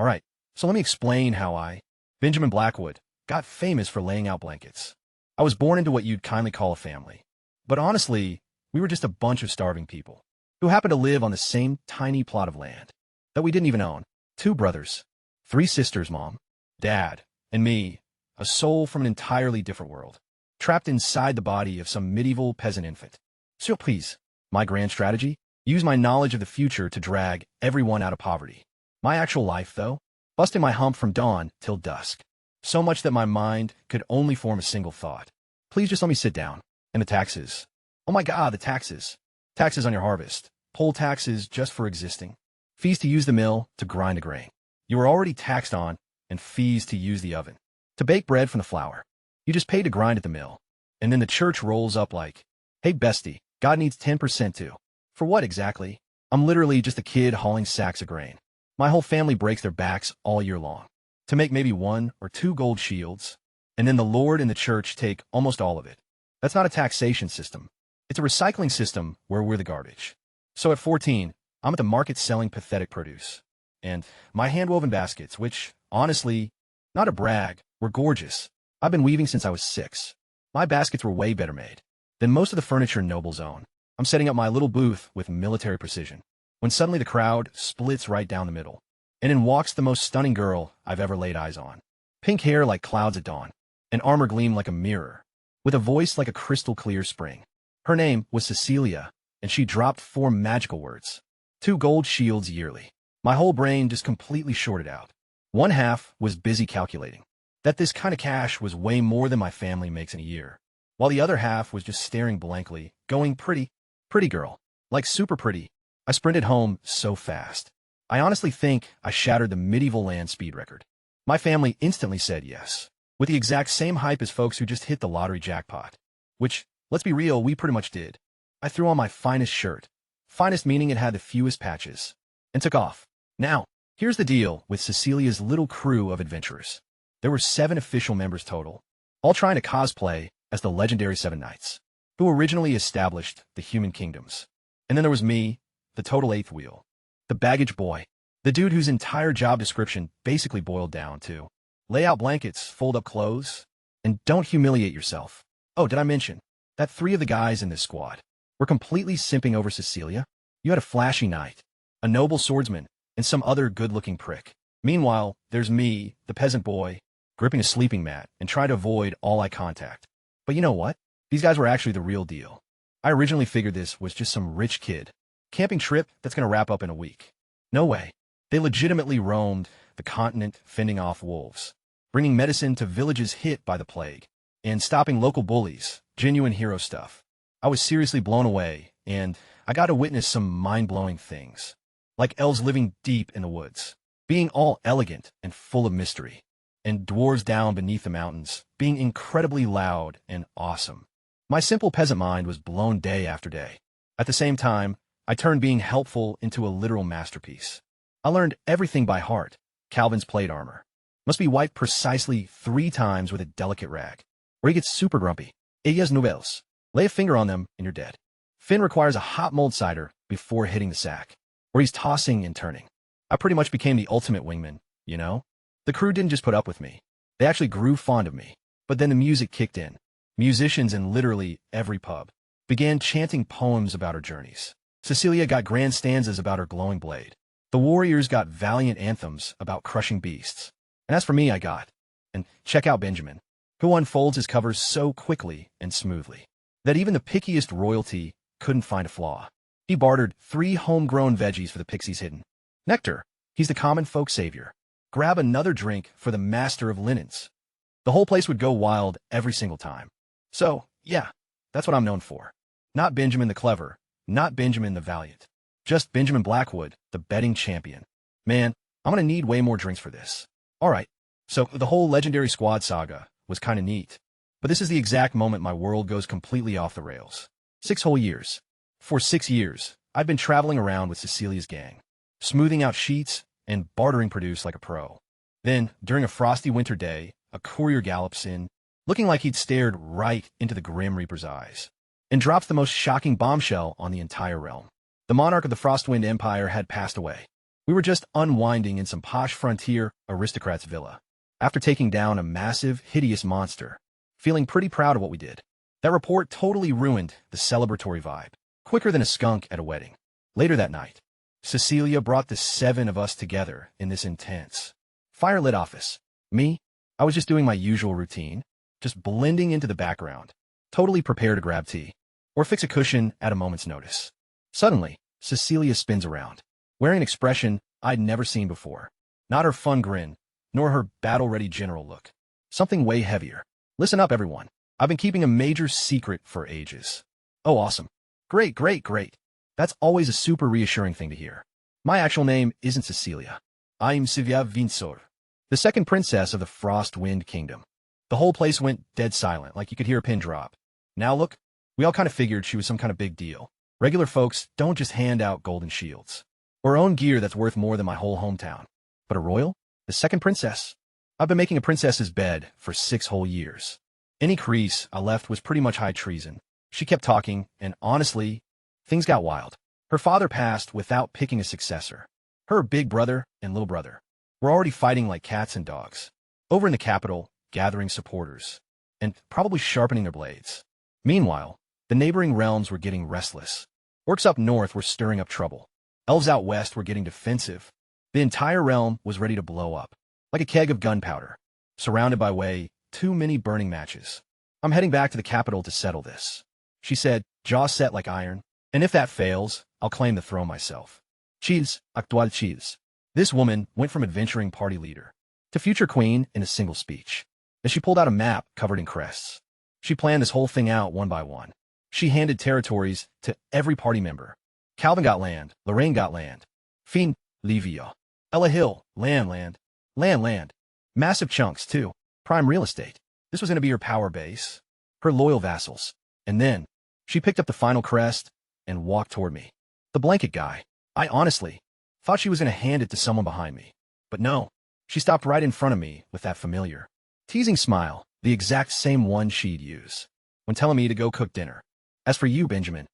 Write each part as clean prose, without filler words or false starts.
Alright, so let me explain how Benjamin Blackwood, got famous for laying out blankets. I was born into what you'd kindly call a family. But honestly, we were just a bunch of starving people who happened to live on the same tiny plot of land that we didn't even own. 2 brothers, 3 sisters, mom, dad, and me, a soul from an entirely different world, trapped inside the body of some medieval peasant infant. Surprise! My grand strategy? Use my knowledge of the future to drag everyone out of poverty. My actual life, though, busting my hump from dawn till dusk. So much that my mind could only form a single thought. Please just let me sit down. And the taxes. Oh my God, the taxes. Taxes on your harvest. Poll taxes just for existing. Fees to use the mill to grind a grain. You were already taxed on, and fees to use the oven. To bake bread from the flour. You just pay to grind at the mill. And then the church rolls up like, hey bestie, God needs 10% too. For what exactly? I'm literally just a kid hauling sacks of grain. My whole family breaks their backs all year long to make maybe 1 or 2 gold shields, and then the Lord and the church take almost all of it. That's not a taxation system. It's a recycling system where we're the garbage. So at 14, I'm at the market selling pathetic produce. And my hand-woven baskets, which, honestly, not a brag, were gorgeous. I've been weaving since I was 6. My baskets were way better made than most of the furniture nobles own. I'm setting up my little booth with military precision, when suddenly the crowd splits right down the middle, and in walks the most stunning girl I've ever laid eyes on. Pink hair like clouds at dawn, and armor gleamed like a mirror, with a voice like a crystal-clear spring. Her name was Cecilia, and she dropped 4 magical words. 2 gold shields yearly. My whole brain just completely shorted out. One half was busy calculating that this kind of cash was way more than my family makes in a year, while the other half was just staring blankly, going, pretty girl, like super pretty. I sprinted home so fast. I honestly think I shattered the medieval land speed record. My family instantly said yes, with the exact same hype as folks who just hit the lottery jackpot. Which, let's be real, we pretty much did. I threw on my finest shirt, finest meaning it had the fewest patches, and took off. Now, here's the deal with Cecilia's little crew of adventurers. There were 7 official members total, all trying to cosplay as the legendary 7 Knights, who originally established the human kingdoms. And then there was me, the total 8th wheel, the baggage boy, the dude whose entire job description basically boiled down to lay out blankets, fold up clothes, and don't humiliate yourself. Oh, did I mention that 3 of the guys in this squad were completely simping over Cecilia? You had a flashy knight, a noble swordsman, and some other good-looking prick. Meanwhile, there's me, the peasant boy, gripping a sleeping mat and trying to avoid all eye contact. But you know what? These guys were actually the real deal. I originally figured this was just some rich kid camping trip that's going to wrap up in a week. No way. They legitimately roamed the continent fending off wolves, bringing medicine to villages hit by the plague, and stopping local bullies, genuine hero stuff. I was seriously blown away, and I got to witness some mind-blowing things, like elves living deep in the woods, being all elegant and full of mystery, and dwarves down beneath the mountains, being incredibly loud and awesome. My simple peasant mind was blown day after day. At the same time, I turned being helpful into a literal masterpiece. I learned everything by heart. Calvin's plate armor must be wiped precisely 3 times with a delicate rag, or he gets super grumpy. Ellas nouvelles. Lay a finger on them and you're dead. Finn requires a hot mold cider before hitting the sack, or he's tossing and turning. I pretty much became the ultimate wingman, you know? The crew didn't just put up with me. They actually grew fond of me. But then the music kicked in. Musicians in literally every pub began chanting poems about her journeys. Cecilia got grand stanzas about her glowing blade. The warriors got valiant anthems about crushing beasts. And as for me, I got, and check out Benjamin, who unfolds his covers so quickly and smoothly that even the pickiest royalty couldn't find a flaw. He bartered 3 homegrown veggies for the pixies hidden. Nectar, he's the common folk savior. Grab another drink for the master of linens. The whole place would go wild every single time. So, yeah, that's what I'm known for. Not Benjamin the Clever, not Benjamin the Valiant. Just Benjamin Blackwood, the betting champion. Man, I'm gonna need way more drinks for this. Alright, so the whole legendary squad saga was kinda neat. But this is the exact moment my world goes completely off the rails. 6 whole years. For 6 years, I've been traveling around with Cecilia's gang, smoothing out sheets and bartering produce like a pro. Then, during a frosty winter day, a courier gallops in, looking like he'd stared right into the Grim Reaper's eyes, and drops the most shocking bombshell on the entire realm. The monarch of the Frostwind Empire had passed away. We were just unwinding in some posh frontier aristocrat's villa, after taking down a massive, hideous monster, feeling pretty proud of what we did. That report totally ruined the celebratory vibe, quicker than a skunk at a wedding. Later that night, Cecilia brought the 7 of us together in this intense, fire-lit office. Me, I was just doing my usual routine, just blending into the background, totally prepared to grab tea, or fix a cushion at a moment's notice. Suddenly, Cecilia spins around, wearing an expression I'd never seen before. Not her fun grin, nor her battle-ready general look. Something way heavier. Listen up, everyone. I've been keeping a major secret for ages. Oh, awesome. Great, great, great. That's always a super reassuring thing to hear. My actual name isn't Cecilia. I'm Sivya Vinsor, the second princess of the Frost Wind Kingdom. The whole place went dead silent, like you could hear a pin drop. Now look, we all kind of figured she was some kind of big deal. Regular folks don't just hand out golden shields, or own gear that's worth more than my whole hometown. But a royal? The second princess? I've been making a princess's bed for 6 whole years. Any crease I left was pretty much high treason. She kept talking, and honestly, things got wild. Her father passed without picking a successor. Her big brother and little brother were already fighting like cats and dogs, over in the capital, gathering supporters, and probably sharpening their blades. Meanwhile, the neighboring realms were getting restless. Orcs up north were stirring up trouble. Elves out west were getting defensive. The entire realm was ready to blow up, like a keg of gunpowder, surrounded by way too many burning matches. I'm heading back to the capital to settle this, she said, jaw set like iron. And if that fails, I'll claim the throne myself. Cheese, actual cheese. This woman went from adventuring party leader to future queen in a single speech. As she pulled out a map covered in crests, she planned this whole thing out one by one. She handed territories to every party member. Calvin got land, Lorraine got land. Fiend, Livia. Ella Hill, land. Massive chunks, too. Prime real estate. This was going to be her power base, her loyal vassals. And then, she picked up the final crest and walked toward me. The blanket guy. I honestly thought she was going to hand it to someone behind me. But no, she stopped right in front of me with that familiar, teasing smile, the exact same one she'd use when telling me to go cook dinner. As for you, Benjamin,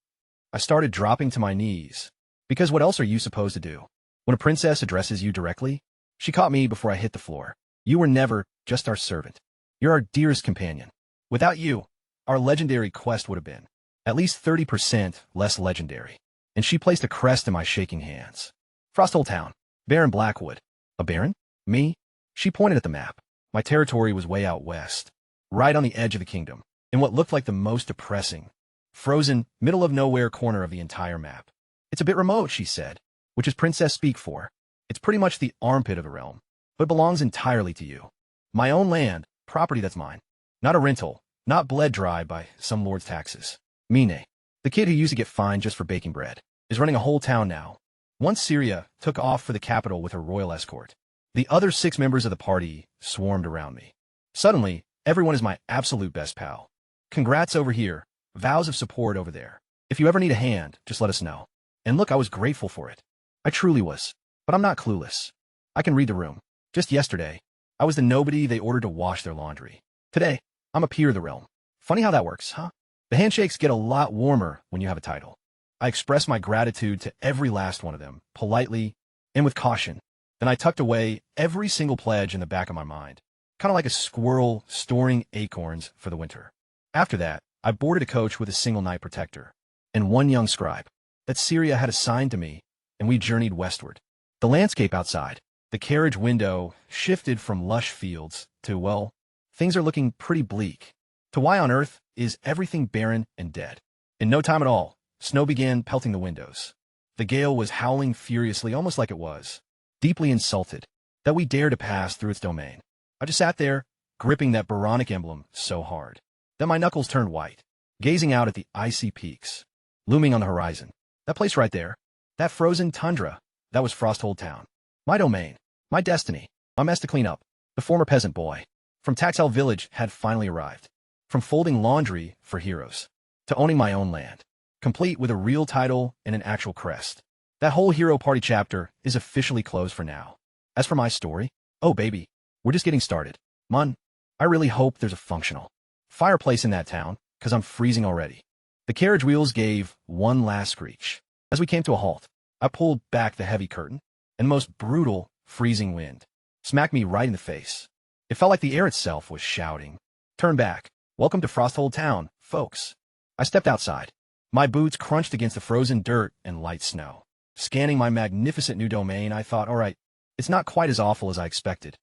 I started dropping to my knees, because what else are you supposed to do when a princess addresses you directly? She caught me before I hit the floor. You were never just our servant. You're our dearest companion. Without you, our legendary quest would have been at least 30% less legendary. And she placed a crest in my shaking hands. Frosthold Town, Baron Blackwood. A baron? Me? She pointed at the map. My territory was way out west, right on the edge of the kingdom, in what looked like the most depressing, frozen, middle-of-nowhere corner of the entire map. It's a bit remote, she said, which is princess speak for. It's pretty much the armpit of the realm, but belongs entirely to you. My own land, property that's mine. Not a rental, not bled dry by some lord's taxes. Mine, the kid who used to get fined just for baking bread, is running a whole town now. Once Syria took off for the capital with her royal escort, the other 6 members of the party swarmed around me. Suddenly, everyone is my absolute best pal. Congrats over here, vows of support over there. If you ever need a hand, just let us know. And look, I was grateful for it. I truly was. But I'm not clueless. I can read the room. Just yesterday, I was the nobody they ordered to wash their laundry. Today, I'm a peer of the realm. Funny how that works, huh? The handshakes get a lot warmer when you have a title. I expressed my gratitude to every last one of them, politely and with caution. Then I tucked away every single pledge in the back of my mind, kind of like a squirrel storing acorns for the winter. After that, I boarded a coach with a single night protector and one young scribe that Syria had assigned to me, and we journeyed westward. The landscape outside, the carriage window, shifted from lush fields to, well, things are looking pretty bleak. To why on earth is everything barren and dead? In no time at all, snow began pelting the windows. The gale was howling furiously, almost like it was deeply insulted that we dared to pass through its domain. I just sat there, gripping that Baronic emblem so hard that my knuckles turned white, gazing out at the icy peaks looming on the horizon. That place right there, that frozen tundra, that was Frosthold Town. My domain, my destiny, my mess to clean up. The former peasant boy from Taxel Village had finally arrived. From folding laundry for heroes to owning my own land, complete with a real title and an actual crest. That whole hero party chapter is officially closed for now. As for my story, oh baby, we're just getting started. I really hope there's a functional fireplace in that town, because I'm freezing already. The carriage wheels gave one last screech. As we came to a halt, I pulled back the heavy curtain. and the most brutal, freezing wind smacked me right in the face. It felt like the air itself was shouting, "Turn back. Welcome to Frosthold Town, folks." I stepped outside. My boots crunched against the frozen dirt and light snow. Scanning my magnificent new domain, I thought, all right, it's not quite as awful as I expected.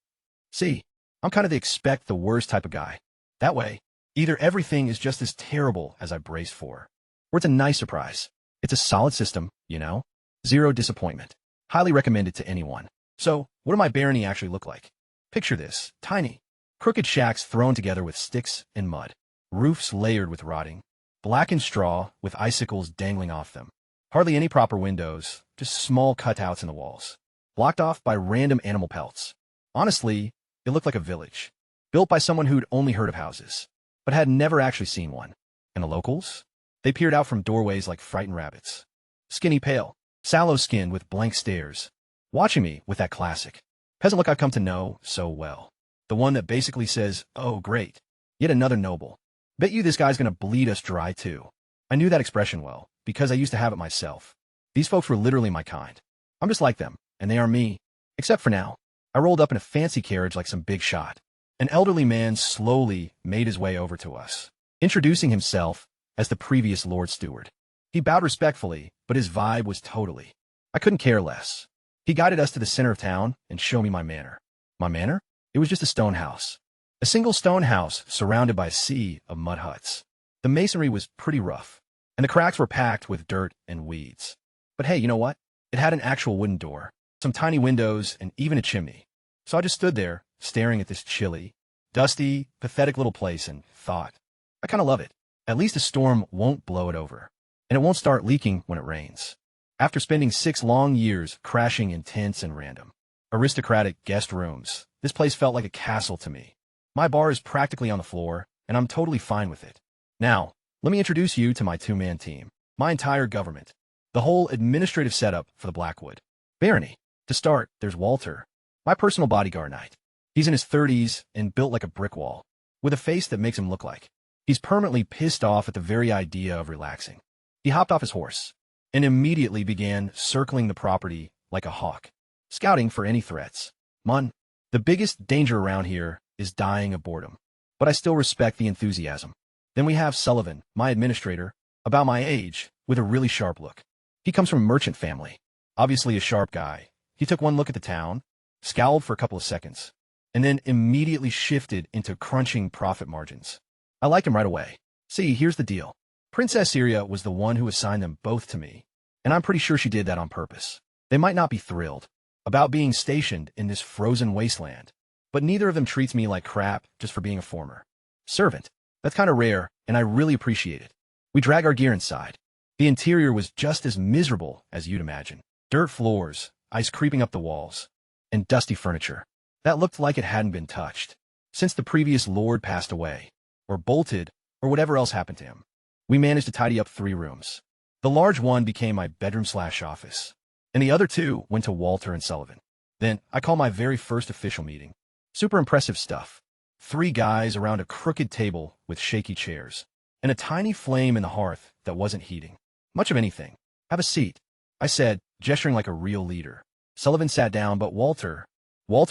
See, I'm kind of the expect the worst type of guy. That way, either everything is just as terrible as I braced for, or it's a nice surprise. It's a solid system, you know? Zero disappointment. Highly recommended to anyone. So, what do my barony actually look like? Picture this, tiny, crooked shacks thrown together with sticks and mud, roofs layered with rotting, blackened straw with icicles dangling off them. Hardly any proper windows, just small cutouts in the walls, blocked off by random animal pelts. Honestly, it looked like a village, built by someone who'd only heard of houses, but had never actually seen one. And the locals? They peered out from doorways like frightened rabbits. Skinny pale, sallow-skinned with blank stares, watching me with that classic peasant look I've come to know so well. The one that basically says, "Oh, great, yet another noble. Bet you this guy's gonna bleed us dry too." I knew that expression well, because I used to have it myself. These folks were literally my kind. I'm just like them, and they are me. Except for now. I rolled up in a fancy carriage like some big shot. An elderly man slowly made his way over to us, introducing himself as the previous Lord Steward. He bowed respectfully, but his vibe was totally. I couldn't care less. He guided us to the center of town and showed me my manor. My manor? It was just a stone house. A single stone house surrounded by a sea of mud huts. The masonry was pretty rough, and the cracks were packed with dirt and weeds. But hey, you know what? It had an actual wooden door, some tiny windows, and even a chimney. So I just stood there, staring at this chilly, dusty, pathetic little place and thought, I kind of love it. At least a storm won't blow it over, and it won't start leaking when it rains. After spending 6 long years crashing in tents and random, aristocratic guest rooms, this place felt like a castle to me. My bar is practically on the floor, and I'm totally fine with it. Now, let me introduce you to my 2-man team, my entire government, the whole administrative setup for the Blackwood Barony. To start, there's Walter, my personal bodyguard knight. He's in his 30s and built like a brick wall, with a face that makes him look like he's permanently pissed off at the very idea of relaxing. He hopped off his horse and immediately began circling the property like a hawk, scouting for any threats. The biggest danger around here is dying of boredom, but I still respect the enthusiasm. Then we have Sullivan, my administrator, about my age, with a really sharp look. He comes from a merchant family, obviously a sharp guy. He took one look at the town, scowled for a couple of seconds, and then immediately shifted into crunching profit margins. I liked him right away. See, here's the deal. Princess Syria was the one who assigned them both to me, and I'm pretty sure she did that on purpose. They might not be thrilled about being stationed in this frozen wasteland, but neither of them treats me like crap just for being a former servant. That's kind of rare, and I really appreciate it. We drag our gear inside. The interior was just as miserable as you'd imagine. Dirt floors, ice creeping up the walls, and dusty furniture that looked like it hadn't been touched since the previous lord passed away, or bolted, or whatever else happened to him. We managed to tidy up 3 rooms. The large one became my bedroom/office, and the other 2 went to Walter and Sullivan. Then I called my very first official meeting. Super impressive stuff. 3 guys around a crooked table with shaky chairs, and a tiny flame in the hearth that wasn't heating much of anything. Have a seat, I said, gesturing like a real leader. Sullivan sat down, but Walter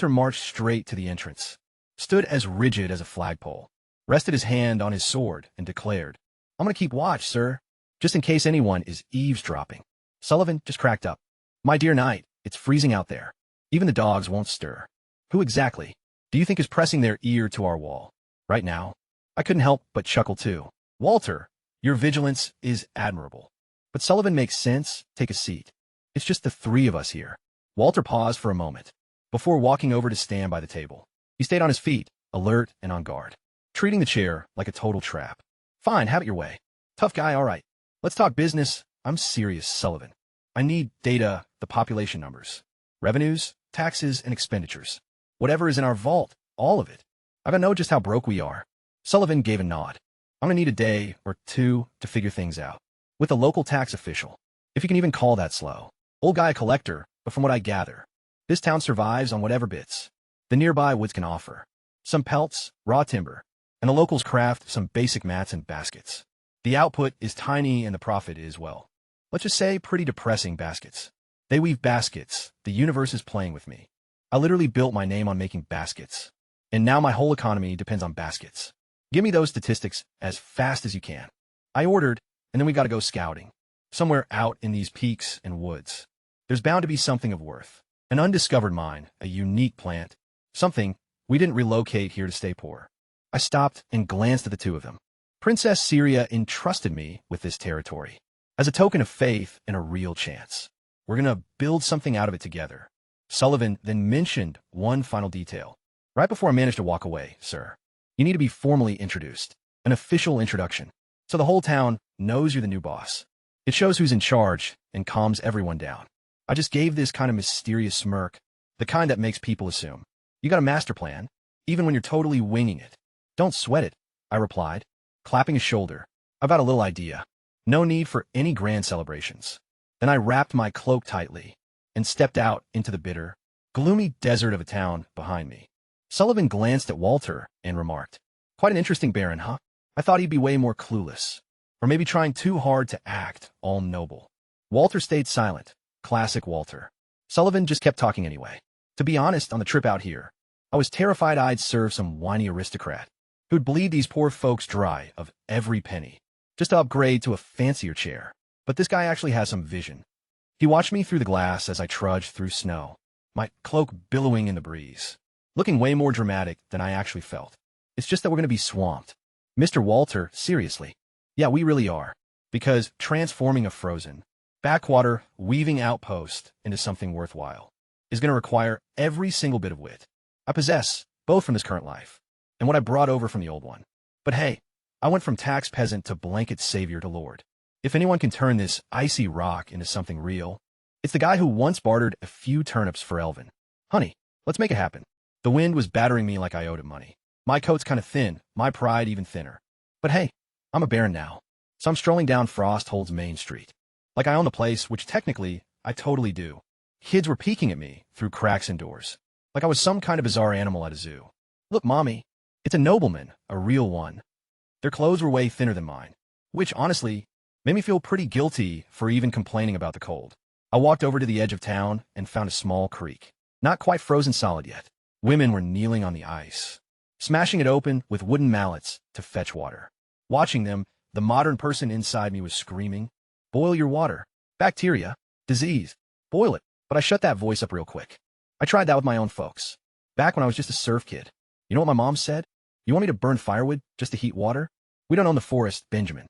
marched straight to the entrance, stood as rigid as a flagpole, rested his hand on his sword, and declared, "I'm going to keep watch, sir, just in case anyone is eavesdropping." Sullivan just cracked up. "My dear knight, it's freezing out there. Even the dogs won't stir. Who exactly do you think is pressing their ear to our wall right now?" I couldn't help but chuckle too. "Walter, your vigilance is admirable. But Sullivan makes sense. Take a seat. It's just the 3 of us here." Walter paused for a moment before walking over to stand by the table. He stayed on his feet, alert and on guard, treating the chair like a total trap. "Fine, have it your way. Tough guy, all right. Let's talk business. I'm serious, Sullivan. I need data, the population numbers, revenues, taxes, and expenditures. Whatever is in our vault, all of it. I gotta know just how broke we are." Sullivan gave a nod. "I'm gonna need a day or 2 to figure things out with the local tax official, if you can even call that slow. Old guy a collector, but from what I gather, this town survives on whatever bits the nearby woods can offer. Some pelts, raw timber, and the locals craft some basic mats and baskets. The output is tiny and the profit is, well, let's just say pretty depressing baskets. They weave baskets. The universe is playing with me. I literally built my name on making baskets. And now my whole economy depends on baskets. Give me those statistics as fast as you can. I ordered, and then we got to go scouting. Somewhere out in these peaks and woods. There's bound to be something of worth. An undiscovered mine, a unique plant. Something we didn't relocate here to stay poor. I stopped and glanced at the two of them. Princess Syria entrusted me with this territory. As a token of faith and a real chance. We're going to build something out of it together. Sullivan then mentioned one final detail. Right before I managed to walk away, sir. You need to be formally introduced. An official introduction. So the whole town knows you're the new boss. It shows who's in charge and calms everyone down. I just gave this kind of mysterious smirk, the kind that makes people assume. You got a master plan, even when you're totally winging it. Don't sweat it, I replied, clapping his shoulder. I've got a little idea. No need for any grand celebrations. Then I wrapped my cloak tightly and stepped out into the bitter, gloomy desert of a town behind me. Sullivan glanced at Walter and remarked, "Quite an interesting Baron, huh? I thought he'd be way more clueless, or maybe trying too hard to act all noble." Walter stayed silent. Classic Walter. Sullivan just kept talking anyway. To be honest, on the trip out here, I was terrified I'd serve some whiny aristocrat who'd bleed these poor folks dry of every penny, just to upgrade to a fancier chair. But this guy actually has some vision. He watched me through the glass as I trudged through snow, my cloak billowing in the breeze, looking way more dramatic than I actually felt. It's just that we're going to be swamped. Mr. Walter, seriously. Yeah, we really are. Because transforming a frozen, backwater, weaving outpost into something worthwhile is going to require every single bit of wit I possess, both from this current life and what I brought over from the old one. But hey, I went from tax peasant to blanket savior to lord. If anyone can turn this icy rock into something real, it's the guy who once bartered a few turnips for Elvin. Honey, let's make it happen. The wind was battering me like I owed him money. My coat's kind of thin, my pride even thinner. But hey, I'm a baron now, so I'm strolling down Frosthold's main street. Like I own the place, which technically, I totally do. Kids were peeking at me through cracks in doors, like I was some kind of bizarre animal at a zoo. Look, Mommy, it's a nobleman, a real one. Their clothes were way thinner than mine, which, honestly, made me feel pretty guilty for even complaining about the cold. I walked over to the edge of town and found a small creek, not quite frozen solid yet. Women were kneeling on the ice, smashing it open with wooden mallets to fetch water. Watching them, the modern person inside me was screaming, "Boil your water. Bacteria. Disease. Boil it." But I shut that voice up real quick. I tried that with my own folks. Back when I was just a serf kid. You know what my mom said? "You want me to burn firewood just to heat water? We don't own the forest, Benjamin."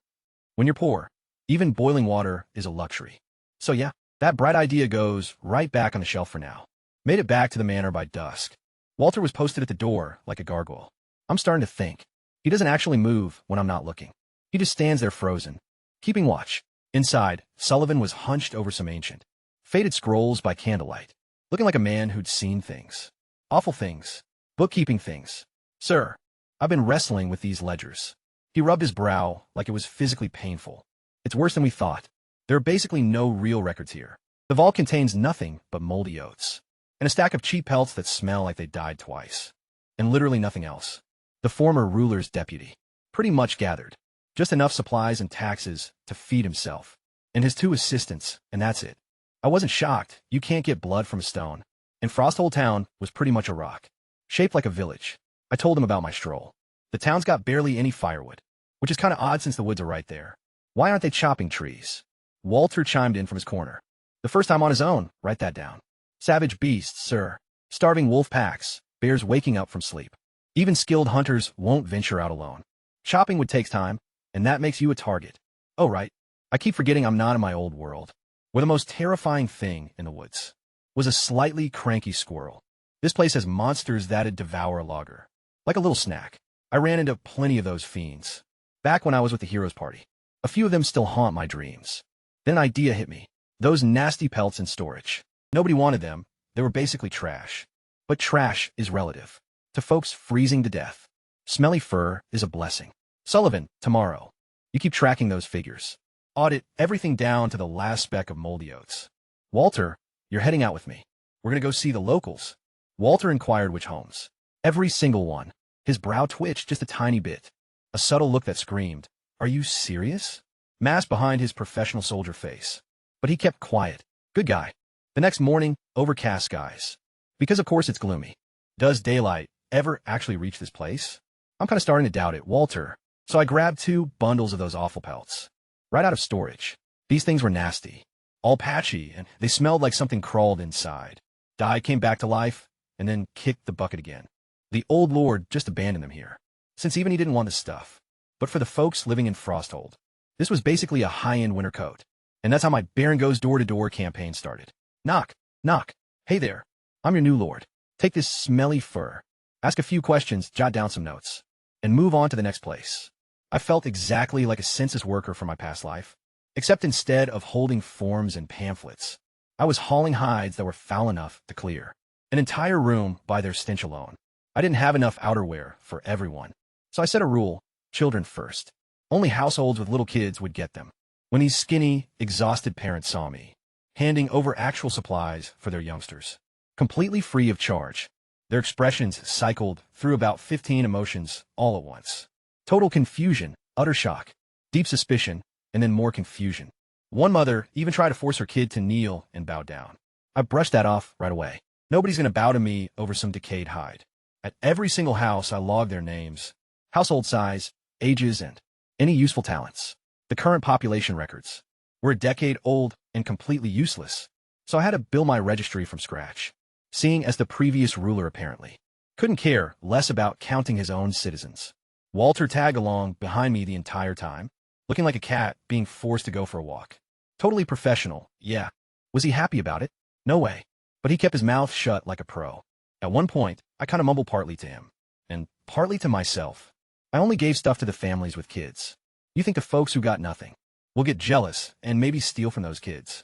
When you're poor, even boiling water is a luxury. So yeah, that bright idea goes right back on the shelf for now. Made it back to the manor by dusk. Walter was posted at the door like a gargoyle. I'm starting to think. He doesn't actually move when I'm not looking. He just stands there frozen, keeping watch. Inside, Sullivan was hunched over some ancient, faded scrolls by candlelight, looking like a man who'd seen things. Awful things. Bookkeeping things. "Sir, I've been wrestling with these ledgers." He rubbed his brow like it was physically painful. "It's worse than we thought. There are basically no real records here. The vault contains nothing but moldy oats, and a stack of cheap pelts that smell like they died twice. And literally nothing else. The former ruler's deputy pretty much gathered just enough supplies and taxes to feed himself and his two assistants, and that's it. I wasn't shocked. You can't get blood from a stone. And Frosthold Town was pretty much a rock, shaped like a village. I told him about my stroll. The town's got barely any firewood, which is kind of odd since the woods are right there. Why aren't they chopping trees? Walter chimed in from his corner. The first time on his own, write that down. Savage beasts, sir. Starving wolf packs, bears waking up from sleep. Even skilled hunters won't venture out alone. Chopping would take time, and that makes you a target. Oh, right. I keep forgetting I'm not in my old world, where the most terrifying thing in the woods was a slightly cranky squirrel. This place has monsters that'd devour a logger. Like a little snack. I ran into plenty of those fiends. Back when I was with the heroes party. A few of them still haunt my dreams. Then an idea hit me. Those nasty pelts in storage. Nobody wanted them. They were basically trash. But trash is relative. To folks freezing to death, smelly fur is a blessing. Sullivan, tomorrow. You keep tracking those figures. Audit everything down to the last speck of moldy oats. Walter, you're heading out with me. We're going to go see the locals. Walter inquired which homes. Every single one. His brow twitched just a tiny bit. A subtle look that screamed, "Are you serious?" Masked behind his professional soldier face. But he kept quiet. Good guy. The next morning, overcast skies. Because of course it's gloomy. Does daylight ever actually reach this place? I'm kind of starting to doubt it, Walter. So I grabbed 2 bundles of those awful pelts. Right out of storage. These things were nasty. All patchy, and they smelled like something crawled inside. Dye came back to life, and then kicked the bucket again. The old lord just abandoned them here, since even he didn't want the stuff. But for the folks living in Frosthold, this was basically a high-end winter coat. And that's how my Baron Goes Door-to-Door campaign started. Knock, knock. Hey there, I'm your new lord. Take this smelly fur. Ask a few questions, jot down some notes, and move on to the next place. I felt exactly like a census worker from my past life, except instead of holding forms and pamphlets, I was hauling hides that were foul enough to clear an entire room by their stench alone. I didn't have enough outerwear for everyone, so I set a rule: children first. Only households with little kids would get them. When these skinny, exhausted parents saw me, handing over actual supplies for their youngsters, completely free of charge, their expressions cycled through about 15 emotions all at once. Total confusion, utter shock, deep suspicion, and then more confusion. One mother even tried to force her kid to kneel and bow down. I brushed that off right away. Nobody's going to bow to me over some decayed hide. At every single house, I logged their names, household size, ages, and any useful talents. The current population records were a decade old and completely useless, so I had to build my registry from scratch, seeing as the previous ruler apparently couldn't care less about counting his own citizens. Walter tagged along behind me the entire time, looking like a cat being forced to go for a walk. Totally professional, yeah. Was he happy about it? No way. But he kept his mouth shut like a pro. At one point, I kind of mumbled partly to him, and partly to myself. I only gave stuff to the families with kids. You think the folks who got nothing will get jealous and maybe steal from those kids?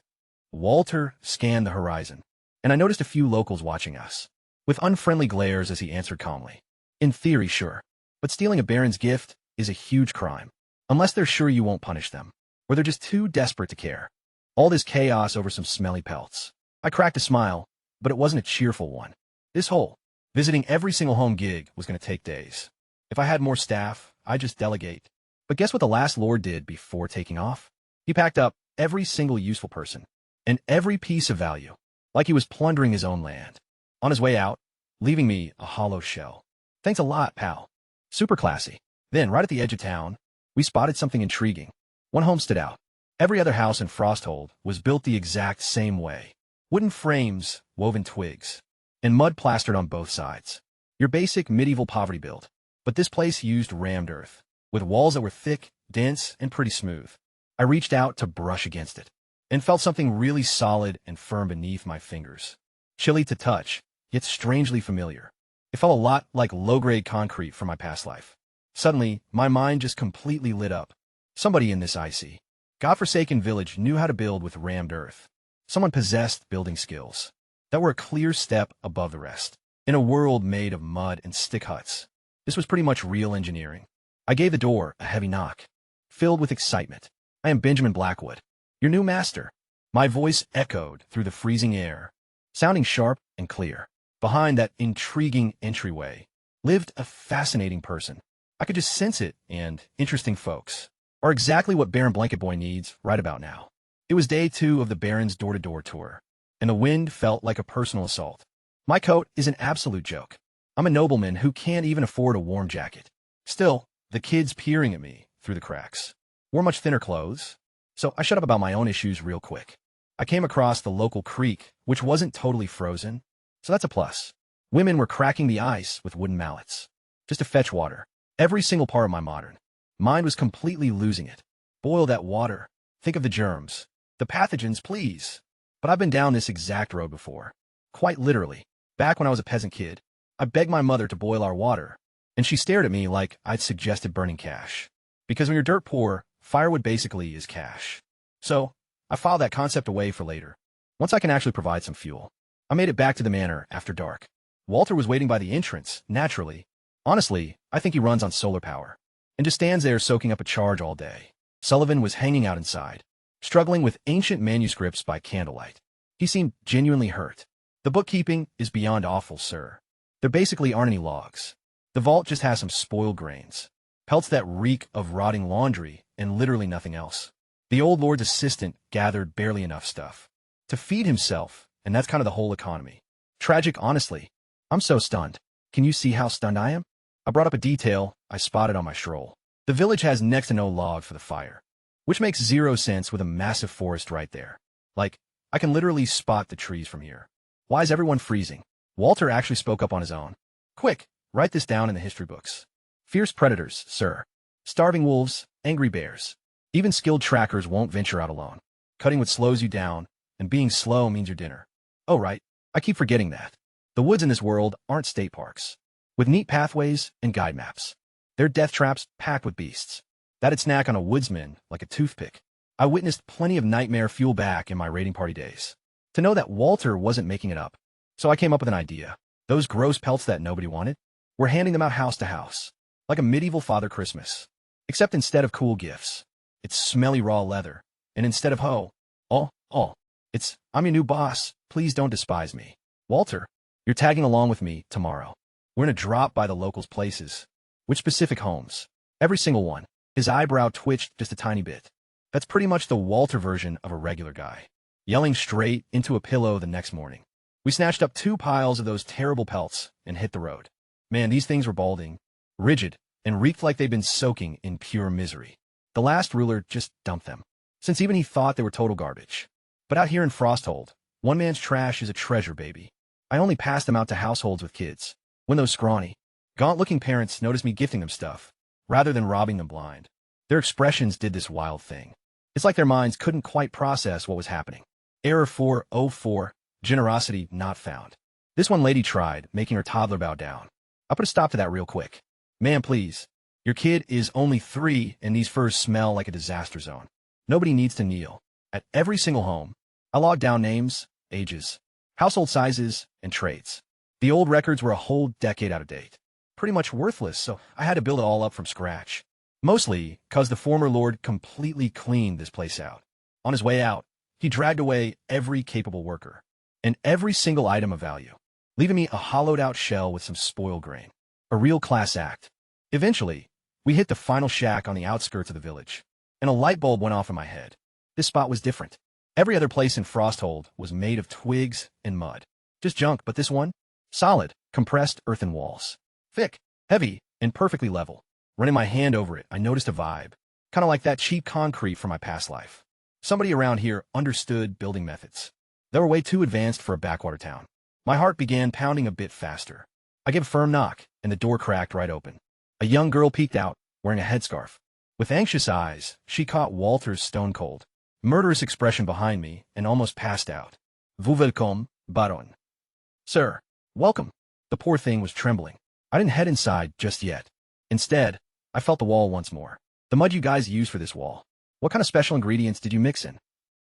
Walter scanned the horizon, and I noticed a few locals watching us, with unfriendly glares as he answered calmly. In theory, sure. But stealing a baron's gift is a huge crime, unless they're sure you won't punish them, or they're just too desperate to care. All this chaos over some smelly pelts. I cracked a smile, but it wasn't a cheerful one. This whole visiting every single home gig was going to take days. If I had more staff, I'd just delegate. But guess what the last lord did before taking off? He packed up every single useful person, and every piece of value, like he was plundering his own land. On his way out, leaving me a hollow shell. Thanks a lot, pal. Super classy. Then, right at the edge of town, we spotted something intriguing. One home stood out. Every other house in Frosthold was built the exact same way. Wooden frames, woven twigs, and mud plastered on both sides. Your basic medieval poverty build. But this place used rammed earth, with walls that were thick, dense, and pretty smooth. I reached out to brush against it, and felt something really solid and firm beneath my fingers. Chilly to touch, yet strangely familiar. It felt a lot like low-grade concrete from my past life. Suddenly, my mind just completely lit up. Somebody in this icy, godforsaken village knew how to build with rammed earth. Someone possessed building skills that were a clear step above the rest. In a world made of mud and stick huts, this was pretty much real engineering. I gave the door a heavy knock, filled with excitement. I am Benjamin Blackwood, your new master. My voice echoed through the freezing air, sounding sharp and clear. Behind that intriguing entryway lived a fascinating person. I could just sense it, and interesting folks are exactly what Baron Blanket Boy needs right about now. It was day 2 of the Baron's door-to-door tour, and the wind felt like a personal assault. My coat is an absolute joke. I'm a nobleman who can't even afford a warm jacket. Still, the kids peering at me through the cracks wore much thinner clothes, so I shut up about my own issues real quick. I came across the local creek, which wasn't totally frozen, so that's a plus. Women were cracking the ice with wooden mallets, just to fetch water. Every single part of my modern mind was completely losing it. Boil that water. Think of the germs. The pathogens, please. But I've been down this exact road before. Quite literally. Back when I was a peasant kid, I begged my mother to boil our water, and she stared at me like I'd suggested burning cash. Because when you're dirt poor, firewood basically is cash. So, I filed that concept away for later. Once I can actually provide some fuel. I made it back to the manor after dark. Walter was waiting by the entrance, naturally. Honestly, I think he runs on solar power, and just stands there soaking up a charge all day. Sullivan was hanging out inside, struggling with ancient manuscripts by candlelight. He seemed genuinely hurt. The bookkeeping is beyond awful, sir. There basically aren't any logs. The vault just has some spoiled grains, pelts that reek of rotting laundry, and literally nothing else. The old lord's assistant gathered barely enough stuff to feed himself and that's kind of the whole economy. Tragic, honestly. I'm so stunned. Can you see how stunned I am? I brought up a detail I spotted on my stroll. The village has next to no log for the fire, which makes zero sense with a massive forest right there. Like, I can literally spot the trees from here. Why is everyone freezing? Walter actually spoke up on his own. Quick, write this down in the history books. Fierce predators, sir. Starving wolves, angry bears. Even skilled trackers won't venture out alone. Cutting what slows you down, and being slow means your dinner. Oh right, I keep forgetting that. The woods in this world aren't state parks, with neat pathways and guide maps. They're death traps packed with beasts. That'd snack on a woodsman like a toothpick. I witnessed plenty of nightmare fuel back in my raiding party days. To know that Walter wasn't making it up. So I came up with an idea. Those gross pelts that nobody wanted, we're handing them out house to house, like a medieval Father Christmas. Except instead of cool gifts, it's smelly raw leather. And instead of it's, I'm your new boss, please don't despise me. Walter, you're tagging along with me tomorrow. We're gonna drop by the locals' places. Which specific homes? Every single one. His eyebrow twitched just a tiny bit. That's pretty much the Walter version of a regular guy. Yelling straight into a pillow the next morning. We snatched up 2 piles of those terrible pelts and hit the road. Man, these things were balding, rigid, and reeked like they'd been soaking in pure misery. The last ruler just dumped them, since even he thought they were total garbage. But out here in Frosthold, one man's trash is a treasure, baby. I only passed them out to households with kids. When those scrawny, gaunt-looking parents noticed me gifting them stuff, rather than robbing them blind, their expressions did this wild thing. It's like their minds couldn't quite process what was happening. Error 404, generosity not found. This one lady tried, making her toddler bow down. I put a stop to that real quick. Ma'am, please. Your kid is only 3 and these furs smell like a disaster zone. Nobody needs to kneel. At every single home, I logged down names, ages, household sizes, and traits. The old records were a whole decade out of date. Pretty much worthless, so I had to build it all up from scratch. Mostly because the former lord completely cleaned this place out. On his way out, he dragged away every capable worker, and every single item of value, leaving me a hollowed-out shell with some spoiled grain. A real class act. Eventually, we hit the final shack on the outskirts of the village, and a light bulb went off in my head. This spot was different. Every other place in Frosthold was made of twigs and mud. Just junk, but this one? Solid, compressed earthen walls. Thick, heavy, and perfectly level. Running my hand over it, I noticed a vibe. Kind of like that cheap concrete from my past life. Somebody around here understood building methods. They were way too advanced for a backwater town. My heart began pounding a bit faster. I gave a firm knock, and the door cracked right open. A young girl peeked out, wearing a headscarf. With anxious eyes, she caught Walter's stone-cold, murderous expression behind me and almost passed out. Vous welcome, Baron. Sir, welcome. The poor thing was trembling. I didn't head inside just yet. Instead, I felt the wall once more. The mud you guys used for this wall. What kind of special ingredients did you mix in?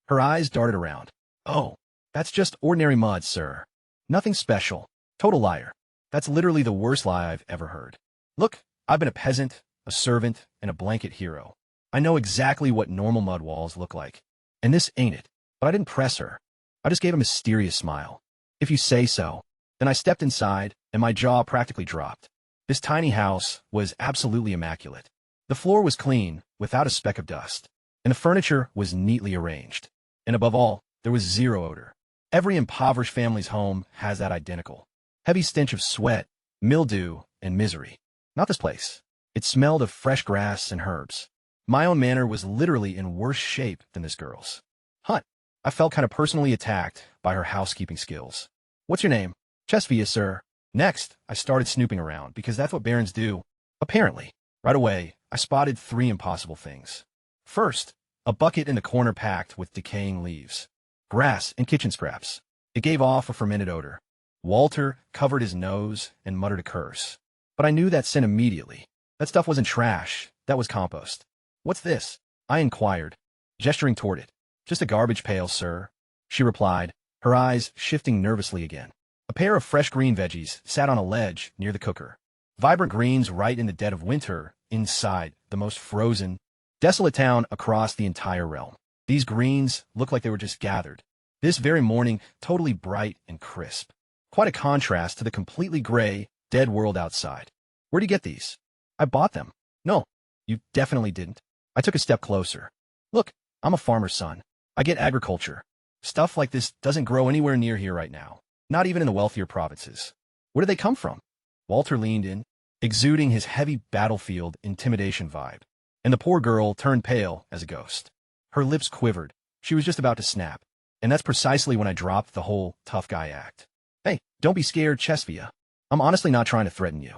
Her eyes darted around. Oh, that's just ordinary mud, sir. Nothing special. Total liar. That's literally the worst lie I've ever heard. Look, I've been a peasant, a servant, and a blanket hero. I know exactly what normal mud walls look like. And this ain't it. But I didn't press her. I just gave a mysterious smile. If you say so. Then I stepped inside, and my jaw practically dropped. This tiny house was absolutely immaculate. The floor was clean, without a speck of dust. And the furniture was neatly arranged. And above all, there was zero odor. Every impoverished family's home has that identical heavy stench of sweat, mildew, and misery. Not this place. It smelled of fresh grass and herbs. My own manor was literally in worse shape than this girl's. Hunt. I felt kind of personally attacked by her housekeeping skills. What's your name? Chesvia, sir. Next, I started snooping around, because that's what barons do. Apparently. Right away, I spotted 3 impossible things. First, a bucket in the corner packed with decaying leaves, grass, and kitchen scraps. It gave off a fermented odor. Walter covered his nose and muttered a curse. But I knew that scent immediately. That stuff wasn't trash. That was compost. What's this? I inquired, gesturing toward it. Just a garbage pail, sir, she replied, her eyes shifting nervously again. A pair of fresh green veggies sat on a ledge near the cooker. Vibrant greens right in the dead of winter, inside the most frozen, desolate town across the entire realm. These greens looked like they were just gathered this very morning, totally bright and crisp. Quite a contrast to the completely gray, dead world outside. Where'd you get these? I bought them. No, you definitely didn't. I took a step closer. Look, I'm a farmer's son. I get agriculture. Stuff like this doesn't grow anywhere near here right now, not even in the wealthier provinces. Where do they come from? Walter leaned in, exuding his heavy battlefield intimidation vibe, and the poor girl turned pale as a ghost. Her lips quivered. She was just about to snap, and that's precisely when I dropped the whole tough guy act. Hey, don't be scared, Chesvia. I'm honestly not trying to threaten you.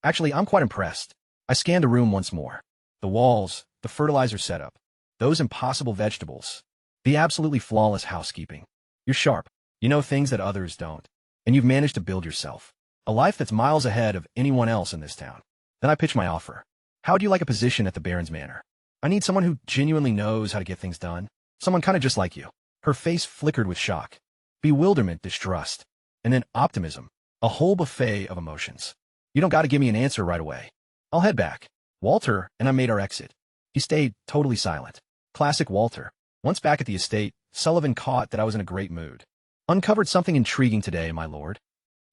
Actually, I'm quite impressed. I scanned the room once more. The walls, the fertilizer setup, those impossible vegetables, the absolutely flawless housekeeping. You're sharp. You know things that others don't. And you've managed to build yourself a life that's miles ahead of anyone else in this town. Then I pitched my offer. How would you like a position at the Baron's Manor? I need someone who genuinely knows how to get things done. Someone kind of just like you. Her face flickered with shock, bewilderment, distrust, and then optimism. A whole buffet of emotions. You don't got to give me an answer right away. I'll head back. Walter and I made our exit. He stayed totally silent. Classic Walter. Once back at the estate, Sullivan caught that I was in a great mood. Uncovered something intriguing today, my lord.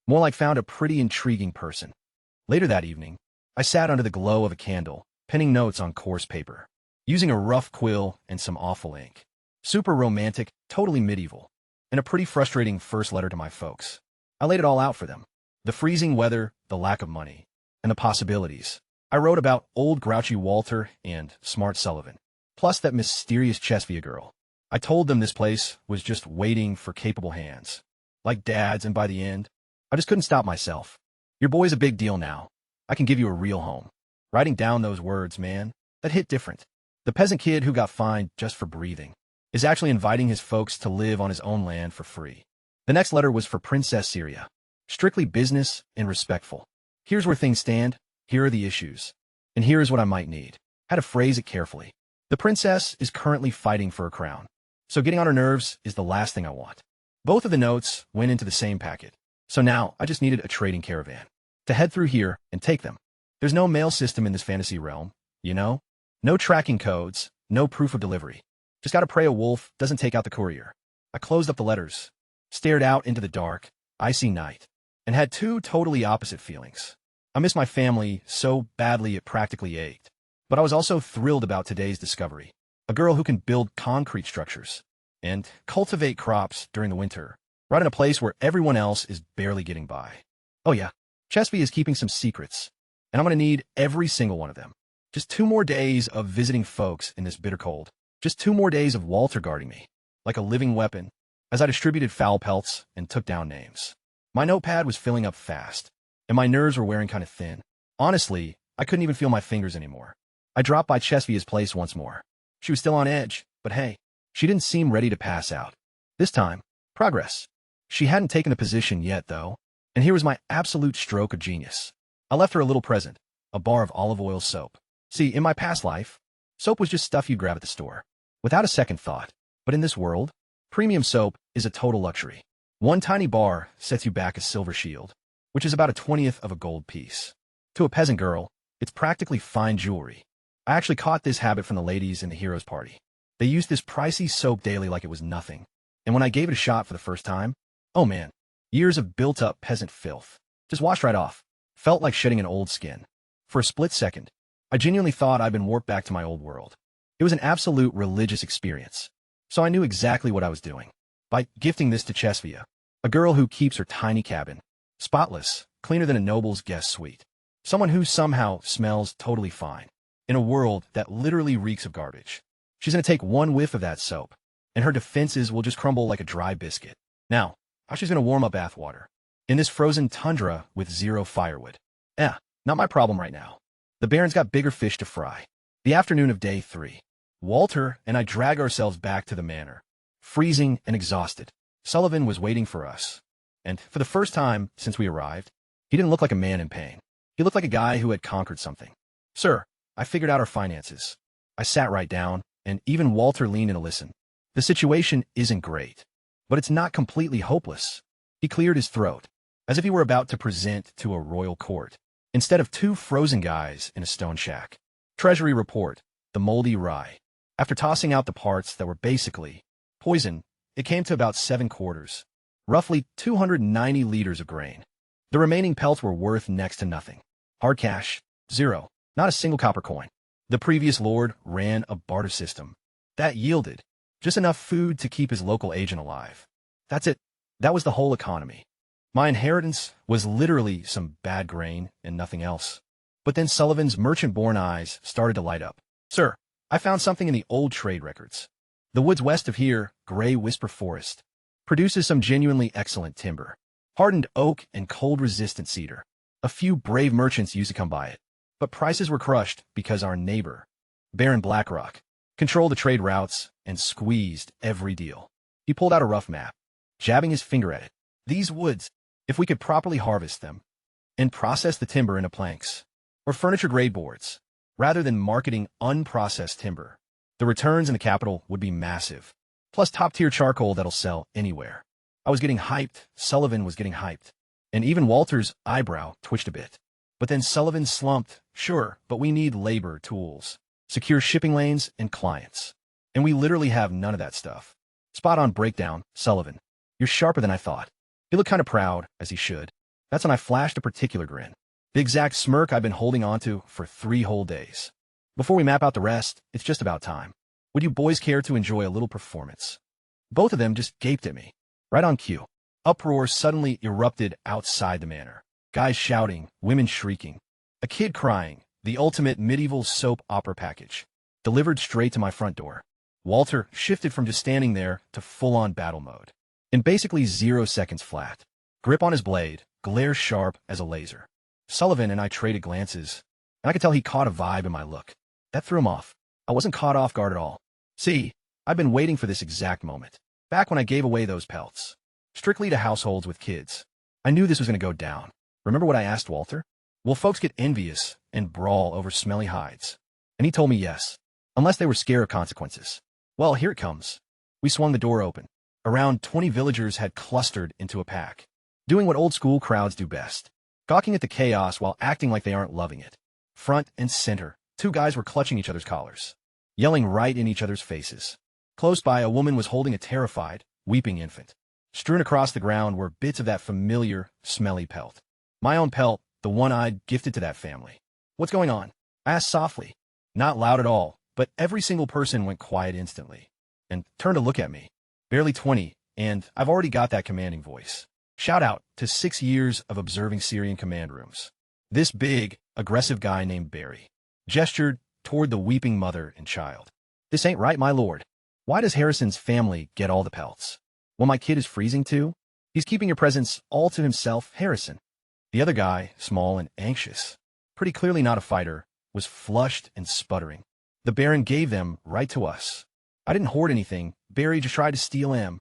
More like found a pretty intriguing person. Later that evening, I sat under the glow of a candle, penning notes on coarse paper, using a rough quill and some awful ink. Super romantic, totally medieval, and a pretty frustrating first letter to my folks. I laid it all out for them. The freezing weather, the lack of money, and the possibilities. I wrote about old grouchy Walter and smart Sullivan, plus that mysterious Chesvia girl. I told them this place was just waiting for capable hands, like Dad's, and by the end, I just couldn't stop myself. Your boy's a big deal now. I can give you a real home. Writing down those words, man, that hit different. The peasant kid who got fined just for breathing is actually inviting his folks to live on his own land for free. The next letter was for Princess Syria. Strictly business and respectful. Here's where things stand. Here are the issues. And here is what I might need. How to phrase it carefully. The princess is currently fighting for a crown, so getting on her nerves is the last thing I want. Both of the notes went into the same packet, so now I just needed a trading caravan to head through here and take them. There's no mail system in this fantasy realm, you know? No tracking codes, no proof of delivery. Just gotta pray a wolf doesn't take out the courier. I closed up the letters, stared out into the dark, icy night, and had two totally opposite feelings. I miss my family so badly it practically ached. But I was also thrilled about today's discovery. A girl who can build concrete structures and cultivate crops during the winter, right in a place where everyone else is barely getting by. Oh yeah, Chesvia is keeping some secrets, and I'm going to need every single one of them. Just 2 more days of visiting folks in this bitter cold. Just 2 more days of Walter guarding me, like a living weapon, as I distributed foul pelts and took down names. My notepad was filling up fast, and my nerves were wearing kind of thin. Honestly, I couldn't even feel my fingers anymore. I dropped by Chesvia's place once more. She was still on edge, but hey, she didn't seem ready to pass out. This time, progress. She hadn't taken a position yet, though, and here was my absolute stroke of genius. I left her a little present, a bar of olive oil soap. See, in my past life, soap was just stuff you grab at the store, without a second thought. But in this world, premium soap is a total luxury. One tiny bar sets you back a silver shield, which is about a 20th of a gold piece. To a peasant girl, it's practically fine jewelry. I actually caught this habit from the ladies in the heroes' party. They used this pricey soap daily like it was nothing. And when I gave it a shot for the first time, oh man, years of built-up peasant filth just washed right off. Felt like shedding an old skin. For a split second, I genuinely thought I'd been warped back to my old world. It was an absolute religious experience. So I knew exactly what I was doing. By gifting this to Chesvia, a girl who keeps her tiny cabin, spotless, cleaner than a noble's guest suite. Someone who somehow smells totally fine, in a world that literally reeks of garbage. She's going to take one whiff of that soap, and her defenses will just crumble like a dry biscuit. Now, how she's going to warm up bath water in this frozen tundra with 0 firewood. Not my problem right now. The Baron's got bigger fish to fry. The afternoon of day 3. Walter and I drag ourselves back to the manor, freezing and exhausted. Sullivan was waiting for us, and for the first time since we arrived, he didn't look like a man in pain. He looked like a guy who had conquered something. Sir, I figured out our finances. I sat right down, and even Walter leaned in to listen. The situation isn't great, but it's not completely hopeless. He cleared his throat, as if he were about to present to a royal court, instead of 2 frozen guys in a stone shack. Treasury report, the moldy rye. After tossing out the parts that were basically poison, it came to about 7 quarters, roughly 290 liters of grain. The remaining pelts were worth next to nothing. Hard cash, 0, not a single copper coin. The previous lord ran a barter system that yielded Just enough food to keep his local agent alive. That's it. That was the whole economy. My inheritance was literally some bad grain and nothing else. But then Sullivan's merchant-born eyes started to light up. Sir, I found something in the old trade records. The woods west of here, Gray Whisper Forest, produces some genuinely excellent timber. Hardened oak and cold-resistant cedar. A few brave merchants used to come by it. But prices were crushed because our neighbor, Baron Blackrock, controlled the trade routes and squeezed every deal. He pulled out a rough map, jabbing his finger at it. These woods, if we could properly harvest them and process the timber into planks or furniture-grade boards, rather than marketing unprocessed timber, the returns in the capital would be massive, plus top-tier charcoal that'll sell anywhere. I was getting hyped, Sullivan was getting hyped, and even Walter's eyebrow twitched a bit. But then Sullivan slumped. Sure, but we need labor, tools, secure shipping lanes, and clients. And we literally have none of that stuff. Spot on breakdown, Sullivan. You're sharper than I thought. He looked kind of proud, as he should. That's when I flashed a particular grin. The exact smirk I've been holding onto for 3 whole days. Before we map out the rest, it's just about time. Would you boys care to enjoy a little performance? Both of them just gaped at me. Right on cue. Uproar suddenly erupted outside the manor. Guys shouting, women shrieking. A kid crying, the ultimate medieval soap opera package. Delivered straight to my front door. Walter shifted from just standing there to full-on battle mode. In basically 0 seconds flat. Grip on his blade, glare sharp as a laser. Sullivan and I traded glances, and I could tell he caught a vibe in my look. That threw him off. I wasn't caught off guard at all. See, I've been waiting for this exact moment. Back when I gave away those pelts. Strictly to households with kids. I knew this was going to go down. Remember what I asked Walter? Will folks get envious and brawl over smelly hides? And he told me yes, unless they were scared of consequences. Well, here it comes. We swung the door open. Around 20 villagers had clustered into a pack, doing what old-school crowds do best, gawking at the chaos while acting like they aren't loving it. Front and center, 2 guys were clutching each other's collars, yelling right in each other's faces. Close by, a woman was holding a terrified, weeping infant. Strewn across the ground were bits of that familiar, smelly pelt. My own pelt, the one I'd gifted to that family. What's going on? I asked softly. Not loud at all, but every single person went quiet instantly and turned to look at me. Barely 20, and I've already got that commanding voice. Shout out to 6 years of observing Syrian command rooms. This big, aggressive guy named Barry gestured toward the weeping mother and child. This ain't right, my lord. Why does Harrison's family get all the pelts? Well, my kid is freezing too? He's keeping your presents all to himself, Harrison. The other guy, small and anxious, pretty clearly not a fighter, was flushed and sputtering. The Baron gave them right to us. I didn't hoard anything. Barry just tried to steal him.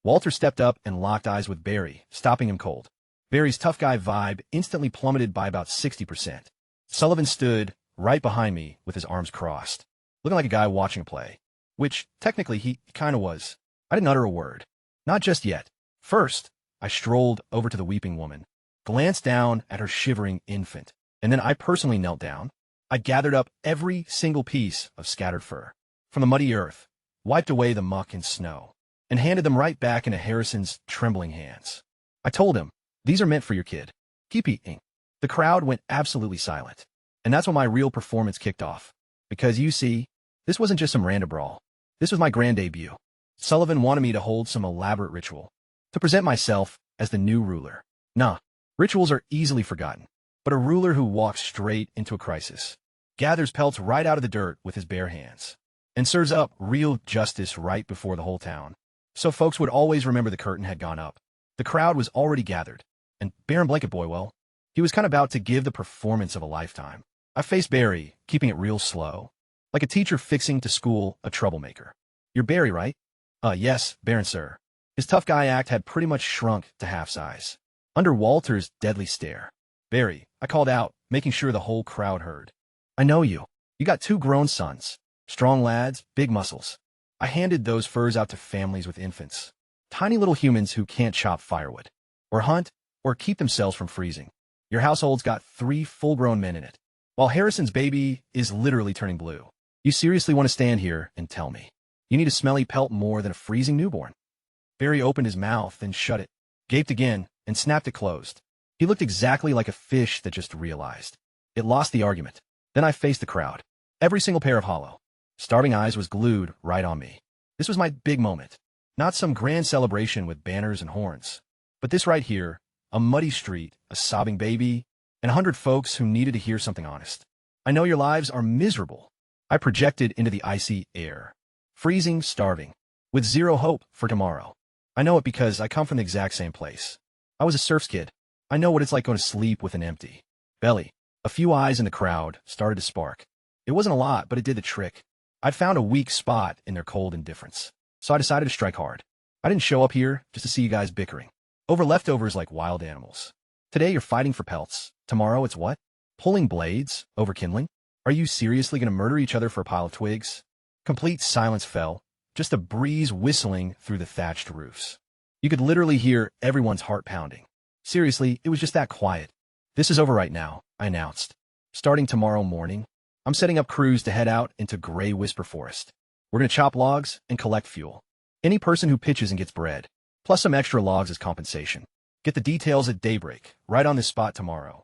Walter stepped up and locked eyes with Barry, stopping him cold. Barry's tough guy vibe instantly plummeted by about 60%. Sullivan stood right behind me with his arms crossed, looking like a guy watching a play, which technically he kind of was. I didn't utter a word. Not just yet. First, I strolled over to the weeping woman, glanced down at her shivering infant, and then I personally knelt down. I gathered up every single piece of scattered fur from the muddy earth, wiped away the muck and snow, and handed them right back into Harrison's trembling hands. I told him, these are meant for your kid. Keep eating. The crowd went absolutely silent, and that's when my real performance kicked off. Because you see, this wasn't just some random brawl. This was my grand debut. Sullivan wanted me to hold some elaborate ritual, to present myself as the new ruler. Nah, rituals are easily forgotten, but a ruler who walks straight into a crisis, gathers pelts right out of the dirt with his bare hands, and serves up real justice right before the whole town. So folks would always remember the curtain had gone up. The crowd was already gathered, and Baron Blanket Boy, well, he was kind of about to give the performance of a lifetime. I faced Barry, keeping it real slow, like a teacher fixing to school a troublemaker. You're Barry, right? Yes, Baron, sir. His tough guy act had pretty much shrunk to half size. Under Walter's deadly stare. Barry, I called out, making sure the whole crowd heard. I know you. You got 2 grown sons. Strong lads, big muscles. I handed those furs out to families with infants. Tiny little humans who can't chop firewood, or hunt, or keep themselves from freezing. Your household's got 3 full-grown men in it, while Harrison's baby is literally turning blue. You seriously want to stand here and tell me you need a smelly pelt more than a freezing newborn? Barry opened his mouth and shut it, gaped again, and snapped it closed. He looked exactly like a fish that just realized it lost the argument. Then I faced the crowd. Every single pair of hollow, starving eyes was glued right on me. This was my big moment. Not some grand celebration with banners and horns, but this right here, a muddy street, a sobbing baby, and 100 folks who needed to hear something honest. I know your lives are miserable. I projected into the icy air. Freezing, starving, with zero hope for tomorrow. I know it because I come from the exact same place. I was a serf's kid. I know what it's like going to sleep with an empty belly. A few eyes in the crowd started to spark. It wasn't a lot, but it did the trick. I'd found a weak spot in their cold indifference, so I decided to strike hard. I didn't show up here just to see you guys bickering over leftovers like wild animals. Today you're fighting for pelts. Tomorrow it's what? Pulling blades over kindling? Are you seriously going to murder each other for a pile of twigs? Complete silence fell, just a breeze whistling through the thatched roofs. You could literally hear everyone's heart pounding. Seriously, it was just that quiet. This is over right now, I announced. Starting tomorrow morning, I'm setting up crews to head out into Gray Whisper Forest. We're going to chop logs and collect fuel. Any person who pitches and gets bread, plus some extra logs as compensation. Get the details at daybreak, right on this spot tomorrow.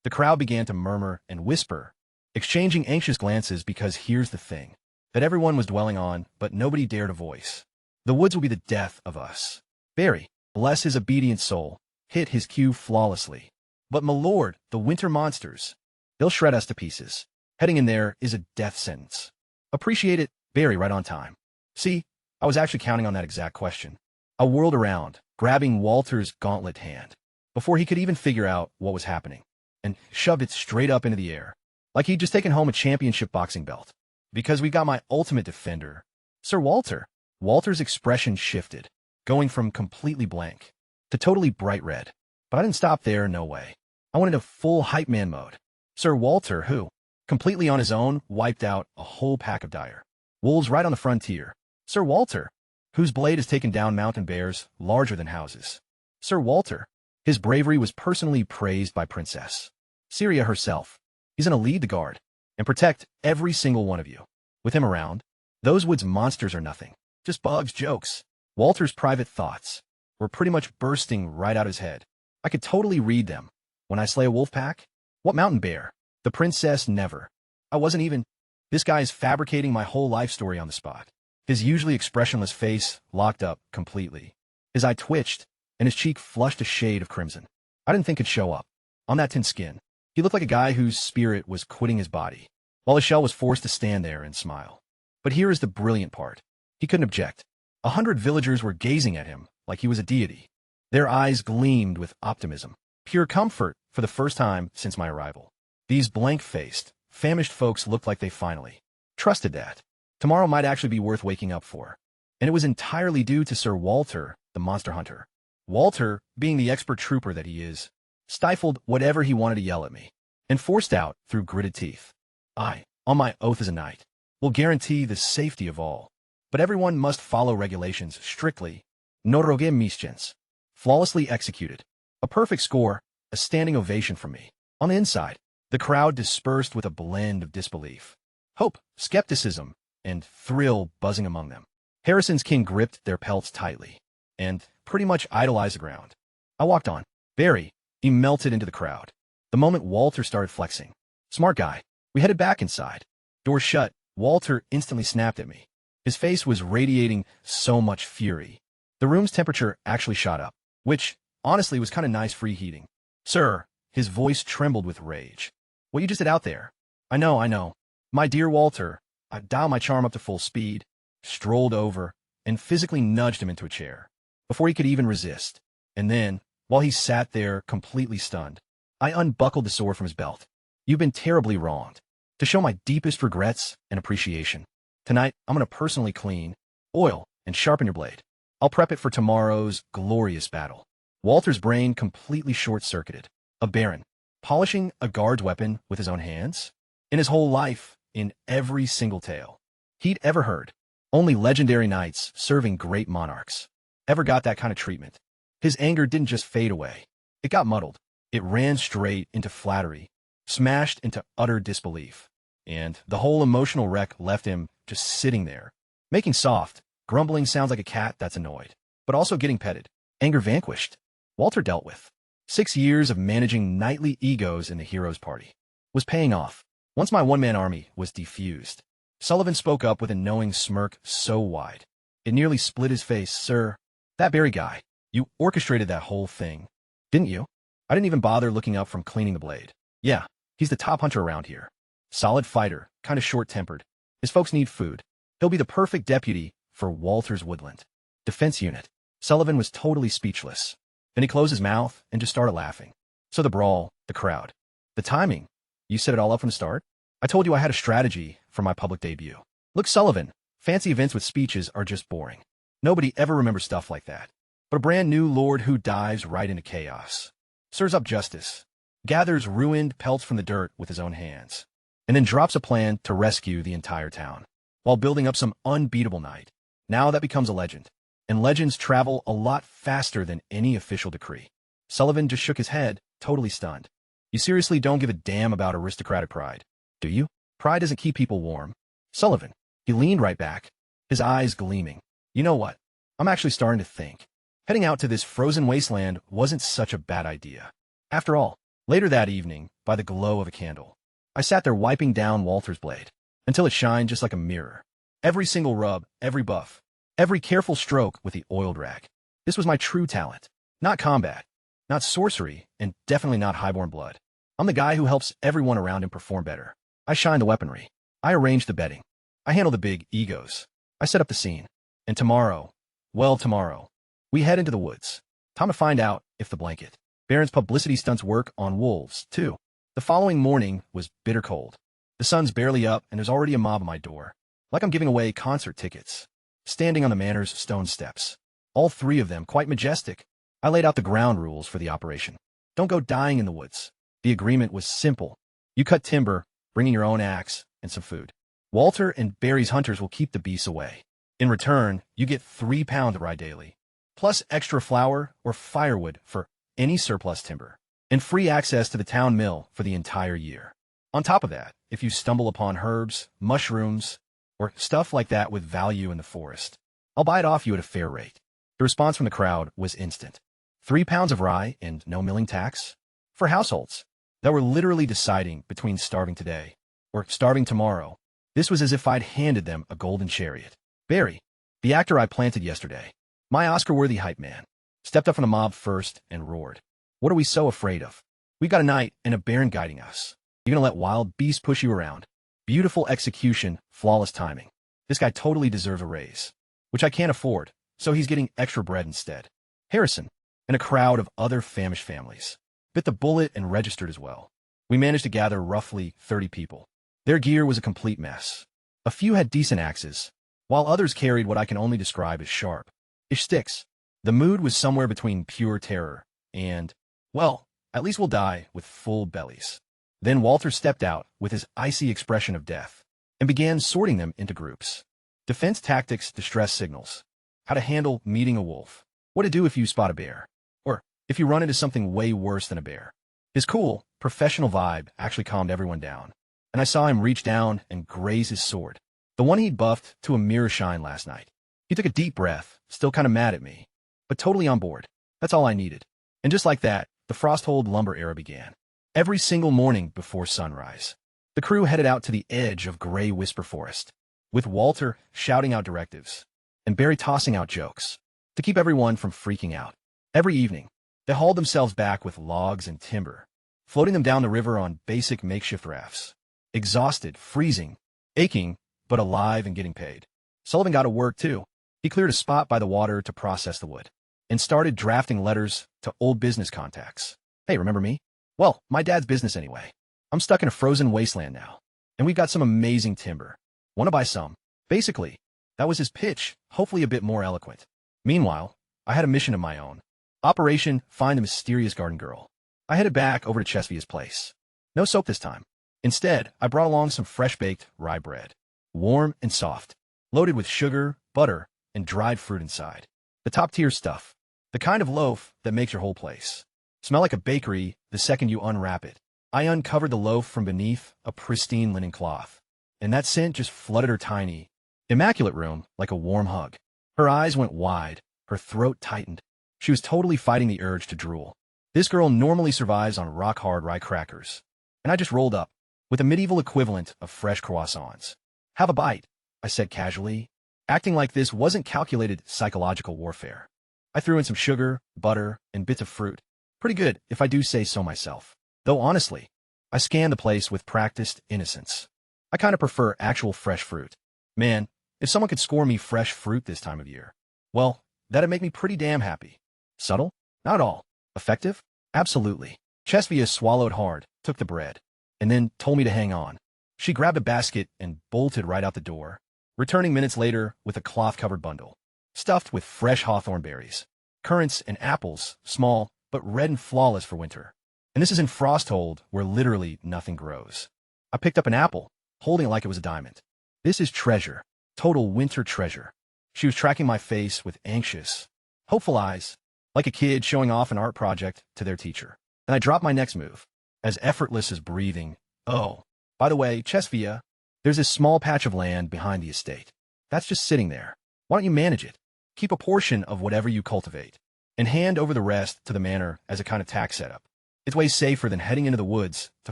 The crowd began to murmur and whisper, exchanging anxious glances because here's the thing that everyone was dwelling on, but nobody dared a voice. The woods will be the death of us. Barry, bless his obedient soul, hit his cue flawlessly. But my lord, the winter monsters, they'll shred us to pieces. Heading in there is a death sentence. Appreciate it, Barry, right on time. See, I was actually counting on that exact question. I whirled around, grabbing Walter's gauntlet hand, before he could even figure out what was happening, and shoved it straight up into the air, like he'd just taken home a championship boxing belt. Because we've got my ultimate defender, Sir Walter. Walter's expression shifted, going from completely blank to totally bright red. But I didn't stop there, no way. I went into full hype man mode. Sir Walter, who, completely on his own, wiped out a whole pack of dire wolves right on the frontier. Sir Walter, whose blade has taken down mountain bears larger than houses. Sir Walter, his bravery was personally praised by Princess Syria herself. He's gonna lead the guard and protect every single one of you. With him around, those woods monsters are nothing. Just bugs, jokes. Walter's private thoughts were pretty much bursting right out his head. I could totally read them. When I slay a wolf pack? What mountain bear? The princess never. I wasn't even. This guy is fabricating my whole life story on the spot. His usually expressionless face locked up completely. His eye twitched, and his cheek flushed a shade of crimson. I didn't think it'd show up. On that tin skin, he looked like a guy whose spirit was quitting his body, while his shell was forced to stand there and smile. But here is the brilliant part. He couldn't object. 100 villagers were gazing at him like he was a deity. Their eyes gleamed with optimism, pure comfort for the first time since my arrival. These blank-faced, famished folks looked like they finally trusted that tomorrow might actually be worth waking up for. And it was entirely due to Sir Walter, the monster hunter. Walter, being the expert trooper that he is, stifled whatever he wanted to yell at me, and forced out through gritted teeth. I, on my oath as a knight, will guarantee the safety of all. But everyone must follow regulations strictly. No rogue missions. Flawlessly executed. A perfect score, a standing ovation from me. On the inside, the crowd dispersed with a blend of disbelief, hope, skepticism, and thrill buzzing among them. Harrison's kin gripped their pelts tightly, and pretty much idolized the ground. I walked on. Barry, he melted into the crowd. The moment Walter started flexing. Smart guy. We headed back inside. Door shut. Walter instantly snapped at me. His face was radiating so much fury. The room's temperature actually shot up, which, honestly, was kind of nice free heating. Sir, his voice trembled with rage. What you just did out there? I know. My dear Walter, I dialed my charm up to full speed, strolled over, and physically nudged him into a chair, before he could even resist. And then, while he sat there completely stunned, I unbuckled the sword from his belt. You've been terribly wronged. To show my deepest regrets and appreciation, tonight I'm going to personally clean, oil, and sharpen your blade. I'll prep it for tomorrow's glorious battle. Walter's brain completely short-circuited. A baron, polishing a guard's weapon with his own hands? In his whole life, in every single tale he'd ever heard, only legendary knights serving great monarchs ever got that kind of treatment. His anger didn't just fade away. It got muddled. It ran straight into flattery, smashed into utter disbelief. And the whole emotional wreck left him just sitting there, making soft, grumbling sounds like a cat that's annoyed, but also getting petted. Anger vanquished. Walter dealt with. 6 years of managing knightly egos in the hero's party was paying off. Once my one-man army was defused, Sullivan spoke up with a knowing smirk so wide It nearly split his face. Sir, that berry guy. You orchestrated that whole thing, didn't you? I didn't even bother looking up from cleaning the blade. Yeah, he's the top hunter around here. Solid fighter, kind of short-tempered. His folks need food. He'll be the perfect deputy for Walter's Woodland Defense Unit. Sullivan was totally speechless. Then he closed his mouth and just started laughing. So the brawl, the crowd, the timing. You set it all up from the start? I told you I had a strategy for my public debut. Look, Sullivan, fancy events with speeches are just boring. Nobody ever remembers stuff like that. But a brand new lord who dives right into chaos, stirs up justice, gathers ruined pelts from the dirt with his own hands, and then drops a plan to rescue the entire town, while building up some unbeatable knight. Now that becomes a legend, and legends travel a lot faster than any official decree. Sullivan just shook his head, totally stunned. You seriously don't give a damn about aristocratic pride, do you? Pride doesn't keep people warm. Sullivan. He leaned right back, his eyes gleaming. You know what? I'm actually starting to think. Heading out to this frozen wasteland wasn't such a bad idea. After all, later that evening, by the glow of a candle, I sat there wiping down Walter's blade, until it shined just like a mirror. Every single rub, every buff, every careful stroke with the oiled rag. This was my true talent. Not combat, not sorcery, and definitely not highborn blood. I'm the guy who helps everyone around him perform better. I shine the weaponry. I arrange the bedding. I handle the big egos. I set up the scene. And tomorrow, well, tomorrow, we head into the woods. Time to find out if the blanket Baron's publicity stunts work on wolves, too. The following morning was bitter cold. The sun's barely up, and there's already a mob at my door, like I'm giving away concert tickets. Standing on the manor's stone steps, all three of them quite majestic, I laid out the ground rules for the operation. Don't go dying in the woods. The agreement was simple. You cut timber, bringing your own axe, and some food. Walter and Barry's hunters will keep the beasts away. In return, you get 3 pounds of rye daily, plus extra flour or firewood for any surplus timber, and free access to the town mill for the entire year. On top of that, if you stumble upon herbs, mushrooms, or stuff like that with value in the forest, I'll buy it off you at a fair rate. The response from the crowd was instant. 3 pounds of rye and no milling tax? For households that were literally deciding between starving today or starving tomorrow, this was as if I'd handed them a golden chariot. Barry, the actor I planted yesterday, my Oscar-worthy hype man, stepped up from the mob first and roared. What are we so afraid of? We got a knight and a baron guiding us. You're gonna let wild beasts push you around? Beautiful execution, flawless timing. This guy totally deserves a raise, which I can't afford, so he's getting extra bread instead. Harrison, and a crowd of other famished families, bit the bullet and registered as well. We managed to gather roughly 30 people. Their gear was a complete mess. A few had decent axes, while others carried what I can only describe as sharp-ish sticks. The mood was somewhere between pure terror and, well, at least we'll die with full bellies. Then Walter stepped out with his icy expression of death and began sorting them into groups. Defense tactics, distress signals, how to handle meeting a wolf, what to do if you spot a bear, or if you run into something way worse than a bear. His cool, professional vibe actually calmed everyone down, and I saw him reach down and graze his sword, the one he'd buffed to a mirror shine last night. He took a deep breath, still kind of mad at me, but totally on board. That's all I needed. And just like that, the Frosthold lumber era began. Every single morning before sunrise, the crew headed out to the edge of Gray Whisper Forest, with Walter shouting out directives and Barry tossing out jokes to keep everyone from freaking out. Every evening, they hauled themselves back with logs and timber, floating them down the river on basic makeshift rafts. Exhausted, freezing, aching, but alive and getting paid. Sullivan got to work too. He cleared a spot by the water to process the wood and started drafting letters to old business contacts. Hey, remember me? Well, my dad's business anyway. I'm stuck in a frozen wasteland now, and we've got some amazing timber. Want to buy some? Basically, that was his pitch, hopefully a bit more eloquent. Meanwhile, I had a mission of my own. Operation Find the Mysterious Garden Girl. I headed back over to Chesvia's place. No soap this time. Instead, I brought along some fresh-baked rye bread, warm and soft, loaded with sugar, butter, and dried fruit inside. The top-tier stuff. The kind of loaf that makes your whole place smell like a bakery the second you unwrap it. I uncovered the loaf from beneath a pristine linen cloth, and that scent just flooded her tiny, immaculate room like a warm hug. Her eyes went wide, her throat tightened. She was totally fighting the urge to drool. This girl normally survives on rock-hard rye crackers, and I just rolled up with a medieval equivalent of fresh croissants. Have a bite, I said casually, Acting like this wasn't calculated psychological warfare. I threw in some sugar, butter, and bits of fruit. Pretty good, if I do say so myself. Though honestly, I scanned the place with practiced innocence. I kind of prefer actual fresh fruit. Man, if someone could score me fresh fruit this time of year, well, that'd make me pretty damn happy. Subtle? Not at all. Effective? Absolutely. Chesvia swallowed hard, took the bread, and then told me to hang on. She grabbed a basket and bolted right out the door, returning minutes later with a cloth-covered bundle, stuffed with fresh hawthorn berries, currants, and apples, small, but red and flawless for winter. And this is in Frosthold, where literally nothing grows. I picked up an apple, holding it like it was a diamond. This is treasure. Total winter treasure. She was tracking my face with anxious, hopeful eyes, like a kid showing off an art project to their teacher. And I dropped my next move, as effortless as breathing. Oh, by the way, Chesvia, there's this small patch of land behind the estate. That's just sitting there. Why don't you manage it? Keep a portion of whatever you cultivate, and hand over the rest to the manor as a kind of tax setup. It's way safer than heading into the woods to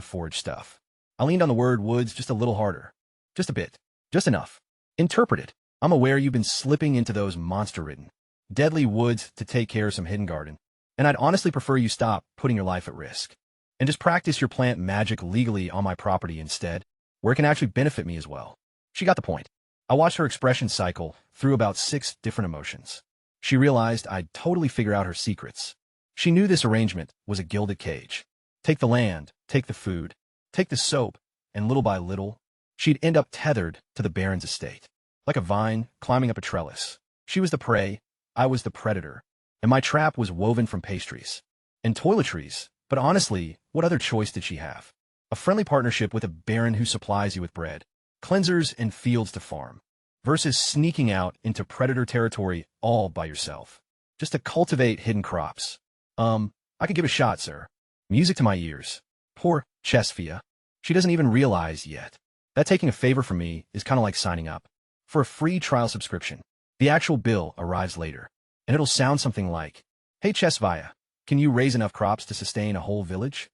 forage stuff. I leaned on the word woods just a little harder. Just a bit. Just enough. Interpret it. I'm aware you've been slipping into those monster-ridden, deadly woods to take care of some hidden garden, and I'd honestly prefer you stop putting your life at risk and just practice your plant magic legally on my property instead, where it can actually benefit me as well. She got the point. I watched her expression cycle through about 6 different emotions. She realized I'd totally figure out her secrets. She knew this arrangement was a gilded cage. Take the land, take the food, take the soap, and little by little, she'd end up tethered to the Baron's estate. Like a vine climbing up a trellis. She was the prey, I was the predator, and my trap was woven from pastries and toiletries. But honestly, what other choice did she have? A friendly partnership with a baron who supplies you with bread, cleansers, and fields to farm, versus sneaking out into predator territory all by yourself, just to cultivate hidden crops. I could give it a shot, sir. Music to my ears. Poor Chesvia. She doesn't even realize yet that taking a favor from me is kind of like signing up for a free trial subscription. The actual bill arrives later, and it'll sound something like, "Hey Chesvia, can you raise enough crops to sustain a whole village?"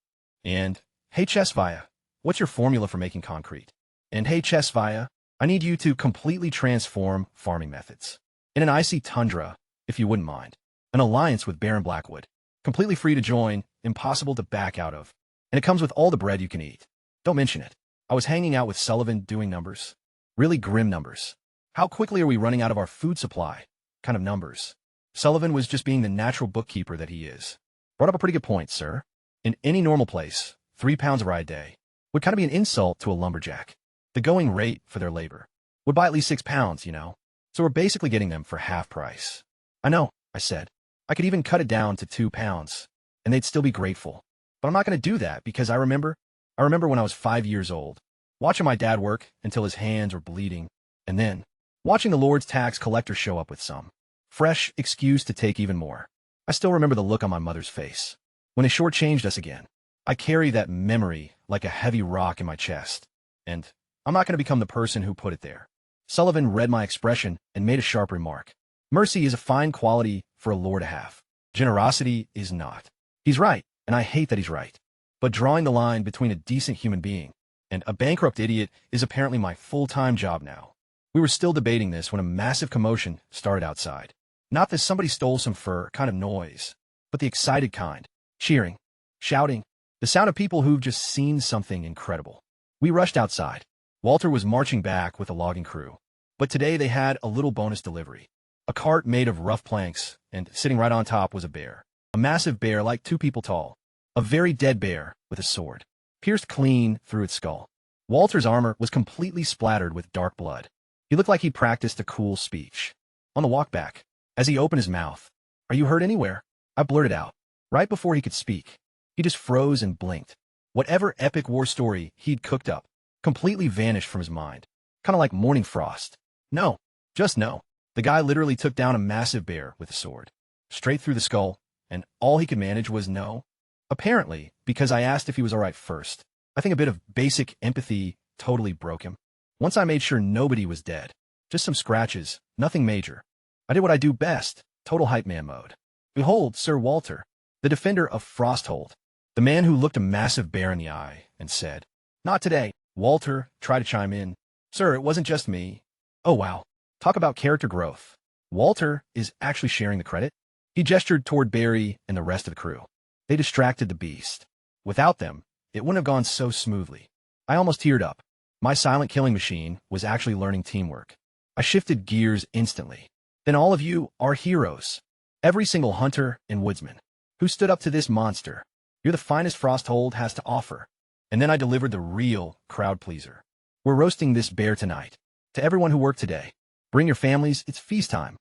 And, "Hey Chesvia, what's your formula for making concrete?" And, "Hey Chesvia, I need you to completely transform farming methods. In an icy tundra, if you wouldn't mind. An alliance with Baron Blackwood. Completely free to join, impossible to back out of. And it comes with all the bread you can eat. Don't mention it. I was hanging out with Sullivan doing numbers. Really grim numbers. How quickly are we running out of our food supply? Kind of numbers. Sullivan was just being the natural bookkeeper that he is. Brought up a pretty good point, sir. In any normal place, 3 pounds a ride a day would kind of be an insult to a lumberjack. The going rate for their labor would buy at least 6 pounds, you know. So we're basically getting them for half price. I know, I said. I could even cut it down to 2 pounds, and they'd still be grateful. But I'm not going to do that because I remember when I was 5 years old, watching my dad work until his hands were bleeding, and then watching the Lord's tax collector show up with some fresh excuse to take even more. I still remember the look on my mother's face when they shortchanged us again. I carry that memory like a heavy rock in my chest, and I'm not going to become the person who put it there. Sullivan read my expression and made a sharp remark. Mercy is a fine quality for a lord to have. Generosity is not. He's right, and I hate that he's right. But drawing the line between a decent human being and a bankrupt idiot is apparently my full-time job now. We were still debating this when a massive commotion started outside. Not that somebody stole some fur kind of noise, but the excited kind. Cheering, shouting, the sound of people who've just seen something incredible. We rushed outside. Walter was marching back with a logging crew. But today they had a little bonus delivery. A cart made of rough planks, and sitting right on top was a bear. A massive bear like 2 people tall. A very dead bear with a sword, pierced clean through its skull. Walter's armor was completely splattered with dark blood. He looked like he practiced a cool speech. On the walk back, as he opened his mouth, "Are you hurt anywhere?" I blurted out, right before he could speak. He just froze and blinked. Whatever epic war story he'd cooked up completely vanished from his mind. Kind of like morning frost. No, just no. The guy literally took down a massive bear with a sword, straight through the skull, and all he could manage was no. Apparently, because I asked if he was all right first. I think a bit of basic empathy totally broke him. Once I made sure nobody was dead, just some scratches, nothing major, I did what I do best, total hype man mode. Behold, Sir Walter, the defender of Frosthold, the man who looked a massive bear in the eye and said, "Not today." Walter tried to chime in. "Sir, it wasn't just me." "Oh, wow. Talk about character growth. Walter is actually sharing the credit. He gestured toward Barry and the rest of the crew. They distracted the beast. Without them, it wouldn't have gone so smoothly. I almost teared up. My silent killing machine was actually learning teamwork. I shifted gears instantly. Then all of you are heroes. Every single hunter and woodsman who stood up to this monster. You're the finest Frosthold has to offer. And then I delivered the real crowd pleaser. We're roasting this bear tonight. To everyone who worked today, bring your families, it's feast time.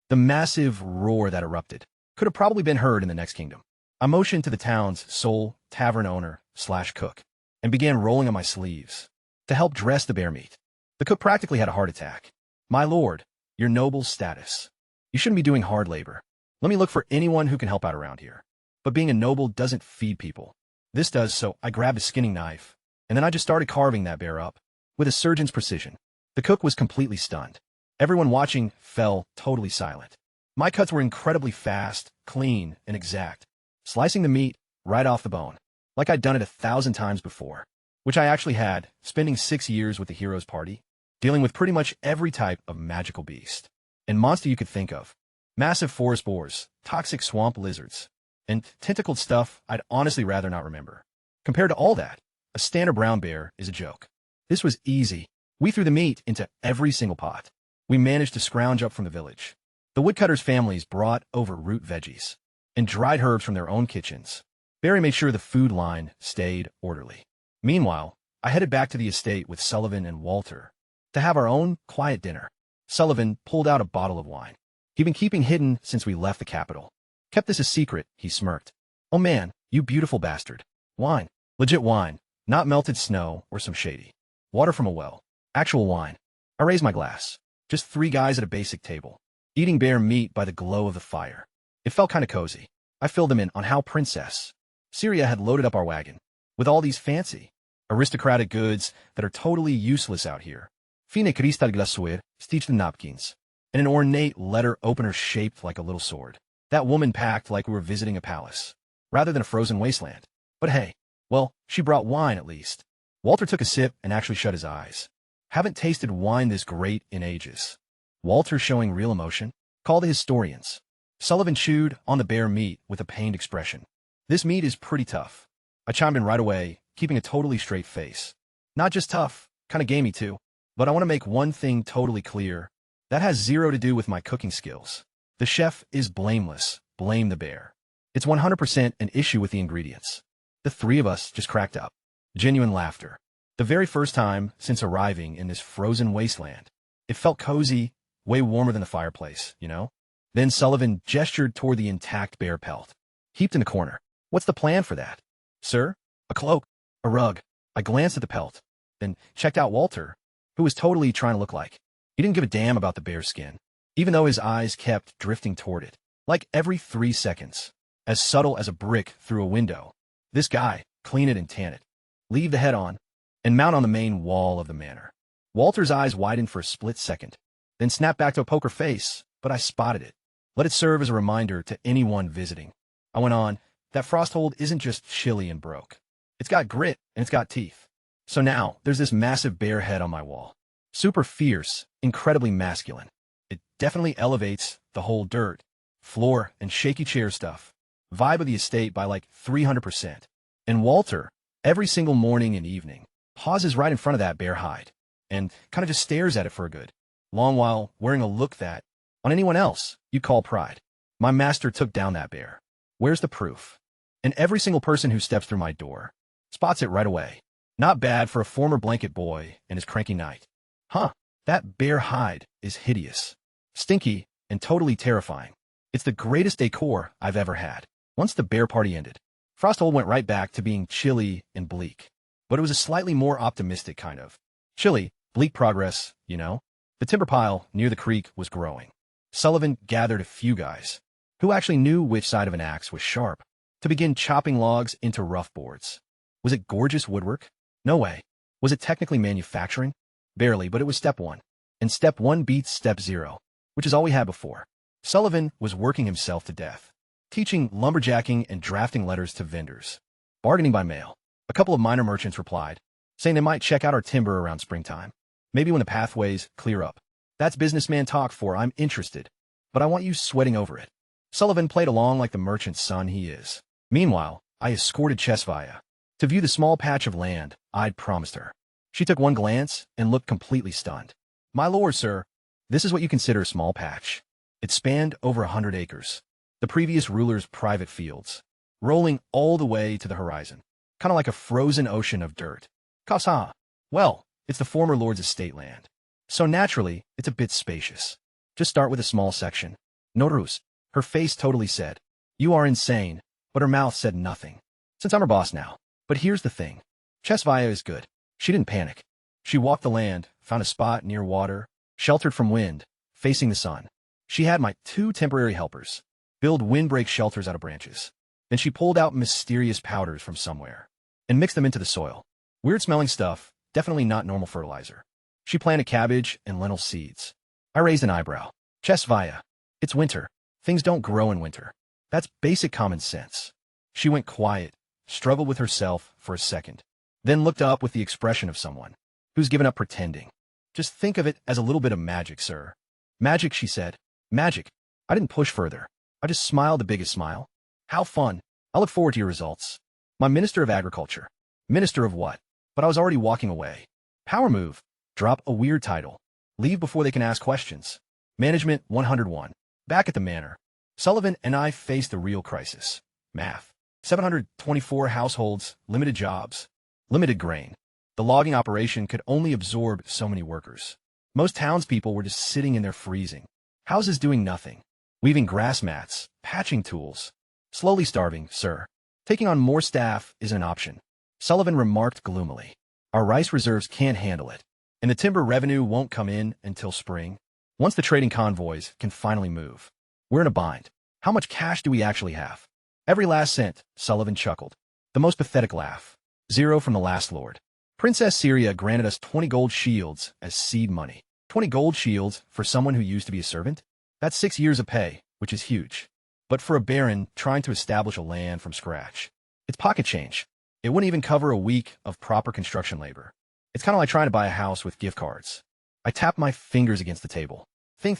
The massive roar that erupted could have probably been heard in the next kingdom. I motioned to the town's sole tavern owner/cook and began rolling on my sleeves to help dress the bear meat. The cook practically had a heart attack. My lord, your noble status. You shouldn't be doing hard labor. Let me look for anyone who can help out around here. But being a noble doesn't feed people. This does, so I grabbed a skinning knife, and then I just started carving that bear up with a surgeon's precision. The cook was completely stunned. Everyone watching fell totally silent. My cuts were incredibly fast, clean, and exact, slicing the meat right off the bone, like I'd done it 1,000 times before, which I actually had, spending 6 years with the Heroes Party, dealing with pretty much every type of magical beast and monster you could think of. Massive forest boars, toxic swamp lizards, and tentacled stuff I'd honestly rather not remember. Compared to all that, a standard brown bear is a joke. This was easy. We threw the meat into every single pot. We managed to scrounge up from the village. The woodcutters' families brought over root veggies and dried herbs from their own kitchens. Barry made sure the food line stayed orderly. Meanwhile, I headed back to the estate with Sullivan and Walter to have our own quiet dinner. Sullivan pulled out a bottle of wine he'd been keeping hidden since we left the capital. Kept this a secret, he smirked. Oh man, you beautiful bastard. Wine. Legit wine. Not melted snow or some shady water from a well. Actual wine. I raised my glass. Just 3 guys at a basic table, eating bear meat by the glow of the fire. It felt kind of cozy. I filled them in on how Princess Syria had loaded up our wagon with all these fancy, aristocratic goods that are totally useless out here. Fine cristal glasuir, stitched in napkins, and an ornate letter opener shaped like a little sword. That woman packed like we were visiting a palace, rather than a frozen wasteland. But hey, well, she brought wine at least. Walter took a sip and actually shut his eyes. Haven't tasted wine this great in ages. Walter showing real emotion. Call the historians. Sullivan chewed on the bear meat with a pained expression. This meat is pretty tough. I chimed in right away, keeping a totally straight face. Not just tough, kind of gamey too. But I want to make one thing totally clear. That has zero to do with my cooking skills. The chef is blameless. Blame the bear. It's 100% an issue with the ingredients. The 3 of us just cracked up. Genuine laughter. The very first time since arriving in this frozen wasteland. It felt cozy, way warmer than the fireplace, you know? Then Sullivan gestured toward the intact bear pelt, heaped in the corner. What's the plan for that? Sir? A cloak? A rug? I glanced at the pelt, then checked out Walter, who was totally trying to look like. He didn't give a damn about the bear's skin, even though his eyes kept drifting toward it, like every 3 seconds. As subtle as a brick through a window. This guy, clean it and tan it. Leave the head on, and mount on the main wall of the manor. Walter's eyes widened for a split second, then snapped back to a poker face, but I spotted it. Let it serve as a reminder to anyone visiting. I went on, that Frosthold isn't just chilly and broke. It's got grit, and it's got teeth. So now, there's this massive bear head on my wall. Super fierce, incredibly masculine. It definitely elevates the whole dirt, floor, and shaky chair stuff. Vibe of the estate by like 300%. And Walter, every single morning and evening, pauses right in front of that bear hide, and kind of just stares at it for a good long while, wearing a look that, on anyone else, you'd call pride. My master took down that bear. Where's the proof? And every single person who steps through my door spots it right away. Not bad for a former blanket boy and his cranky knight. Huh, that bear hide is hideous, stinky, and totally terrifying. It's the greatest decor I've ever had. Once the bear party ended, Frosthold went right back to being chilly and bleak. But it was a slightly more optimistic kind of chilly, bleak progress, you know? The timber pile near the creek was growing. Sullivan gathered a few guys who actually knew which side of an axe was sharp to begin chopping logs into rough boards. Was it gorgeous woodwork? No way. Was it technically manufacturing? Barely, but it was step 1. And step 1 beats step 0, which is all we had before. Sullivan was working himself to death, teaching lumberjacking and drafting letters to vendors, bargaining by mail. A couple of minor merchants replied, saying they might check out our timber around springtime, maybe when the pathways clear up. That's businessman talk for I'm interested, but I want you sweating over it. Sullivan played along like the merchant's son he is. Meanwhile, I escorted Chesvaya to view the small patch of land I'd promised her. She took one glance and looked completely stunned. My lord, sir, this is what you consider a small patch. It spanned over 100 acres, the previous ruler's private fields, rolling all the way to the horizon, kind of like a frozen ocean of dirt. Kasa. Well, it's the former lord's estate land. So naturally, it's a bit spacious. Just start with a small section. Norus. Her face totally said, "You are insane," but her mouth said nothing. Since I'm her boss now. But here's the thing. Chesvaya is good. She didn't panic. She walked the land, found a spot near water, sheltered from wind, facing the sun. She had my 2 temporary helpers build windbreak shelters out of branches. Then she pulled out mysterious powders from somewhere and mixed them into the soil. Weird-smelling stuff, definitely not normal fertilizer. She planted cabbage and lentil seeds. I raised an eyebrow. Chesvaya. It's winter. Things don't grow in winter. That's basic common sense. She went quiet, struggled with herself for a second, then looked up with the expression of someone who's given up pretending. Just think of it as a little bit of magic, sir. Magic, she said. Magic. I didn't push further. I just smiled the biggest smile. How fun. I look forward to your results. My Minister of Agriculture. Minister of what? But I was already walking away. Power move. Drop a weird title. Leave before they can ask questions. Management 101. Back at the manor, Sullivan and I faced the real crisis. Math. 724 households, limited jobs, limited grain. The logging operation could only absorb so many workers. Most townspeople were just sitting in there freezing. Houses doing nothing. Weaving grass mats, patching tools. Slowly starving, sir. Taking on more staff isn't an option. Sullivan remarked gloomily. Our rice reserves can't handle it, and the timber revenue won't come in until spring. Once the trading convoys can finally move. We're in a bind. How much cash do we actually have? Every last cent, Sullivan chuckled. The most pathetic laugh. 0 from the last lord. Princess Syria granted us 20 gold shields as seed money. 20 gold shields for someone who used to be a servant? That's 6 years of pay, which is huge. But for a baron trying to establish a land from scratch, it's pocket change. It wouldn't even cover a week of proper construction labor. It's kind of like trying to buy a house with gift cards. I tapped my fingers against the table. Think.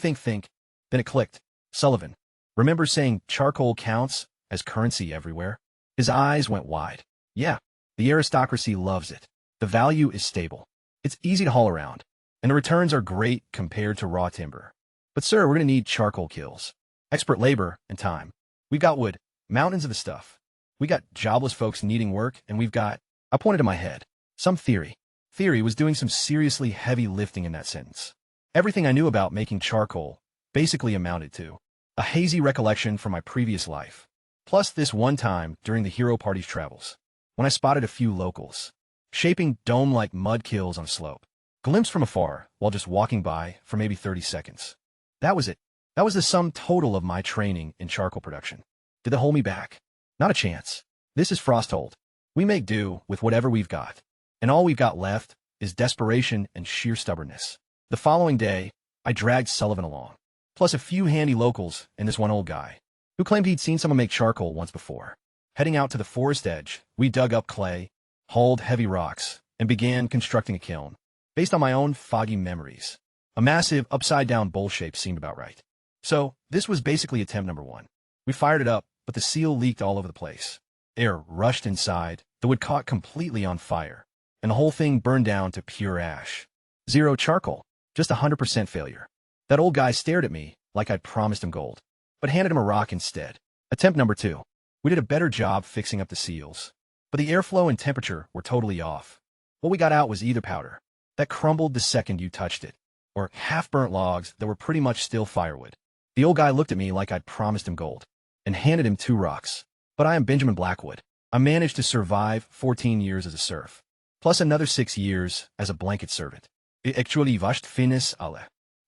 Then it clicked. Sullivan. Remember saying charcoal counts as currency everywhere? His eyes went wide. Yeah, the aristocracy loves it. The value is stable. It's easy to haul around, and the returns are great compared to raw timber. But sir, we're going to need charcoal kills, expert labor, and time. We've got wood, mountains of the stuff. We got jobless folks needing work, and we've got, I pointed to my head, some theory. Theory was doing some seriously heavy lifting in that sentence. Everything I knew about making charcoal basically amounted to a hazy recollection from my previous life, plus this one time during the hero party's travels, when I spotted a few locals, shaping dome-like mud kills on a slope, glimpsed from afar while just walking by for maybe 30 seconds. That was it. That was the sum total of my training in charcoal production. Did they hold me back? Not a chance. This is Frosthold. We make do with whatever we've got, and all we've got left is desperation and sheer stubbornness. The following day, I dragged Sullivan along, plus a few handy locals and this one old guy, who claimed he'd seen someone make charcoal once before. Heading out to the forest edge, we dug up clay, hauled heavy rocks, and began constructing a kiln. Based on my own foggy memories, a massive upside-down bowl shape seemed about right. So, this was basically attempt number 1. We fired it up, but the seal leaked all over the place. Air rushed inside, the wood caught completely on fire, and the whole thing burned down to pure ash. 0 charcoal, just 100% failure. That old guy stared at me like I'd promised him gold, but handed him a rock instead. Attempt number 2. We did a better job fixing up the seals, but the airflow and temperature were totally off. What we got out was either powder that crumbled the second you touched it, or half-burnt logs that were pretty much still firewood. The old guy looked at me like I'd promised him gold, and handed him 2 rocks. But I am Benjamin Blackwood. I managed to survive 14 years as a serf, plus another 6 years as a blanket servant. It actually washed finis alle.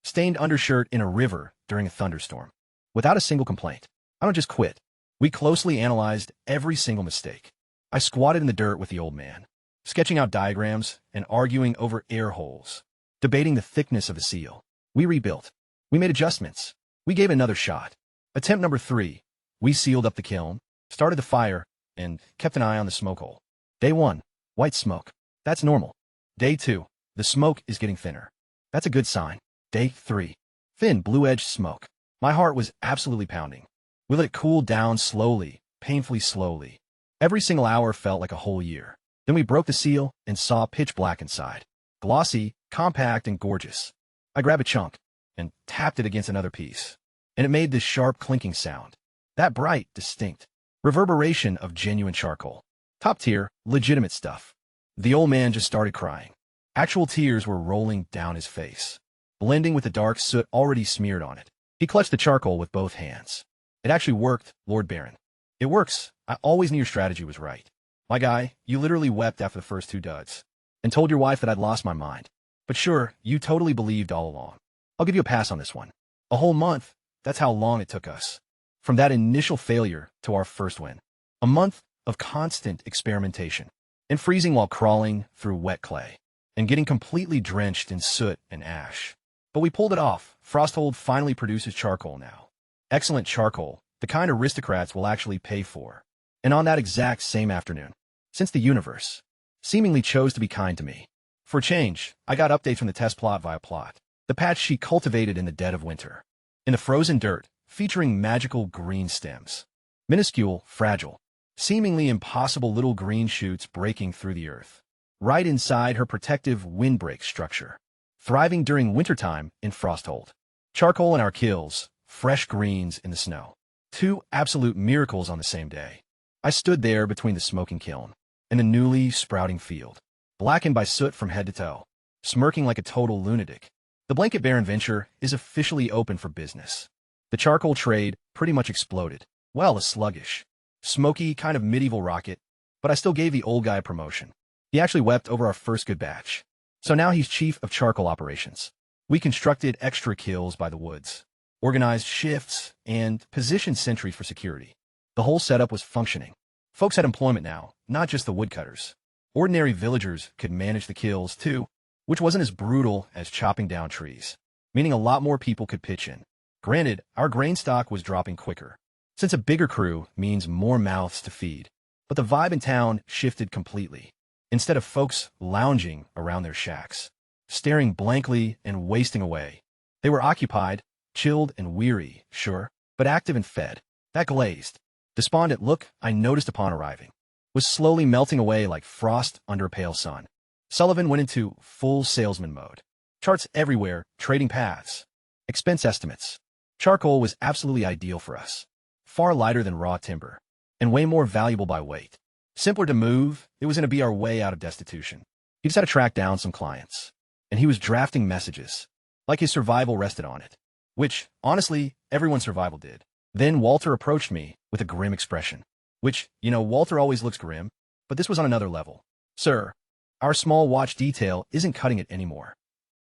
Stained undershirt in a river during a thunderstorm. Without a single complaint. I don't just quit. We closely analyzed every single mistake. I squatted in the dirt with the old man, sketching out diagrams and arguing over air holes, debating the thickness of a seal. We rebuilt. We made adjustments. We gave another shot. Attempt number 3. We sealed up the kiln, started the fire, and kept an eye on the smoke hole. Day 1. White smoke. That's normal. Day 2. The smoke is getting thinner. That's a good sign. Day 3. Thin, blue-edged smoke. My heart was absolutely pounding. We let it cool down slowly, painfully slowly. Every single hour felt like a whole year. Then we broke the seal and saw pitch black inside. Glossy, compact, and gorgeous. I grabbed a chunk and tapped it against another piece, and it made this sharp clinking sound. That bright, distinct reverberation of genuine charcoal. Top tier, legitimate stuff. The old man just started crying. Actual tears were rolling down his face, blending with the dark soot already smeared on it. He clutched the charcoal with both hands. It actually worked, Lord Baron. It works. I always knew your strategy was right. My guy, you literally wept after the first 2 duds and told your wife that I'd lost my mind. But sure, you totally believed all along. I'll give you a pass on this one. A whole month, that's how long it took us. From that initial failure to our first win. A month of constant experimentation and freezing while crawling through wet clay and getting completely drenched in soot and ash. But we pulled it off. Frosthold finally produces charcoal now. Excellent charcoal, the kind aristocrats will actually pay for. And on that exact same afternoon, since the universe seemingly chose to be kind to me. For change, I got updates from the test plot via plot. The patch she cultivated in the dead of winter. In the frozen dirt, featuring magical green stems. Minuscule, fragile, seemingly impossible little green shoots breaking through the earth. Right inside her protective windbreak structure. Thriving during wintertime in Frosthold. Charcoal in our kills, fresh greens in the snow. 2 absolute miracles on the same day. I stood there between the smoking kiln and the newly sprouting field, blackened by soot from head to toe, smirking like a total lunatic. The Blanket Baron venture is officially open for business. The charcoal trade pretty much exploded. Well, a sluggish, smoky kind of medieval rocket, but I still gave the old guy a promotion. He actually wept over our first good batch. So now he's chief of charcoal operations. We constructed extra kills by the woods, organized shifts, and positioned sentries for security. The whole setup was functioning. Folks had employment now, not just the woodcutters. Ordinary villagers could manage the kills too, which wasn't as brutal as chopping down trees, meaning a lot more people could pitch in. Granted, our grain stock was dropping quicker, since a bigger crew means more mouths to feed. But the vibe in town shifted completely. Instead of folks lounging around their shacks, staring blankly and wasting away, they were occupied, chilled and weary, sure, but active and fed. That glazed, despondent look I noticed upon arriving was slowly melting away like frost under a pale sun. Sullivan went into full salesman mode. Charts everywhere, trading paths, expense estimates. Charcoal was absolutely ideal for us. Far lighter than raw timber, and way more valuable by weight. Simpler to move, it was going to be our way out of destitution. He just had to track down some clients. And he was drafting messages, like his survival rested on it. Which, honestly, everyone's survival did. Then Walter approached me with a grim expression. Which, Walter always looks grim, but this was on another level. Sir, our small watch detail isn't cutting it anymore.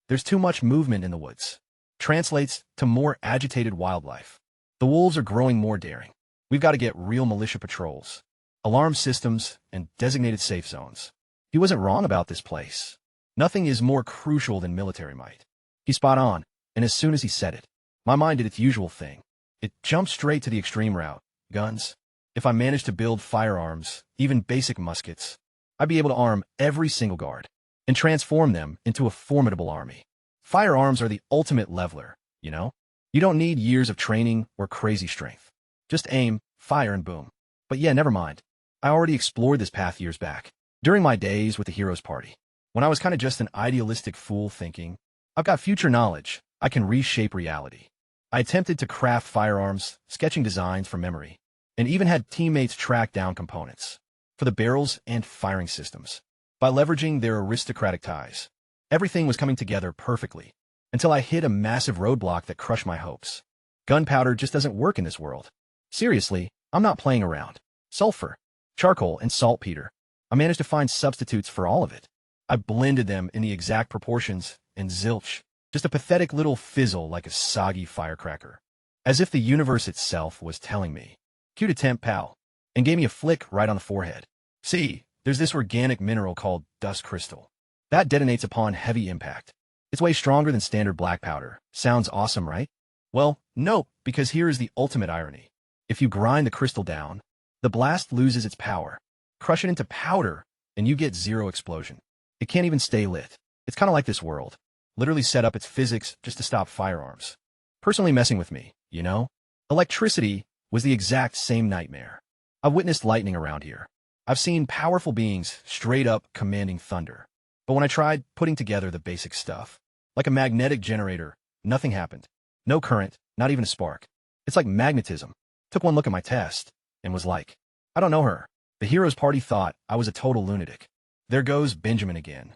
There's too much movement in the woods. Translates to more agitated wildlife. The wolves are growing more daring. We've got to get real militia patrols, alarm systems, and designated safe zones. He wasn't wrong about this place. Nothing is more crucial than military might. He's spot on, and as soon as he said it, my mind did its usual thing. It jumped straight to the extreme route. Guns. If I managed to build firearms, even basic muskets, I'd be able to arm every single guard and transform them into a formidable army. Firearms are the ultimate leveler, You don't need years of training or crazy strength. Just aim, fire, and boom. But yeah, never mind. I already explored this path years back, during my days with the Heroes Party, when I was kind of just an idealistic fool thinking, I've got future knowledge, I can reshape reality. I attempted to craft firearms, sketching designs from memory, and even had teammates track down components for the barrels and firing systems. By leveraging their aristocratic ties, everything was coming together perfectly, until I hit a massive roadblock that crushed my hopes. Gunpowder just doesn't work in this world. Seriously, I'm not playing around. Sulfur, charcoal, and saltpeter. I managed to find substitutes for all of it. I blended them in the exact proportions, and zilch, just a pathetic little fizzle like a soggy firecracker. As if the universe itself was telling me, "Cute attempt, pal," and gave me a flick right on the forehead. See, there's this organic mineral called dust crystal. That detonates upon heavy impact. It's way stronger than standard black powder. Sounds awesome, right? Well, no, because here is the ultimate irony. If you grind the crystal down, the blast loses its power. Crush it into powder, and you get zero explosion. It can't even stay lit. It's kind of like this world. literally set up its physics just to stop firearms. Personally messing with me, you know? Electricity was the exact same nightmare. I've witnessed lightning around here. I've seen powerful beings straight up commanding thunder. But when I tried putting together the basic stuff, like a magnetic generator, nothing happened. No current, not even a spark. It's like magnetism. Took one look at my test and was like, I don't know her. The hero's party thought I was a total lunatic. There goes Benjamin again,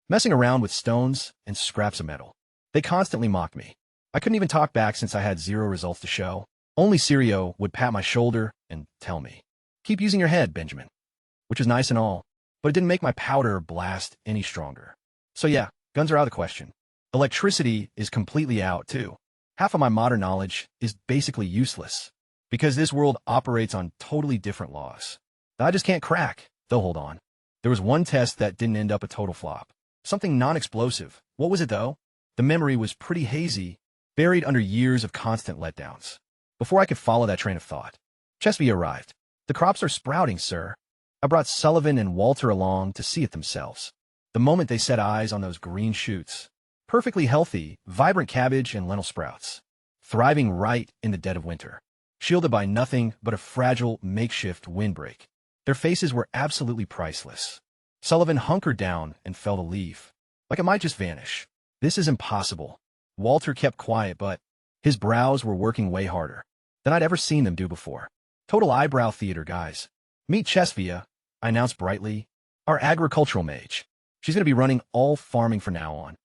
messing around with stones and scraps of metal. They constantly mocked me. I couldn't even talk back since I had zero results to show. Only Sirio would pat my shoulder and tell me, keep using your head, Benjamin. Which is nice and all, but it didn't make my powder blast any stronger. So yeah, guns are out of the question. Electricity is completely out, too. Half of my modern knowledge is basically useless, because this world operates on totally different laws that I just can't crack. Though hold on. There was one test that didn't end up a total flop. Something non-explosive. What was it, though? The memory was pretty hazy, buried under years of constant letdowns. Before I could follow that train of thought, Chesby arrived. The crops are sprouting, sir. I brought Sullivan and Walter along to see it themselves. The moment they set eyes on those green shoots, perfectly healthy, vibrant cabbage and lentil sprouts, thriving right in the dead of winter, shielded by nothing but a fragile makeshift windbreak. Their faces were absolutely priceless. Sullivan hunkered down and felt a leaf, like it might just vanish. This is impossible. Walter kept quiet, but his brows were working way harder than I'd ever seen them do before. Total eyebrow theater, guys. Meet Chesvia, I announced brightly, our agricultural mage. She's going to be running all farming from now on.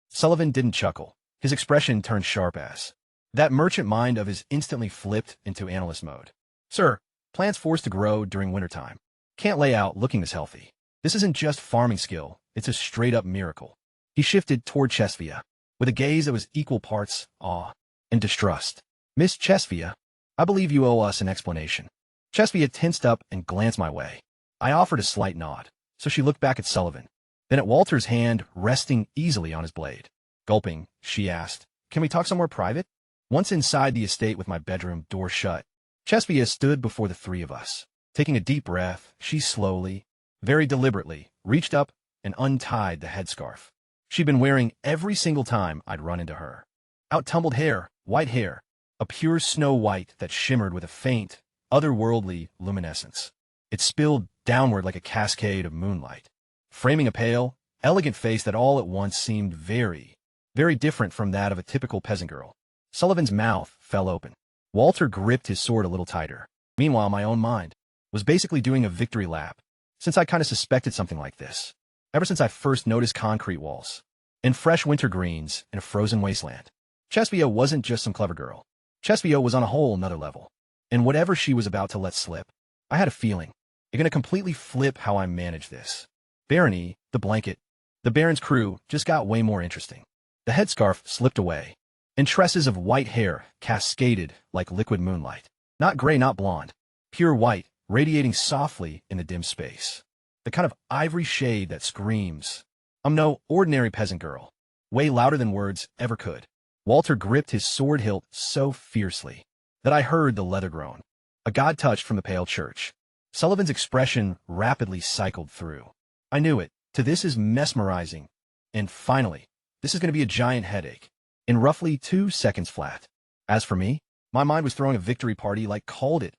Sullivan didn't chuckle. His expression turned sharp as that merchant mind of his instantly flipped into analyst mode. Sir, plants forced to grow during wintertime can't lay out looking this healthy. This isn't just farming skill, it's a straight-up miracle. He shifted toward Chesvia with a gaze that was equal parts awe and distrust. Miss Chesvia, I believe you owe us an explanation. Chesvia tensed up and glanced my way. I offered a slight nod, so she looked back at Sullivan, then at Walter's hand resting easily on his blade. Gulping, she asked, can we talk somewhere private? Once inside the estate with my bedroom door shut, Chesvia stood before the three of us. Taking a deep breath, she slowly, very deliberately, reached up and untied the headscarf she'd been wearing every single time I'd run into her. Out-tumbled hair, white hair, a pure snow white that shimmered with a faint, otherworldly luminescence. It spilled downward like a cascade of moonlight, framing a pale, elegant face that all at once seemed very, very different from that of a typical peasant girl. Sullivan's mouth fell open. Walter gripped his sword a little tighter. Meanwhile, my own mind was basically doing a victory lap, since I kind of suspected something like this, ever since I first noticed concrete walls and fresh winter greens in a frozen wasteland. Chesvia wasn't just some clever girl. Chesvia was on a whole nother level, and whatever she was about to let slip, I had a feeling it's going to completely flip how I manage this. Barony, the blanket, the Baron's crew just got way more interesting. The headscarf slipped away, and tresses of white hair cascaded like liquid moonlight. Not gray, not blonde. Pure white, radiating softly in the dim space. The kind of ivory shade that screams, I'm no ordinary peasant girl. Way louder than words ever could. Walter gripped his sword hilt so fiercely that I heard the leather groan. A god touch from the pale church. Sullivan's expression rapidly cycled through. I knew it. To this is mesmerizing. And finally, this is going to be a giant headache. In roughly 2 seconds flat. As for me, my mind was throwing a victory party like called it.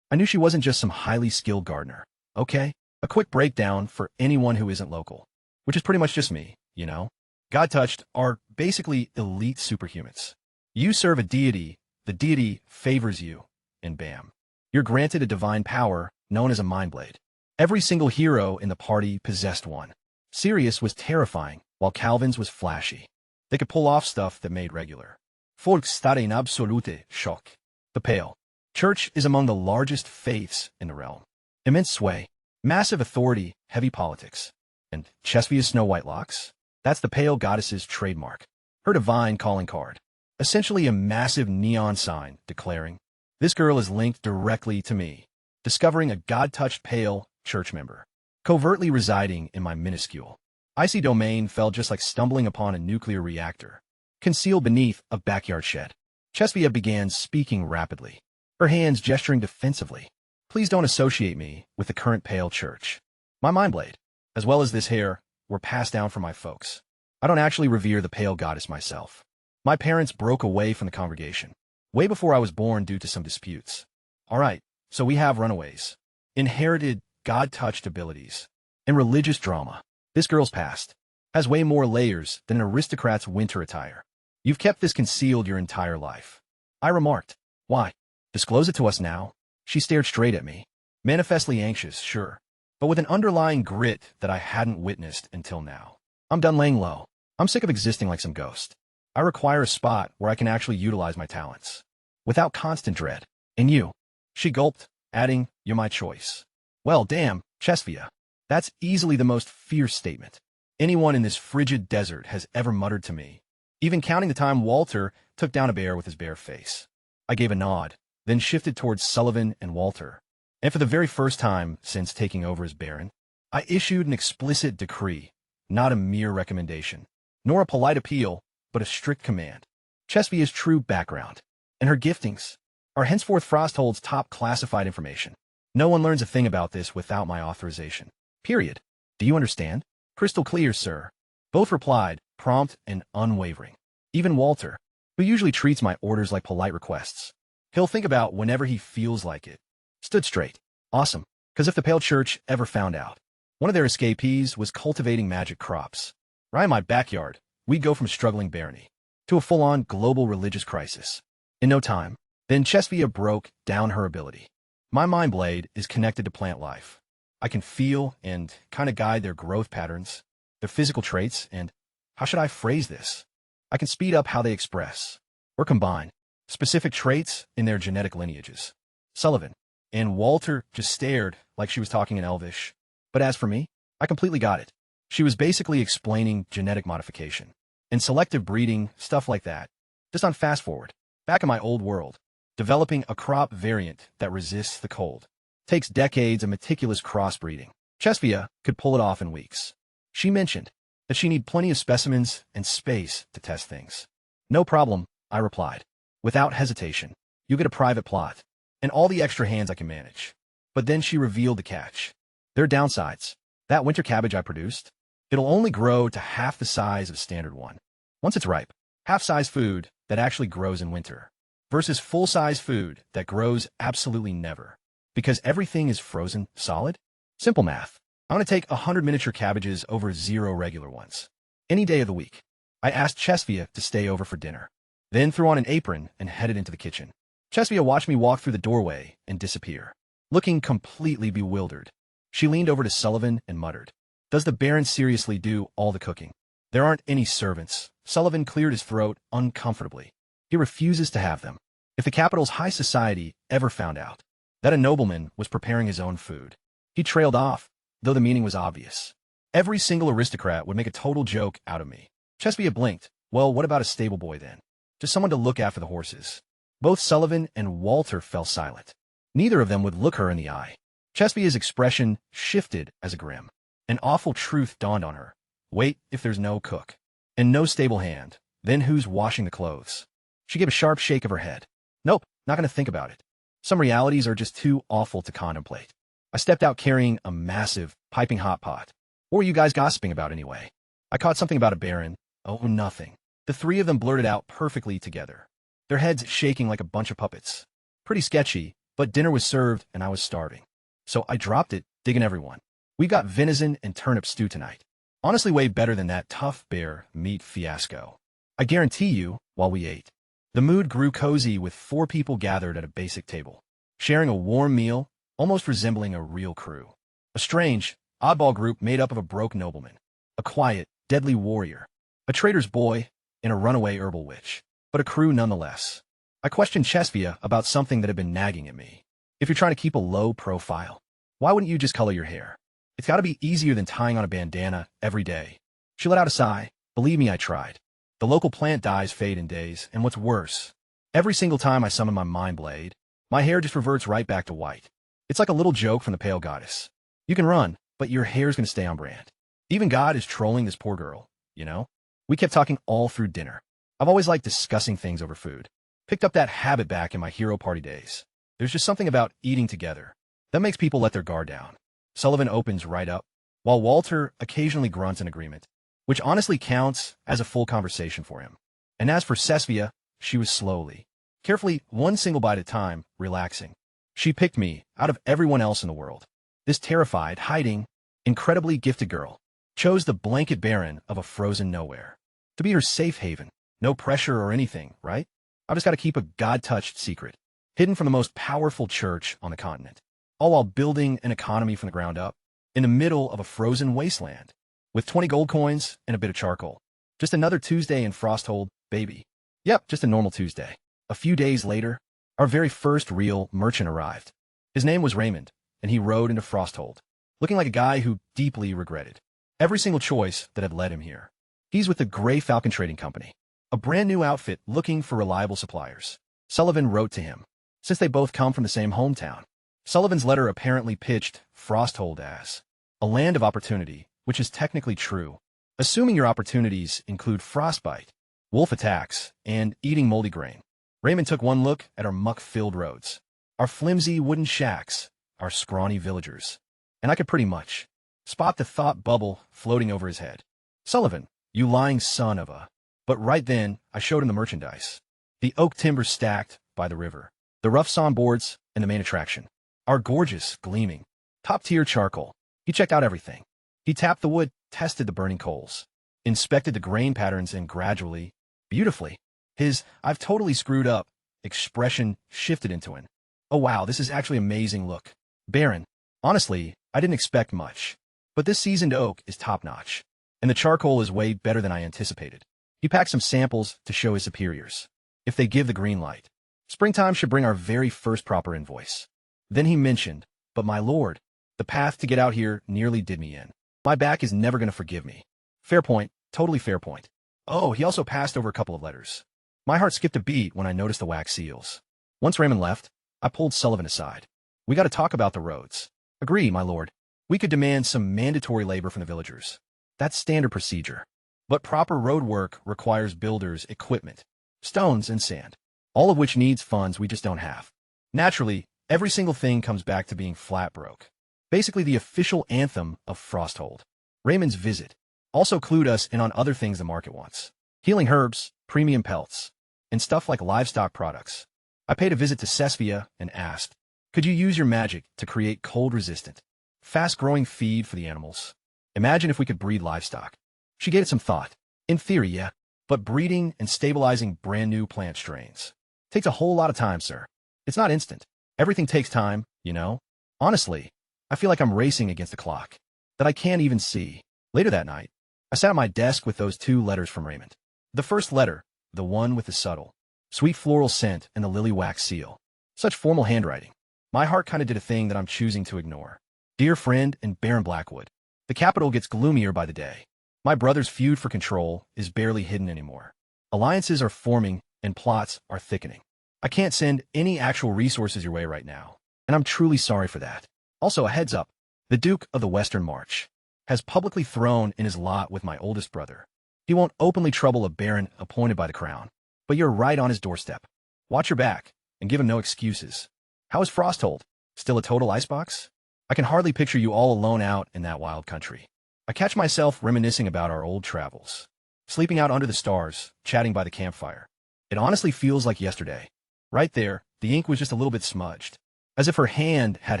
I knew she wasn't just some highly skilled gardener. Okay, a quick breakdown for anyone who isn't local, which is pretty much just me, you know? God touched are basically elite superhumans. You serve a deity, the deity favors you, and bam. You're granted a divine power known as a mind blade. Every single hero in the party possessed one. Sirius was terrifying, while Calvin's was flashy. They could pull off stuff that made regular folk stare in absolute shock. The Pale Church is among the largest faiths in the realm. Immense sway, massive authority, heavy politics. And Chesvia's snow white locks? That's the Pale Goddess's trademark. Her divine calling card. Essentially a massive neon sign declaring, this girl is linked directly to me. Discovering a god-touched Pale Church member, covertly residing in my minuscule icy domain felt just like stumbling upon a nuclear reactor, concealed beneath a backyard shed. Chesvia began speaking rapidly, her hands gesturing defensively. Please don't associate me with the current Pale Church. My mind blade, as well as this hair, were passed down from my folks. I don't actually revere the pale goddess myself. My parents broke away from the congregation way before I was born due to some disputes. All right, so we have runaways, inherited God-touched abilities, and religious drama. This girl's past has way more layers than an aristocrat's winter attire. You've kept this concealed your entire life. I remarked. Why? Disclose it to us now. She stared straight at me, manifestly anxious, sure, but with an underlying grit that I hadn't witnessed until now. I'm done laying low. I'm sick of existing like some ghost. I require a spot where I can actually utilize my talents, without constant dread. And you? She gulped, adding, you're my choice. Well, damn, Chesvia. That's easily the most fierce statement anyone in this frigid desert has ever muttered to me, even counting the time Walter took down a bear with his bare face. I gave a nod, then shifted towards Sullivan and Walter, and for the very first time since taking over as Baron, I issued an explicit decree, not a mere recommendation, nor a polite appeal, but a strict command. Chesvia's true background and her giftings are henceforth Frosthold's top classified information. No one learns a thing about this without my authorization. Period. Do you understand? Crystal clear, sir. Both replied, prompt and unwavering. Even Walter, who usually treats my orders like polite requests, he'll think about whenever he feels like it, stood straight. Awesome, because if the Pale Church ever found out, one of their escapees was cultivating magic crops, right in my backyard, we'd go from struggling barony to a full-on global religious crisis. In no time, then Chesvia broke down her ability. My mind blade is connected to plant life. I can feel and kind of guide their growth patterns, their physical traits, and, how should I phrase this? I can speed up how they express, or combine, specific traits in their genetic lineages. Sullivan and Walter just stared like she was talking in Elvish. But as for me, I completely got it. She was basically explaining genetic modification and selective breeding, stuff like that. Just on fast forward, back in my old world, developing a crop variant that resists the cold takes decades of meticulous crossbreeding. Chesvia could pull it off in weeks. She mentioned that she need plenty of specimens and space to test things. No problem, I replied, without hesitation. You get a private plot and all the extra hands I can manage. But then she revealed the catch. There are downsides. That winter cabbage I produced, it'll only grow to half the size of standard one. Once it's ripe, half-size food that actually grows in winter versus full-size food that grows absolutely never. Because everything is frozen solid? Simple math. I'm going to take 100 miniature cabbages over 0 regular ones. Any day of the week. I asked Chesvia to stay over for dinner, then threw on an apron and headed into the kitchen. Chesvia watched me walk through the doorway and disappear, looking completely bewildered. She leaned over to Sullivan and muttered, "Does the Baron seriously do all the cooking? There aren't any servants." Sullivan cleared his throat uncomfortably. He refuses to have them. If the capital's high society ever found out that a nobleman was preparing his own food, he trailed off, though the meaning was obvious. Every single aristocrat would make a total joke out of me. Chesvia blinked. Well, what about a stable boy then? Just someone to look after the horses. Both Sullivan and Walter fell silent. Neither of them would look her in the eye. Chesvia's expression shifted as a grim. An awful truth dawned on her. Wait, if there's no cook and no stable hand, then who's washing the clothes? She gave a sharp shake of her head. Nope, not going to think about it. Some realities are just too awful to contemplate. I stepped out carrying a massive, piping hot pot. What were you guys gossiping about anyway? I caught something about a baron. Oh, nothing. The three of them blurted out perfectly together, their heads shaking like a bunch of puppets. Pretty sketchy, but dinner was served and I was starving. So I dropped it, digging everyone. We got venison and turnip stew tonight. Honestly, way better than that tough bear meat fiasco. I guarantee you, while we ate, the mood grew cozy with 4 people gathered at a basic table, sharing a warm meal, almost resembling a real crew. A strange, oddball group made up of a broke nobleman, a quiet, deadly warrior, a trader's boy, and a runaway herbal witch, but a crew nonetheless. I questioned Chesvia about something that had been nagging at me. If you're trying to keep a low profile, why wouldn't you just color your hair? It's got to be easier than tying on a bandana every day. She let out a sigh. Believe me, I tried. The local plant dyes fade in days, and what's worse, every single time I summon my mind blade, my hair just reverts right back to white. It's like a little joke from the pale goddess. You can run, but your hair's going to stay on brand. Even God is trolling this poor girl, you know? We kept talking all through dinner. I've always liked discussing things over food. Picked up that habit back in my hero party days. There's just something about eating together that makes people let their guard down. Sullivan opens right up, while Walter occasionally grunts in agreement. which honestly counts as a full conversation for him. And as for Sesvia, she was slowly, carefully, one single bite at a time, relaxing. She picked me out of everyone else in the world. This terrified, hiding, incredibly gifted girl chose the blanket barren of a frozen nowhere to be her safe haven. No pressure or anything, right? I've just got to keep a God-touched secret, hidden from the most powerful church on the continent, all while building an economy from the ground up, in the middle of a frozen wasteland, with 20 gold coins and a bit of charcoal. Just another Tuesday in Frosthold, baby. Yep, just a normal Tuesday. A few days later, our very first real merchant arrived. His name was Raymond, and he rode into Frosthold, looking like a guy who deeply regretted every single choice that had led him here. He's with the Grey Falcon Trading Company, a brand new outfit looking for reliable suppliers. Sullivan wrote to him, since they both come from the same hometown. Sullivan's letter apparently pitched Frosthold as a land of opportunity, which is technically true, assuming your opportunities include frostbite, wolf attacks, and eating moldy grain. Raymond took one look at our muck-filled roads, our flimsy wooden shacks, our scrawny villagers, and I could pretty much spot the thought bubble floating over his head. Sullivan, you lying son of a... But right then, I showed him the merchandise. The oak timber stacked by the river, the rough sawn boards, and the main attraction. Our gorgeous, gleaming, top-tier charcoal. He checked out everything. He tapped the wood, tested the burning coals, inspected the grain patterns, and gradually, beautifully, his "I've totally screwed up" expression shifted into an "Oh wow, this is actually amazing look. Baron, honestly, I didn't expect much, but this seasoned oak is top-notch, and the charcoal is way better than I anticipated." He packed some samples to show his superiors. If they give the green light, springtime should bring our very first proper invoice. Then he mentioned, "But my lord, the path to get out here nearly did me in. My back is never going to forgive me." Fair point, totally fair point. Oh, he also passed over a couple of letters. My heart skipped a beat when I noticed the wax seals. Once Raymond left, I pulled Sullivan aside. "We got to talk about the roads." "Agree, my lord. We could demand some mandatory labor from the villagers. That's standard procedure. But proper road work requires builders, equipment, stones, and sand, all of which needs funds we just don't have. Naturally, every single thing comes back to being flat broke. Basically the official anthem of Frosthold. Raymond's visit also clued us in on other things the market wants. Healing herbs, premium pelts, and stuff like livestock products. I paid a visit to Sesvia and asked, "Could you use your magic to create cold-resistant, fast-growing feed for the animals? Imagine if we could breed livestock." She gave it some thought. "In theory, yeah, but breeding and stabilizing brand-new plant strains takes a whole lot of time, sir. It's not instant. Everything takes time, you know? Honestly, I feel like I'm racing against a clock that I can't even see." Later that night, I sat at my desk with those 2 letters from Raymond. The first letter, the one with the subtle, sweet floral scent and the lily wax seal. Such formal handwriting. My heart kind of did a thing that I'm choosing to ignore. "Dear friend and Baron Blackwood, the capital gets gloomier by the day. My brother's feud for control is barely hidden anymore. Alliances are forming and plots are thickening. I can't send any actual resources your way right now, and I'm truly sorry for that. Also, a heads up, the Duke of the Western March has publicly thrown in his lot with my oldest brother. He won't openly trouble a baron appointed by the crown, but you're right on his doorstep. Watch your back and give him no excuses. How is Frosthold? Still a total icebox? I can hardly picture you all alone out in that wild country." I catch myself reminiscing about our old travels, sleeping out under the stars, chatting by the campfire. It honestly feels like yesterday. Right there, the ink was just a little bit smudged, as if her hand had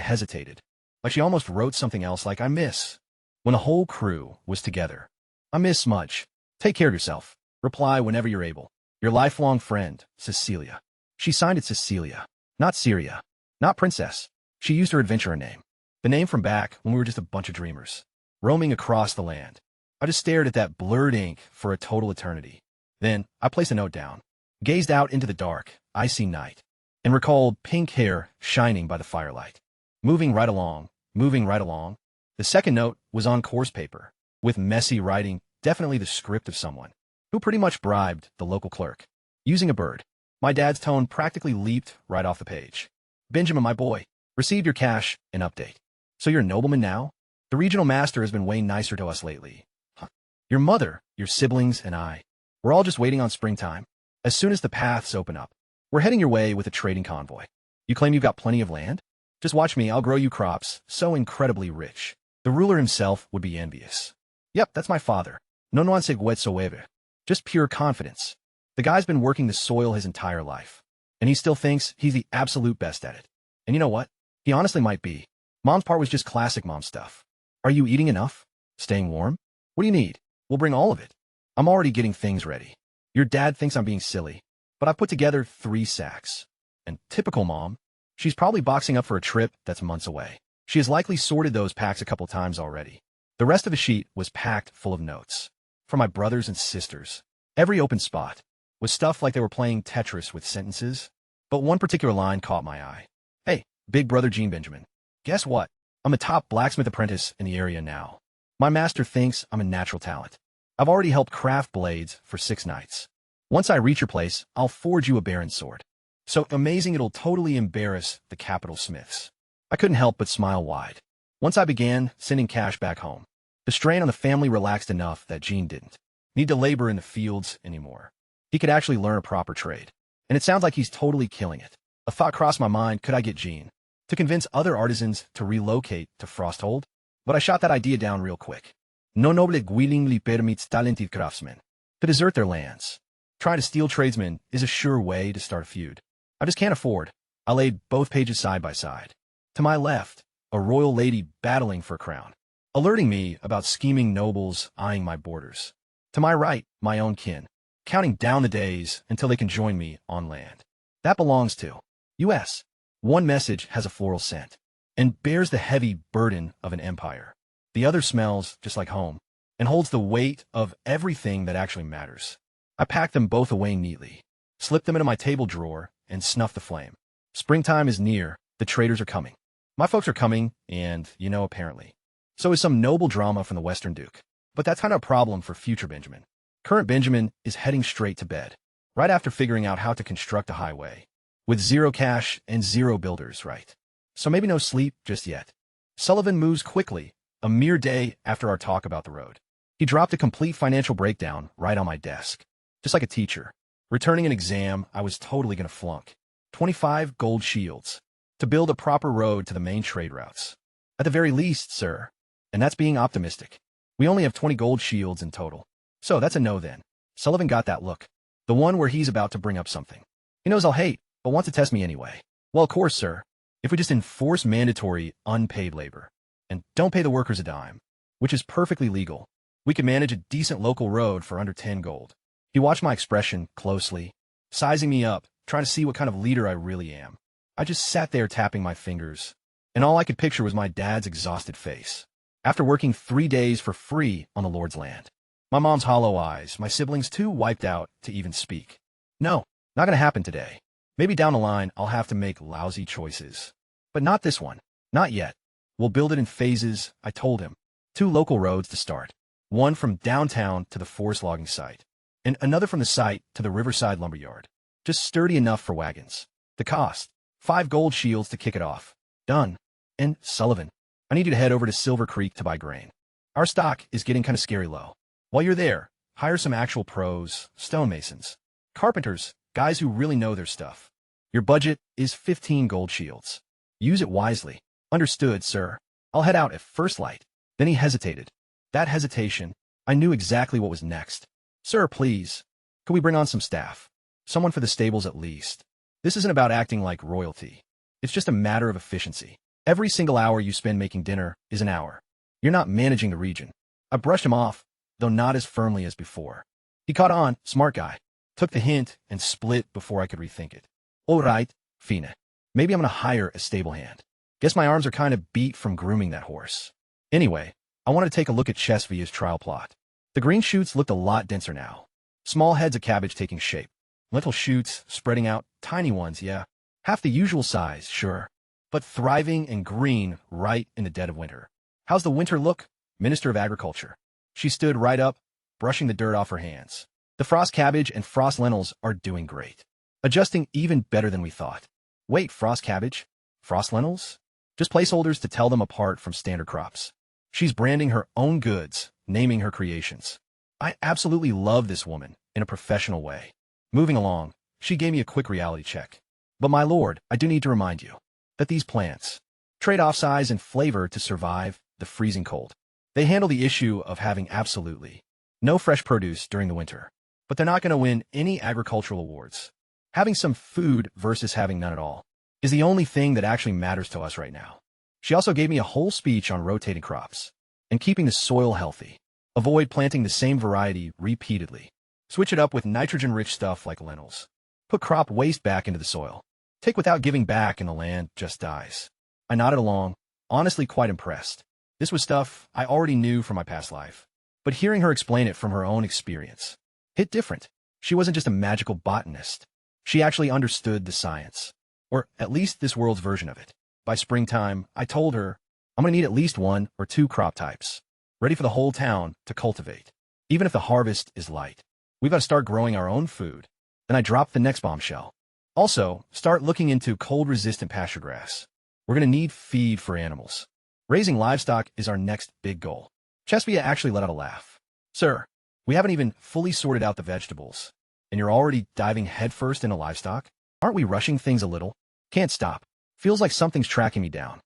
hesitated, like she almost wrote something else like "I miss." When the whole crew was together. "I miss Smudge. Take care of yourself. Reply whenever you're able. Your lifelong friend, Cecilia." She signed it Cecilia, not Syria, not Princess. She used her adventurer name, the name from back when we were just a bunch of dreamers, roaming across the land. I just stared at that blurred ink for a total eternity. Then I placed a note down, gazed out into the dark, icy night, and recalled pink hair shining by the firelight. Moving right along, moving right along. The second note was on coarse paper, with messy writing, definitely the script of someone who pretty much bribed the local clerk, using a bird. My dad's tone practically leaped right off the page. "Benjamin, my boy, received your cash and update. So you're a nobleman now? The regional master has been way nicer to us lately. Huh. Your mother, your siblings, and I, we're all just waiting on springtime. As soon as the paths open up, we're heading your way with a trading convoy. You claim you've got plenty of land? Just watch me, I'll grow you crops so incredibly rich. The ruler himself would be envious." Yep, that's my father. No nuance whatsoever. Just pure confidence. The guy's been working the soil his entire life, and he still thinks he's the absolute best at it. And you know what? He honestly might be. Mom's part was just classic mom stuff. Are you eating enough? Staying warm? What do you need? We'll bring all of it. I'm already getting things ready. Your dad thinks I'm being silly, but I've put together 3 sacks. And typical mom, she's probably boxing up for a trip that's months away. She has likely sorted those packs a couple times already. The rest of the sheet was packed full of notes. For my brothers and sisters. Every open spot was stuff like they were playing Tetris with sentences, but one particular line caught my eye. Hey, big brother Gene Benjamin. Guess what? I'm the top blacksmith apprentice in the area now. My master thinks I'm a natural talent. I've already helped craft blades for 6 nights. Once I reach your place, I'll forge you a baron sword. So amazing it'll totally embarrass the capital smiths. I couldn't help but smile wide. Once I began sending cash back home, the strain on the family relaxed enough that Gene didn't need to labor in the fields anymore. He could actually learn a proper trade. And it sounds like he's totally killing it. A thought crossed my mind, could I get Gene to convince other artisans to relocate to Frosthold? But I shot that idea down real quick. No noble willingly permits talented craftsmen to desert their lands. Trying to steal tradesmen is a sure way to start a feud. I just can't afford. I laid both pages side by side. To my left, a royal lady battling for a crown, alerting me about scheming nobles eyeing my borders. To my right, my own kin, counting down the days until they can join me on land. That belongs to U.S. One message has a floral scent and bears the heavy burden of an empire. The other smells just like home and holds the weight of everything that actually matters. I packed them both away neatly, slipped them into my table drawer, and snuffed the flame. Springtime is near. The traders are coming. My folks are coming, and, apparently. So is some noble drama from the Western Duke. But that's kind of a problem for future Benjamin. Current Benjamin is heading straight to bed, right after figuring out how to construct a highway. With 0 cash and 0 builders, right? So maybe no sleep just yet. Sullivan moves quickly, a mere day after our talk about the road. He dropped a complete financial breakdown right on my desk. Just like a teacher. Returning an exam I was totally going to flunk. 25 gold shields. To build a proper road to the main trade routes. At the very least, sir. And that's being optimistic. We only have 20 gold shields in total. So that's a no then. Sullivan got that look. The one where he's about to bring up something. He knows I'll hate, but wants to test me anyway. Well, of course, sir. If we just enforce mandatory, unpaid labor, and don't pay the workers a dime, which is perfectly legal, we could manage a decent local road for under 10 gold. He watched my expression closely, sizing me up, trying to see what kind of leader I really am. I just sat there tapping my fingers, and all I could picture was my dad's exhausted face. After working 3 days for free on the Lord's land. My mom's hollow eyes, my siblings too wiped out to even speak. No, not gonna happen today. Maybe down the line I'll have to make lousy choices. But not this one. Not yet. We'll build it in phases, I told him. 2 local roads to start. One from downtown to the forest logging site, and another from the site to the riverside lumberyard. Just sturdy enough for wagons. The cost, 5 gold shields to kick it off. Done. And, Sullivan, I need you to head over to Silver Creek to buy grain. Our stock is getting kind of scary low. While you're there, hire some actual pros, stonemasons, carpenters, guys who really know their stuff. Your budget is 15 gold shields. Use it wisely. Understood, sir. I'll head out at first light. Then he hesitated. That hesitation, I knew exactly what was next. Sir, please. Could we bring on some staff? Someone for the stables at least. This isn't about acting like royalty. It's just a matter of efficiency. Every single hour you spend making dinner is an hour. You're not managing the region. I brushed him off, though not as firmly as before. He caught on, smart guy. Took the hint and split before I could rethink it. All right, Fina. Maybe I'm gonna hire a stable hand. Guess my arms are kind of beat from grooming that horse. Anyway, I wanted to take a look at Chesvia's trial plot. The green shoots looked a lot denser now. Small heads of cabbage taking shape. Lentil shoots spreading out, tiny ones, yeah. Half the usual size, sure. But thriving and green right in the dead of winter. How's the winter look? Minister of Agriculture. She stood right up, brushing the dirt off her hands. The frost cabbage and frost lentils are doing great. Adjusting even better than we thought. Wait, frost cabbage? Frost lentils? Just placeholders to tell them apart from standard crops. She's branding her own goods, naming her creations. I absolutely love this woman in a professional way. Moving along, she gave me a quick reality check. But my lord, I do need to remind you that these plants trade off size and flavor to survive the freezing cold. They handle the issue of having absolutely No fresh produce during the winter. But they're not going to win any agricultural awards. Having some food versus having none at all is the only thing that actually matters to us right now. She also gave me a whole speech on rotating crops and keeping the soil healthy. Avoid planting the same variety repeatedly. Switch it up with nitrogen-rich stuff like lentils. Put crop waste back into the soil. Take without giving back and the land just dies. I nodded along, honestly quite impressed. This was stuff I already knew from my past life. But hearing her explain it from her own experience hit different. She wasn't just a magical botanist. She actually understood the science. Or at least this world's version of it. By springtime, I told her, I'm going to need at least 1 or 2 crop types, ready for the whole town to cultivate, even if the harvest is light. We've got to start growing our own food. Then I dropped the next bombshell. Also, start looking into cold-resistant pasture grass. We're going to need feed for animals. Raising livestock is our next big goal. Chespia actually let out a laugh. Sir, we haven't even fully sorted out the vegetables, and you're already diving headfirst into livestock? Aren't we rushing things a little? Can't stop. Feels like something's tracking me down.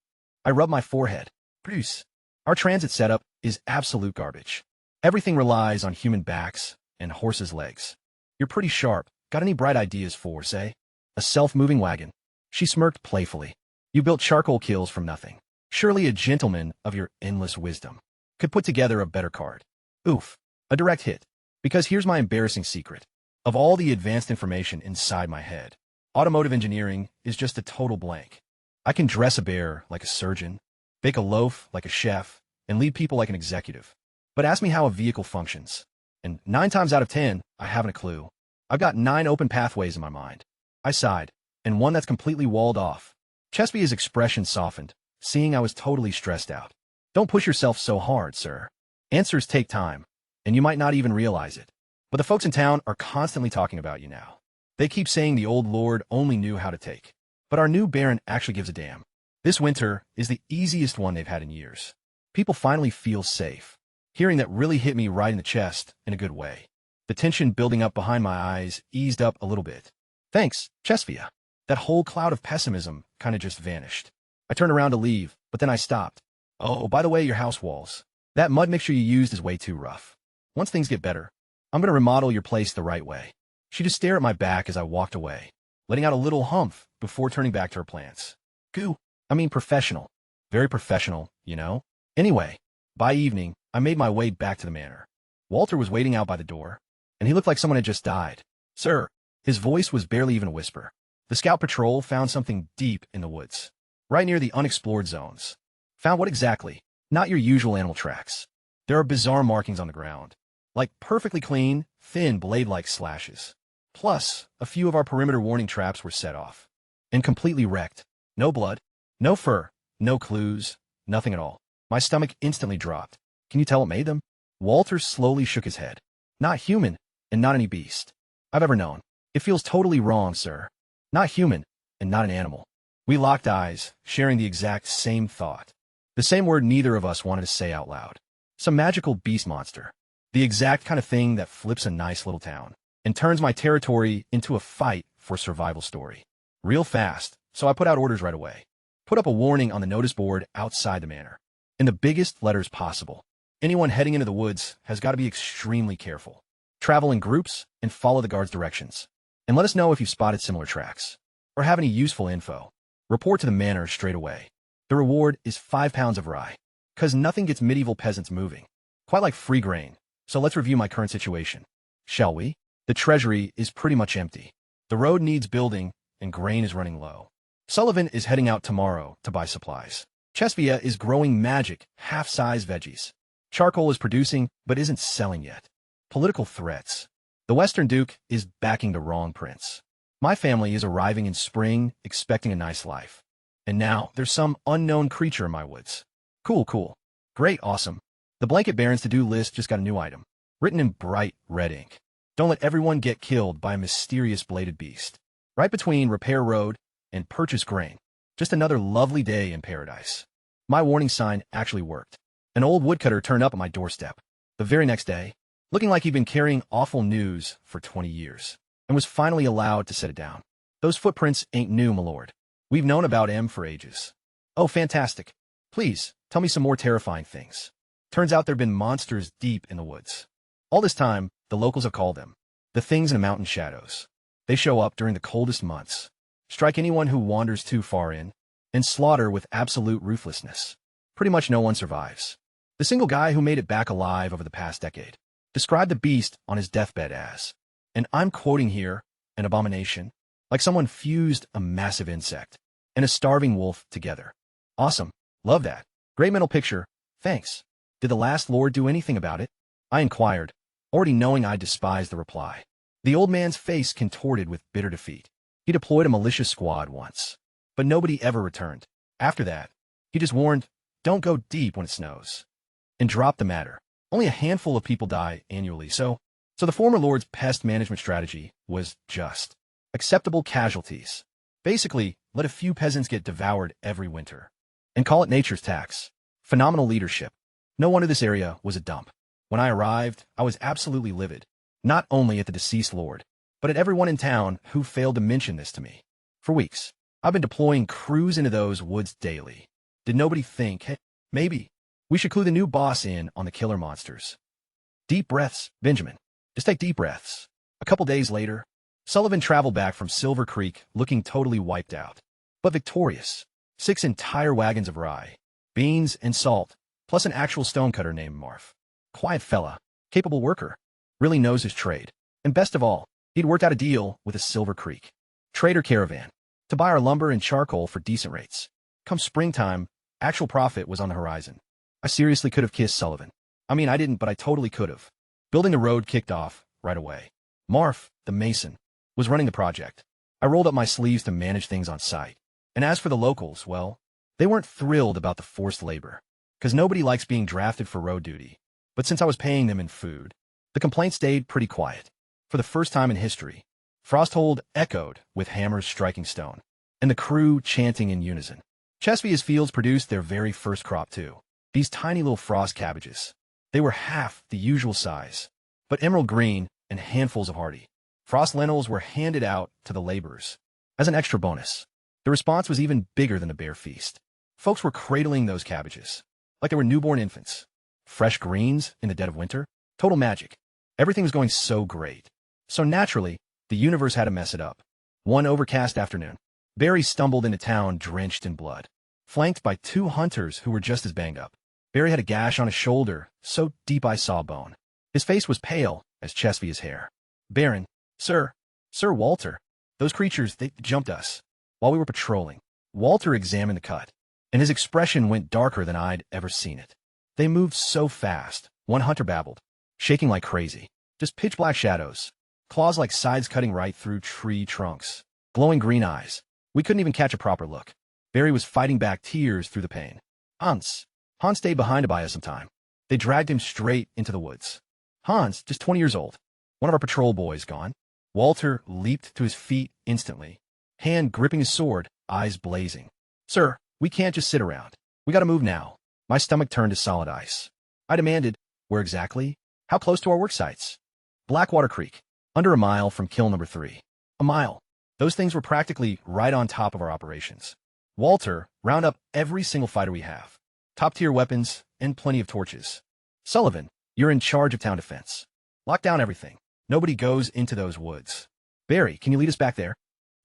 I rub my forehead. Produce. Our transit setup is absolute garbage. Everything relies on human backs and horses' legs. You're pretty sharp. Got any bright ideas for, say, a self-moving wagon? She smirked playfully. You built charcoal kilns from nothing. Surely a gentleman of your endless wisdom could put together a better card. Oof. A direct hit. Because here's my embarrassing secret. Of all the advanced information inside my head, automotive engineering is just a total blank. I can dress a bear like a surgeon, bake a loaf like a chef, and lead people like an executive. But ask me how a vehicle functions, and 9 times out of 10, I haven't a clue. I've got 9 open pathways in my mind. I sighed, and one that's completely walled off. Chespia's expression softened, seeing I was totally stressed out. Don't push yourself so hard, sir. Answers take time, and you might not even realize it. But the folks in town are constantly talking about you now. They keep saying the old lord only knew how to take. But our new baron actually gives a damn. This winter is the easiest one they've had in years. People finally feel safe. Hearing that really hit me right in the chest in a good way. The tension building up behind my eyes eased up a little bit. Thanks, Chespia. That whole cloud of pessimism kind of just vanished. I turned around to leave, but then I stopped. Oh, by the way, your house walls. That mud mixture you used is way too rough. Once things get better, I'm going to remodel your place the right way. She just stared at my back as I walked away, letting out a little humph before turning back to her plants. Professional. Very professional, you know? Anyway, by evening, I made my way back to the manor. Walter was waiting out by the door, and he looked like someone had just died. Sir, his voice was barely even a whisper. The scout patrol found something deep in the woods, right near the unexplored zones. Found what exactly? Not your usual animal tracks. There are bizarre markings on the ground, like perfectly clean, thin blade-like slashes. Plus, a few of our perimeter warning traps were set off, and completely wrecked. No blood, no fur, no clues, nothing at all. My stomach instantly dropped. Can you tell what made them? Walter slowly shook his head. Not human, and not any beast I've ever known. It feels totally wrong, sir. Not human, and not an animal. We locked eyes, sharing the exact same thought. The same word neither of us wanted to say out loud. Some magical beast monster. The exact kind of thing that flips a nice little town and turns my territory into a fight for survival story. Real fast, so I put out orders right away. Put up a warning on the notice board outside the manor, in the biggest letters possible. Anyone heading into the woods has got to be extremely careful. Travel in groups and follow the guard's directions. And let us know if you've spotted similar tracks or have any useful info. Report to the manor straight away. The reward is 5 pounds of rye, 'cause nothing gets medieval peasants moving. Quite like free grain. So let's review my current situation. Shall we? The treasury is pretty much empty. The road needs building, and grain is running low. Sullivan is heading out tomorrow to buy supplies. Chespia is growing magic, half-size veggies. Charcoal is producing, but isn't selling yet. Political threats. The Western Duke is backing the wrong prince. My family is arriving in spring, expecting a nice life. And now, there's some unknown creature in my woods. Cool. Great, awesome. The Blanket Baron's to-do list just got a new item, written in bright red ink. Don't let everyone get killed by a mysterious bladed beast. Right between repair road and purchase grain. Just another lovely day in paradise. My warning sign actually worked. An old woodcutter turned up at my doorstep the very next day, looking like he'd been carrying awful news for 20 years, and was finally allowed to set it down. Those footprints ain't new, my lord. We've known about him for ages. Oh, fantastic. Please, tell me some more terrifying things. Turns out there've been monsters deep in the woods. All this time, the locals have called them the things in the mountain shadows. They show up during the coldest months, strike anyone who wanders too far in, and slaughter with absolute ruthlessness. Pretty much no one survives. The single guy who made it back alive over the past decade described the beast on his deathbed as, and I'm quoting here, an abomination, like someone fused a massive insect and a starving wolf together. Awesome. Love that. Great mental picture. Thanks. Did the last lord do anything about it? I inquired, already knowing I despised the reply. The old man's face contorted with bitter defeat. He deployed a militia squad once, but nobody ever returned. After that, he just warned, don't go deep when it snows, and dropped the matter. Only a handful of people die annually, so the former lord's pest management strategy was just acceptable casualties. Basically, let a few peasants get devoured every winter, and call it nature's tax. Phenomenal leadership. No wonder this area was a dump. When I arrived, I was absolutely livid, not only at the deceased lord, but at everyone in town who failed to mention this to me. For weeks, I've been deploying crews into those woods daily. Did nobody think, hey, maybe we should clue the new boss in on the killer monsters? Deep breaths, Benjamin. Just take deep breaths. A couple days later, Sullivan traveled back from Silver Creek looking totally wiped out, but victorious. 6 entire wagons of rye, beans, and salt, plus an actual stonecutter named Marf. Quiet fella, capable worker, really knows his trade. And best of all, he'd worked out a deal with a Silver Creek trader caravan to buy our lumber and charcoal for decent rates. Come springtime, actual profit was on the horizon. I seriously could have kissed Sullivan. I mean, I didn't, but I totally could have. Building the road kicked off right away. Marf, the mason, was running the project. I rolled up my sleeves to manage things on site. And as for the locals, well, they weren't thrilled about the forced labor, because nobody likes being drafted for road duty. But since I was paying them in food, the complaint stayed pretty quiet. For the first time in history, Frosthold echoed with hammers striking stone, and the crew chanting in unison. Chesapeake's fields produced their very first crop too. These tiny little frost cabbages. They were half the usual size, but emerald green and handfuls of hardy. Frost lentils were handed out to the laborers as an extra bonus. The response was even bigger than the bear feast. Folks were cradling those cabbages like they were newborn infants. Fresh greens in the dead of winter. Total magic. Everything was going so great. So naturally, the universe had to mess it up. One overcast afternoon, Barry stumbled into town drenched in blood, flanked by 2 hunters who were just as banged up. Barry had a gash on his shoulder, so deep I saw bone. His face was pale as Chesapeake's hair. Baron, Sir Walter, those creatures, they jumped us while we were patrolling. Walter examined the cut, and his expression went darker than I'd ever seen it. They moved so fast, one hunter babbled, shaking like crazy. Just pitch-black shadows, claws like scythes cutting right through tree trunks, glowing green eyes. We couldn't even catch a proper look. Barry was fighting back tears through the pain. Hans stayed behind to buy us some time. They dragged him straight into the woods. Hans, just 20 years old, one of our patrol boys, gone. Walter leaped to his feet instantly, hand gripping his sword, eyes blazing. Sir, we can't just sit around. We gotta move now. My stomach turned to solid ice. I demanded, where exactly? How close to our work sites? Blackwater Creek, under a mile from kill number 3. A mile. Those things were practically right on top of our operations. Walter, round up every single fighter we have. Top-tier weapons and plenty of torches. Sullivan, you're in charge of town defense. Lock down everything. Nobody goes into those woods. Barry, can you lead us back there?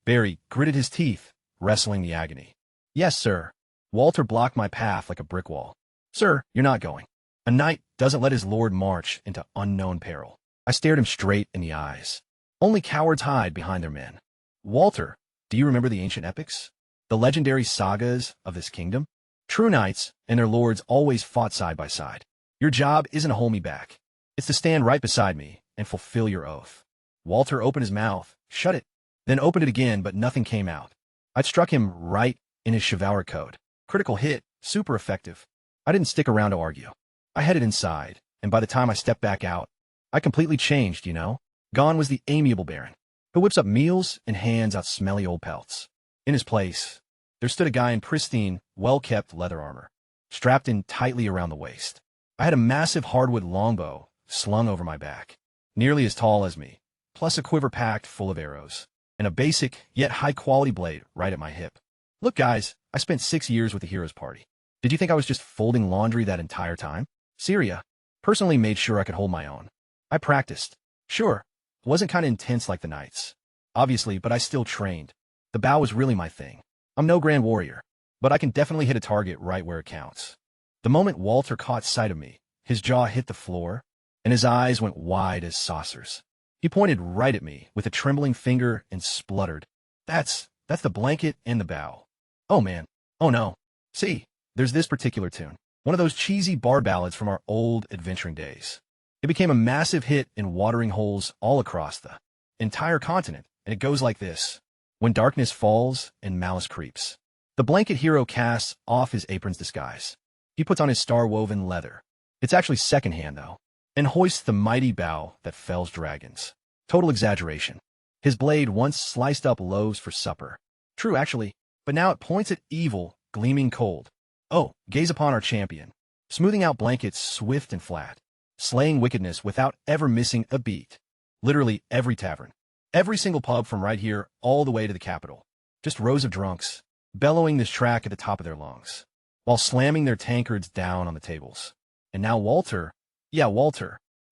Barry gritted his teeth, wrestling the agony. Yes, sir. Walter blocked my path like a brick wall. Sir, you're not going. A knight doesn't let his lord march into unknown peril. I stared him straight in the eyes. Only cowards hide behind their men. Walter, do you remember the ancient epics? The legendary sagas of this kingdom? True knights and their lords always fought side by side. Your job isn't to hold me back. It's to stand right beside me and fulfill your oath. Walter opened his mouth, shut it, then opened it again, but nothing came out. I'd struck him right in his chivalric code. Critical hit, super effective. I didn't stick around to argue. I headed inside, and by the time I stepped back out, I completely changed, you know? Gone was the amiable Baron, who whips up meals and hands out smelly old pelts. In his place, there stood a guy in pristine, well-kept leather armor, strapped in tightly around the waist. I had a massive hardwood longbow slung over my back, nearly as tall as me, plus a quiver packed full of arrows, and a basic, yet high-quality blade right at my hip. Look, guys, I spent 6 years with the Heroes Party. Did you think I was just folding laundry that entire time? Syria personally made sure I could hold my own. I practiced. Sure, it wasn't kind of intense like the nights. Obviously, but I still trained. The bow was really my thing. I'm no grand warrior, but I can definitely hit a target right where it counts. The moment Walter caught sight of me, his jaw hit the floor, and his eyes went wide as saucers. He pointed right at me with a trembling finger and spluttered. That's the blanket and the bow. Oh man. Oh no. See, there's this particular tune. One of those cheesy bar ballads from our old adventuring days. It became a massive hit in watering holes all across the entire continent, and it goes like this. When darkness falls and malice creeps, the blanket hero casts off his apron's disguise. He puts on his star-woven leather. It's actually secondhand, though, and hoists the mighty bow that fells dragons. Total exaggeration. His blade once sliced up loaves for supper. True, actually, but now it points at evil, gleaming cold. Oh, gaze upon our champion, smoothing out blankets swift and flat, slaying wickedness without ever missing a beat. Literally every tavern, every single pub from right here all the way to the capital. Just rows of drunks, bellowing this track at the top of their lungs, while slamming their tankards down on the tables. And now Walter,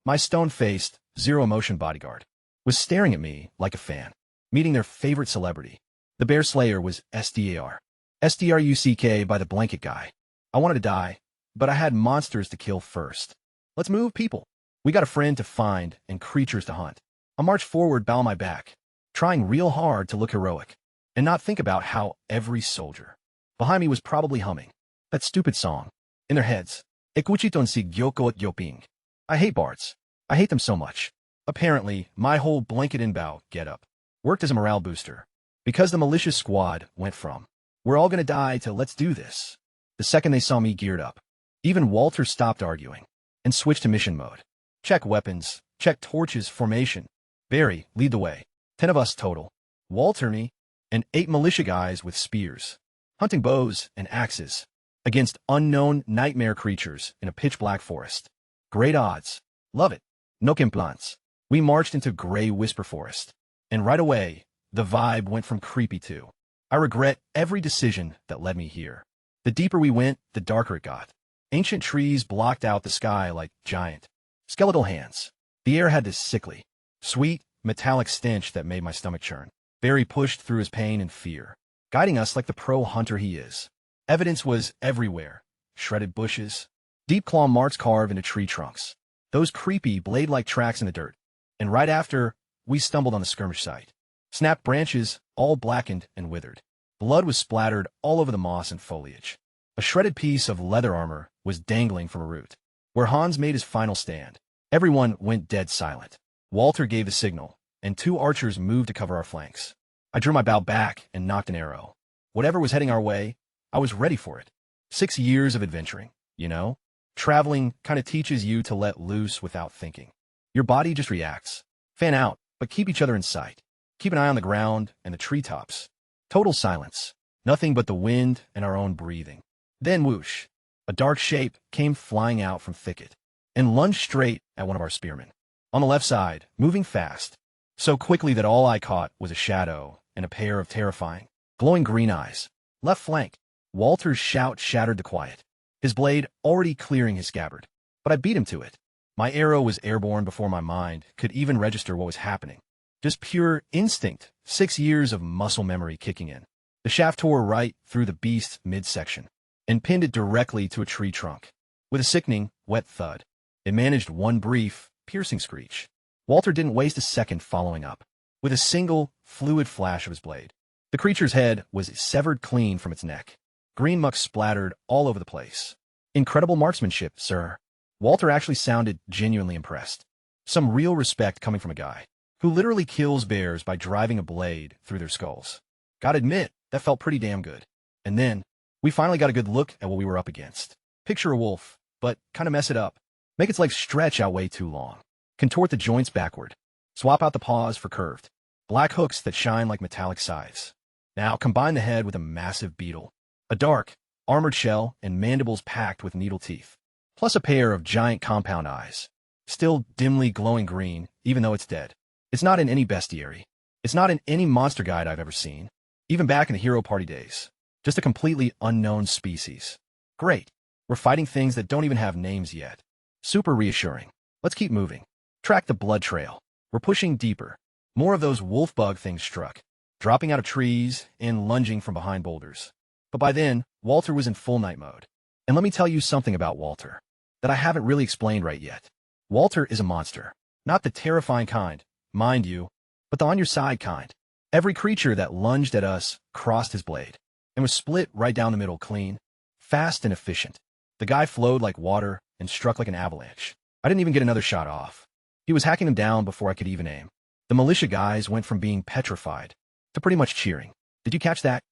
my stone-faced, zero-emotion bodyguard, was staring at me like a fan, meeting their favorite celebrity. The bear slayer was SDAR. SDRUCK by the blanket guy. I wanted to die, but I had monsters to kill first. Let's move, people. We got a friend to find and creatures to hunt. I marched forward, bow my back, trying real hard to look heroic, and not think about how every soldier behind me was probably humming that stupid song in their heads. Ekuchiton si gyoko gyoping. I hate bards. I hate them so much. Apparently, my whole blanket and bow get-up worked as a morale booster, because the malicious squad went from, "We're all gonna die" to "Let's do this." The second they saw me geared up, even Walter stopped arguing and switched to mission mode. Check weapons, check torches, formation. Barry, lead the way. 10 of us total. Walter, me, and 8 militia guys with spears, hunting bows and axes against unknown nightmare creatures in a pitch-black forest. Great odds. Love it. No complaints. We marched into gray whisper forest, and right away, the vibe went from creepy to, I regret every decision that led me here. The deeper we went, the darker it got. Ancient trees blocked out the sky like giant skeletal hands. The air had this sickly, sweet, metallic stench that made my stomach churn. Barry pushed through his pain and fear, guiding us like the pro hunter he is. Evidence was everywhere. Shredded bushes, deep claw marks carved into tree trunks, those creepy blade-like tracks in the dirt. And right after, we stumbled on the skirmish site. Snapped branches, all blackened and withered. Blood was splattered all over the moss and foliage. A shredded piece of leather armor was dangling from a root. Where Hans made his final stand, everyone went dead silent. Walter gave the signal, and 2 archers moved to cover our flanks. I drew my bow back and knocked an arrow. Whatever was heading our way, I was ready for it. 6 years of adventuring, you know? Traveling kind of teaches you to let loose without thinking. Your body just reacts. Fan out, but keep each other in sight. Keep an eye on the ground and the treetops. Total silence. Nothing but the wind and our own breathing. Then whoosh. A dark shape came flying out from thicket and lunged straight at one of our spearmen. On the left side, moving fast, so quickly that all I caught was a shadow and a pair of terrifying, glowing green eyes. Left flank. Walter's shout shattered the quiet, his blade already clearing his scabbard. But I beat him to it. My arrow was airborne before my mind could even register what was happening. Just pure instinct, 6 years of muscle memory kicking in. The shaft tore right through the beast's midsection and pinned it directly to a tree trunk. With a sickening, wet thud, it managed one brief, piercing screech. Walter didn't waste a second following up, with a single, fluid flash of his blade. The creature's head was severed clean from its neck. Green muck splattered all over the place. Incredible marksmanship, sir. Walter actually sounded genuinely impressed. Some real respect coming from a guy who literally kills bears by driving a blade through their skulls. Gotta admit, that felt pretty damn good. And then, we finally got a good look at what we were up against. Picture a wolf, but kind of mess it up. Make its legs stretch out way too long. Contort the joints backward. Swap out the paws for curved black hooks that shine like metallic scythes. Now combine the head with a massive beetle. A dark, armored shell and mandibles packed with needle teeth. Plus a pair of giant compound eyes. Still dimly glowing green, even though it's dead. It's not in any bestiary. It's not in any monster guide I've ever seen. Even back in the Hero Party days. Just a completely unknown species. Great. We're fighting things that don't even have names yet. Super reassuring. Let's keep moving. Track the blood trail. We're pushing deeper. More of those wolf bug things struck, dropping out of trees and lunging from behind boulders. But by then, Walter was in full night mode. And let me tell you something about Walter that I haven't really explained right yet. Walter is a monster. Not the terrifying kind, mind you, but the on-your-side kind. Every creature that lunged at us crossed his blade and was split right down the middle clean, fast and efficient. The guy flowed like water and struck like an avalanche. I didn't even get another shot off. He was hacking them down before I could even aim. The militia guys went from being petrified to pretty much cheering. Did you catch that?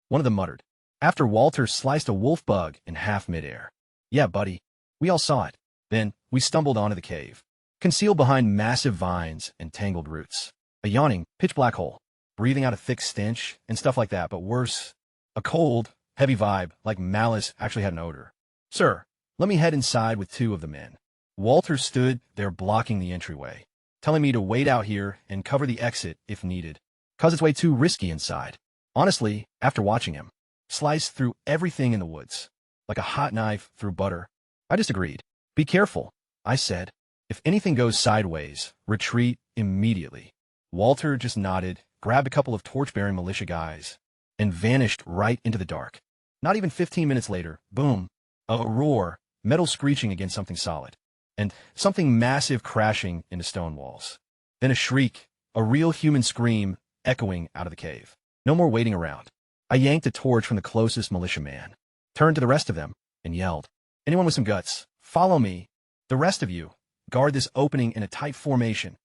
One of them muttered, after Walter sliced a wolf bug in half midair. Yeah, buddy. We all saw it. Then we stumbled onto the cave, concealed behind massive vines and tangled roots. A yawning, pitch-black hole, breathing out a thick stench and stuff like that, but worse, a cold, heavy vibe like malice actually had an odor. Sir, let me head inside with two of the men. Walter stood there blocking the entryway, telling me to wait out here and cover the exit if needed, 'cause it's way too risky inside. Honestly, after watching him slice through everything in the woods, like a hot knife through butter, I disagreed. Be careful, I said. If anything goes sideways, retreat immediately. Walter just nodded, grabbed a couple of torch-bearing militia guys, and vanished right into the dark. Not even 15 minutes later, boom, a roar, metal screeching against something solid, and something massive crashing into stone walls. Then a shriek, a real human scream echoing out of the cave. No more waiting around. I yanked a torch from the closest militiaman, turned to the rest of them, and yelled, anyone with some guts, follow me. The rest of you, guard this opening in a tight formation.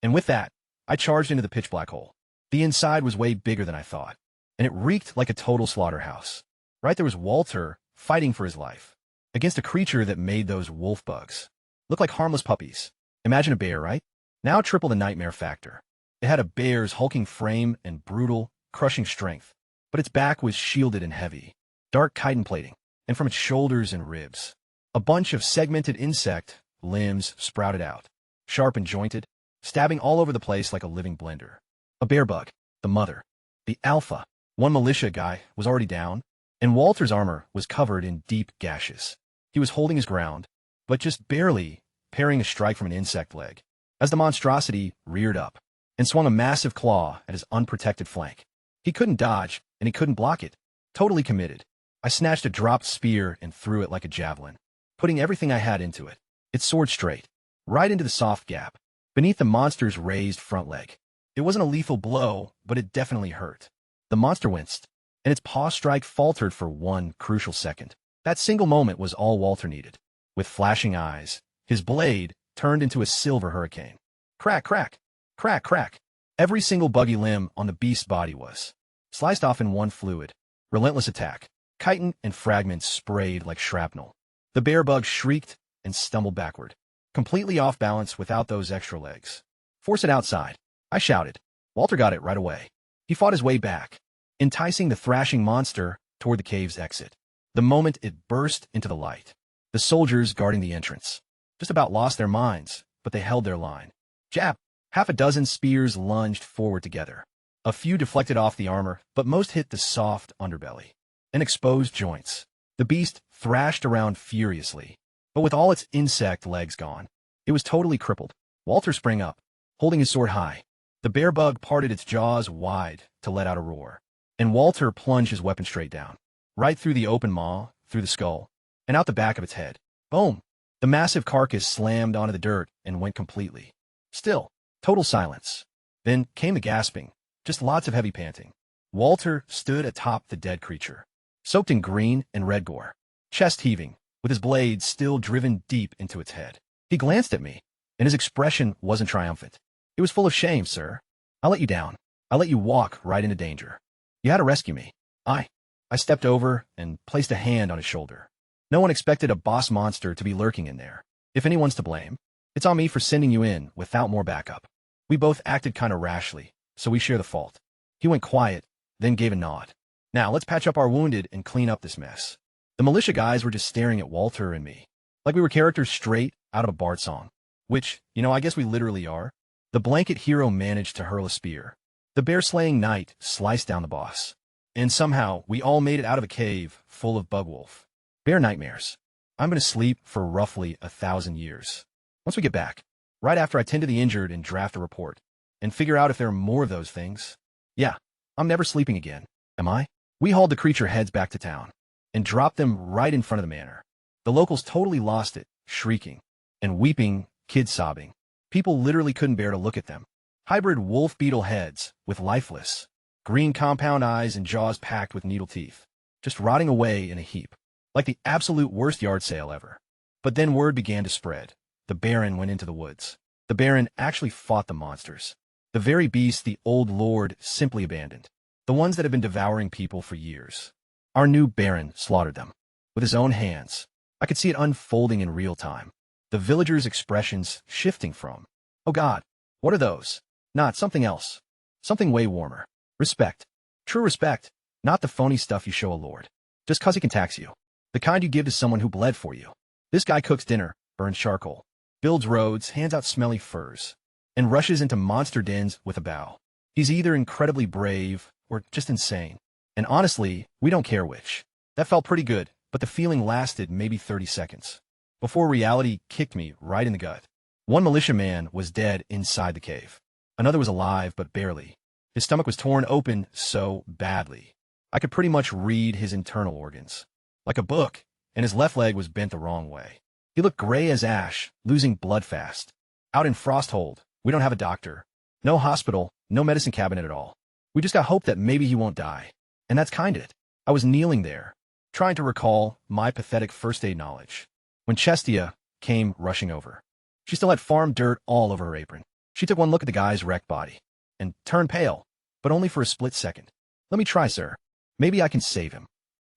And with that, I charged into the pitch-black hole. The inside was way bigger than I thought, and it reeked like a total slaughterhouse. Right there was Walter fighting for his life against a creature that made those wolf bugs look like harmless puppies. Imagine a bear, right? Now triple the nightmare factor. It had a bear's hulking frame and brutal, crushing strength, but its back was shielded and heavy, dark chitin plating, and from its shoulders and ribs, a bunch of segmented insect limbs sprouted out, sharp and jointed, stabbing all over the place like a living blender. A bear bug, the mother, the alpha. One militia guy was already down, and Walter's armor was covered in deep gashes. He was holding his ground, but just barely parrying a strike from an insect leg, as the monstrosity reared up and swung a massive claw at his unprotected flank. He couldn't dodge, and he couldn't block it. Totally committed. I snatched a dropped spear and threw it like a javelin, putting everything I had into it. It soared straight, right into the soft gap, beneath the monster's raised front leg. It wasn't a lethal blow, but it definitely hurt. The monster winced, and its paw strike faltered for one crucial second. That single moment was all Walter needed. With flashing eyes, his blade turned into a silver hurricane. Crack, crack, crack, crack. Every single buggy limb on the beast's body was sliced off in one fluid, relentless attack. Chitin and fragments sprayed like shrapnel. The bear bug shrieked and stumbled backward, completely off balance without those extra legs. Force it outside, I shouted. Walter got it right away. He fought his way back, enticing the thrashing monster toward the cave's exit. The moment it burst into the light, the soldiers guarding the entrance just about lost their minds, but they held their line. Jab! Half a dozen spears lunged forward together. A few deflected off the armor, but most hit the soft underbelly and exposed joints. The beast thrashed around furiously, but with all its insect legs gone, it was totally crippled. Walter sprang up, holding his sword high. The bear bug parted its jaws wide to let out a roar, and Walter plunged his weapon straight down, right through the open maw, through the skull, and out the back of its head. Boom! The massive carcass slammed onto the dirt and went completely still. Total silence. Then came the gasping, just lots of heavy panting. Walter stood atop the dead creature, soaked in green and red gore, chest heaving, with his blade still driven deep into its head. He glanced at me, and his expression wasn't triumphant. It was full of shame, sir. I let you down. I let you walk right into danger. You had to rescue me. I stepped over and placed a hand on his shoulder. No one expected a boss monster to be lurking in there. If anyone's to blame, it's on me for sending you in without more backup. We both acted kind of rashly, so we share the fault. He went quiet, then gave a nod. Now, let's patch up our wounded and clean up this mess. The militia guys were just staring at Walter and me, like we were characters straight out of a Bard song. Which, I guess we literally are. The blanket hero managed to hurl a spear. The bear-slaying knight sliced down the boss. And somehow, we all made it out of a cave full of bugwolf. Bear nightmares. I'm going to sleep for roughly 1,000 years. Once we get back, Right after I tend to the injured and draft a report, and figure out if there are more of those things. Yeah, I'm never sleeping again, am I? We hauled the creature heads back to town, and dropped them right in front of the manor. The locals totally lost it, shrieking, and weeping, kids sobbing. People literally couldn't bear to look at them. Hybrid wolf beetle heads, with lifeless, green compound eyes and jaws packed with needle teeth, just rotting away in a heap, like the absolute worst yard sale ever. But then word began to spread. The Baron went into the woods. The Baron actually fought the monsters. The very beasts the old lord simply abandoned. The ones that had been devouring people for years. Our new Baron slaughtered them. With his own hands. I could see it unfolding in real time. The villagers' expressions shifting from, "Oh God, what are those?" Not something else. Something way warmer. Respect. True respect. Not the phony stuff you show a lord. Just 'cause he can tax you. The kind you give to someone who bled for you. This guy cooks dinner, burns charcoal, builds roads, hands out smelly furs, and rushes into monster dens with a bow. He's either incredibly brave or just insane. And honestly, we don't care which. That felt pretty good, but the feeling lasted maybe 30 seconds. Before reality kicked me right in the gut. One militiaman was dead inside the cave. Another was alive, but barely. His stomach was torn open so badly. I could pretty much read his internal organs. Like a book, and his left leg was bent the wrong way. He looked gray as ash, losing blood fast. Out in Frosthold, we don't have a doctor. No hospital, no medicine cabinet at all. We just got hope that maybe he won't die. And that's kind of it. I was kneeling there, trying to recall my pathetic first aid knowledge, when Chestia came rushing over. She still had farm dirt all over her apron. She took one look at the guy's wrecked body, and turned pale, but only for a split second. "Let me try, sir. Maybe I can save him."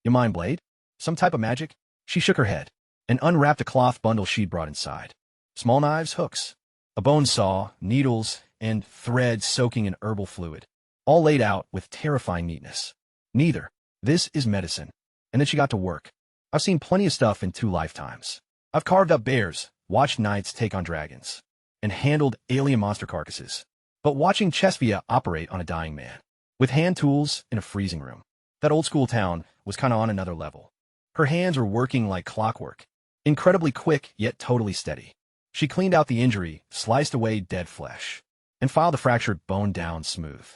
"You mind blade? Some type of magic?" She shook her head, and unwrapped a cloth bundle she'd brought inside. Small knives, hooks, a bone saw, needles, and thread soaking in herbal fluid, all laid out with terrifying neatness. "Neither. This is medicine." And then she got to work. I've seen plenty of stuff in 2 lifetimes. I've carved up bears, watched knights take on dragons, and handled alien monster carcasses. But watching Chestia operate on a dying man, with hand tools in a freezing room, that old school town was kind of on another level. Her hands were working like clockwork, incredibly quick yet totally steady. She cleaned out the injury, sliced away dead flesh, and filed the fractured bone down smooth.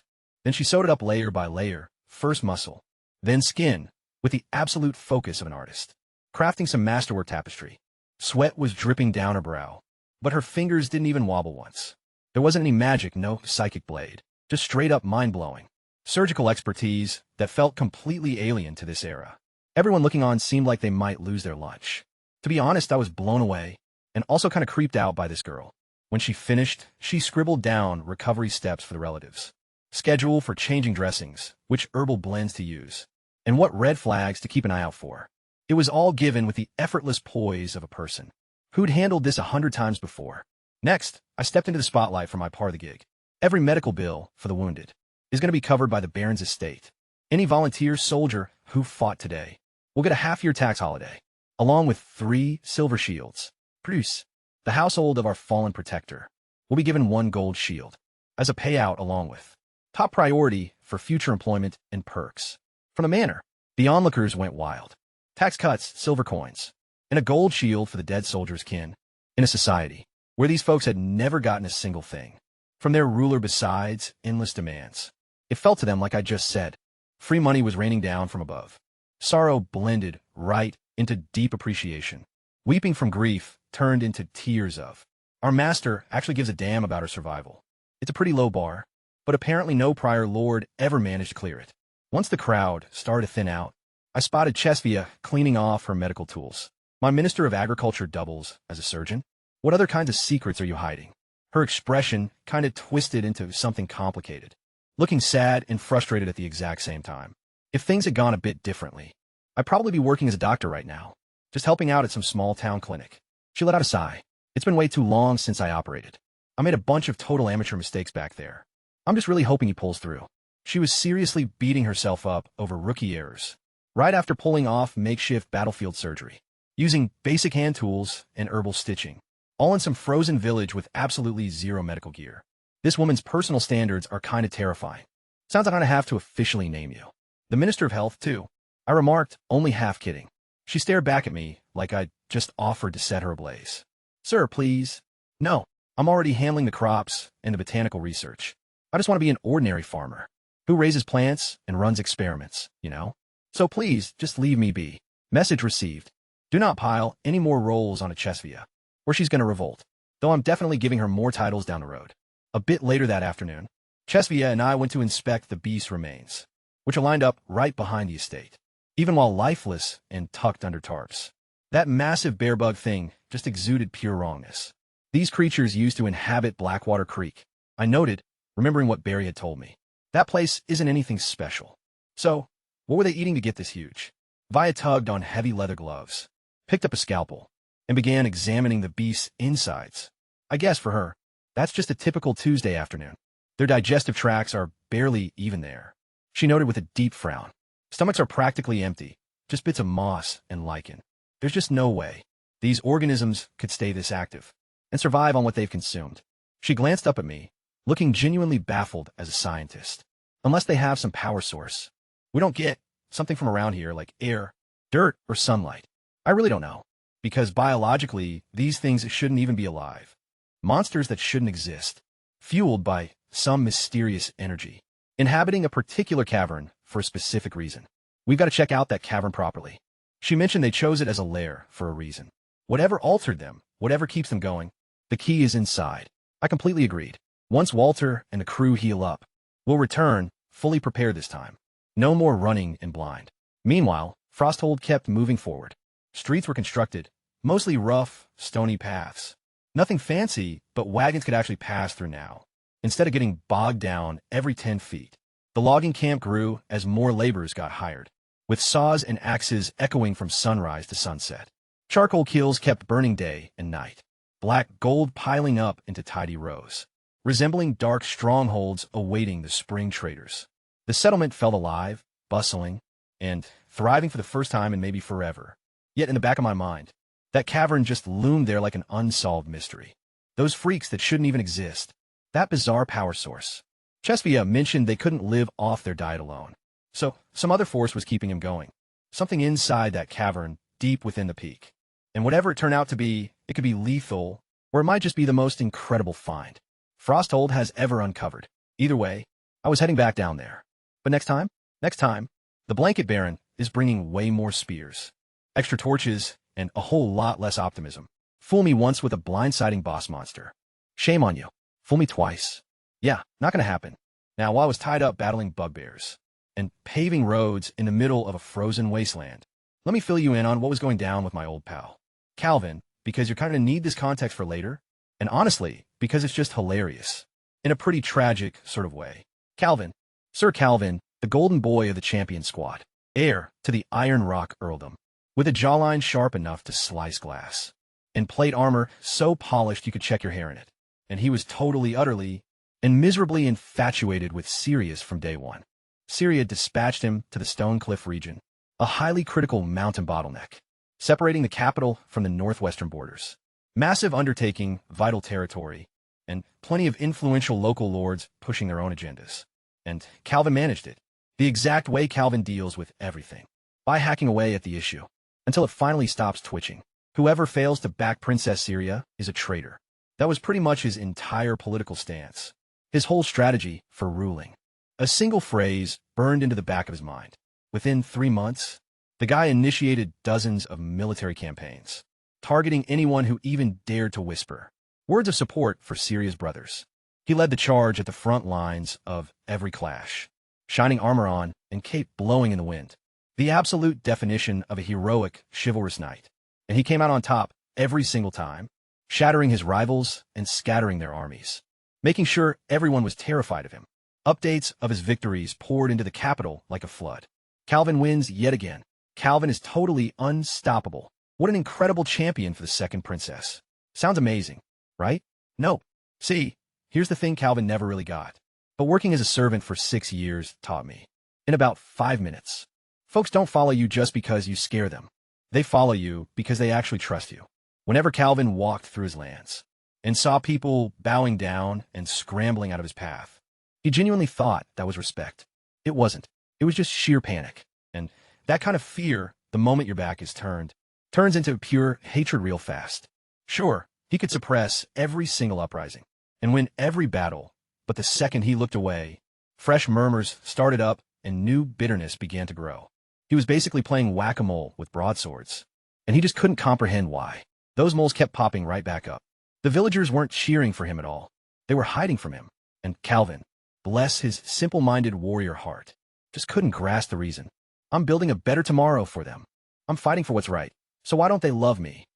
Then she sewed it up layer by layer, first muscle, then skin, with the absolute focus of an artist, crafting some masterwork tapestry. Sweat was dripping down her brow, but her fingers didn't even wobble once. There wasn't any magic, no psychic blade, just straight up mind-blowing surgical expertise that felt completely alien to this era. Everyone looking on seemed like they might lose their lunch. To be honest, I was blown away, and also kind of creeped out by this girl. When she finished, she scribbled down recovery steps for the relatives, schedule for changing dressings, which herbal blends to use, and what red flags to keep an eye out for. It was all given with the effortless poise of a person who'd handled this 100 times before. Next, I stepped into the spotlight for my part of the gig. Every medical bill for the wounded is going to be covered by the Baron's estate. Any volunteer soldier who fought today will get a half-year tax holiday, along with 3 silver shields. Plus, the household of our fallen protector will be given 1 gold shield as a payout, along with top priority for future employment and perks. From the manor, the onlookers went wild. Tax cuts, silver coins, and a gold shield for the dead soldier's kin, in a society where these folks had never gotten a single thing from their ruler besides endless demands. It felt to them, like I just said, free money was raining down from above. Sorrow blended right into deep appreciation. Weeping from grief turned into tears of, "Our master actually gives a damn about our survival." It's a pretty low bar, but apparently no prior lord ever managed to clear it. Once the crowd started to thin out, I spotted Chestia cleaning off her medical tools. "My Minister of Agriculture doubles as a surgeon? What other kinds of secrets are you hiding?" Her expression kind of twisted into something complicated, looking sad and frustrated at the exact same time. If things had gone a bit differently, I'd probably be working as a doctor right now, just helping out at some small-town clinic. She let out a sigh. "It's been way too long since I operated. I made a bunch of total amateur mistakes back there. I'm just really hoping he pulls through." She was seriously beating herself up over rookie errors, right after pulling off makeshift battlefield surgery, using basic hand tools and herbal stitching, all in some frozen village with absolutely zero medical gear. This woman's personal standards are kind of terrifying. Sounds like I'm gonna have to officially name you the Minister of Health, too, I remarked, only half kidding. She stared back at me like I'd just offered to set her ablaze. "Sir, please." "No, I'm already handling the crops and the botanical research. I just want to be an ordinary farmer who raises plants and runs experiments, you know? So please, just leave me be. Message received. Do not pile any more rolls on a Chesvia, or she's going to revolt, though I'm definitely giving her more titles down the road. A bit later that afternoon, Chesvia and I went to inspect the beast's remains, which are lined up right behind the estate, even while lifeless and tucked under tarps. That massive bear-bug thing just exuded pure wrongness. These creatures used to inhabit Blackwater Creek, I noted, remembering what Barry had told me. That place isn't anything special. So, what were they eating to get this huge? Via tugged on heavy leather gloves, picked up a scalpel, and began examining the beast's insides. I guess for her, that's just a typical Tuesday afternoon. Their digestive tracts are barely even there. She noted with a deep frown. Stomachs are practically empty, just bits of moss and lichen. There's just no way these organisms could stay this active and survive on what they've consumed. She glanced up at me, looking genuinely baffled as a scientist. Unless they have some power source. We don't get something from around here like air, dirt, or sunlight. I really don't know. Because biologically, these things shouldn't even be alive. Monsters that shouldn't exist. Fueled by some mysterious energy. Inhabiting a particular cavern for a specific reason. We've got to check out that cavern properly. She mentioned they chose it as a lair for a reason. Whatever altered them, whatever keeps them going, the key is inside. I completely agreed. Once Walter and the crew heal up, we'll return, fully prepared this time. No more running in blind. Meanwhile, Frosthold kept moving forward. Streets were constructed, mostly rough, stony paths. Nothing fancy, but wagons could actually pass through now, instead of getting bogged down every 10 feet. The logging camp grew as more laborers got hired, with saws and axes echoing from sunrise to sunset. Charcoal kilns kept burning day and night, black gold piling up into tidy rows, resembling dark strongholds awaiting the spring traders. The settlement felt alive, bustling, and thriving for the first time in maybe forever. Yet in the back of my mind, that cavern just loomed there like an unsolved mystery. Those freaks that shouldn't even exist. That bizarre power source. Chesvia mentioned they couldn't live off their diet alone. So, some other force was keeping him going. Something inside that cavern, deep within the peak. And whatever it turned out to be, it could be lethal, or it might just be the most incredible find Frosthold has ever uncovered. Either way, I was heading back down there. But next time, the Blanket Baron is bringing way more spears, extra torches, and a whole lot less optimism. Fool me once with a blindsiding boss monster. Shame on you. Fool me twice. Yeah, not gonna happen. Now, while I was tied up battling bugbears and paving roads in the middle of a frozen wasteland, let me fill you in on what was going down with my old pal, Calvin, because you're kind of need this context for later, and honestly, because it's just hilarious, in a pretty tragic sort of way. Calvin, Sir Calvin, the golden boy of the champion squad, heir to the Iron Rock earldom, with a jawline sharp enough to slice glass, and plate armor so polished you could check your hair in it. And he was totally, utterly, and miserably infatuated with Sirius from day one. Syria dispatched him to the Stone Cliff region, a highly critical mountain bottleneck, separating the capital from the northwestern borders. Massive undertaking, vital territory, and plenty of influential local lords pushing their own agendas. And Calvin managed it, the exact way Calvin deals with everything, by hacking away at the issue, until it finally stops twitching. Whoever fails to back Princess Syria is a traitor. That was pretty much his entire political stance, his whole strategy for ruling. A single phrase burned into the back of his mind. Within 3 months, the guy initiated dozens of military campaigns, targeting anyone who even dared to whisper words of support for Syria's brothers. He led the charge at the front lines of every clash, shining armor on and cape blowing in the wind. The absolute definition of a heroic, chivalrous knight. And he came out on top every single time, shattering his rivals and scattering their armies, making sure everyone was terrified of him. Updates of his victories poured into the capital like a flood. Calvin wins yet again. Calvin is totally unstoppable. What an incredible champion for the second princess. Sounds amazing, right? No. See, here's the thing Calvin never really got. But working as a servant for 6 years taught me. In about 5 minutes. Folks don't follow you just because you scare them. They follow you because they actually trust you. Whenever Calvin walked through his lands and saw people bowing down and scrambling out of his path, he genuinely thought that was respect. It wasn't. It was just sheer panic. And that kind of fear, the moment your back is turned, turns into pure hatred real fast. Sure, He could suppress every single uprising and win every battle, but the second he looked away, fresh murmurs started up and new bitterness began to grow. He was basically playing whack-a-mole with broadswords, and he just couldn't comprehend why. Those moles kept popping right back up. The villagers weren't cheering for him at all. They were hiding from him, and Calvin, bless his simple-minded warrior heart, just couldn't grasp the reason. I'm building a better tomorrow for them. I'm fighting for what's right, so why don't they love me?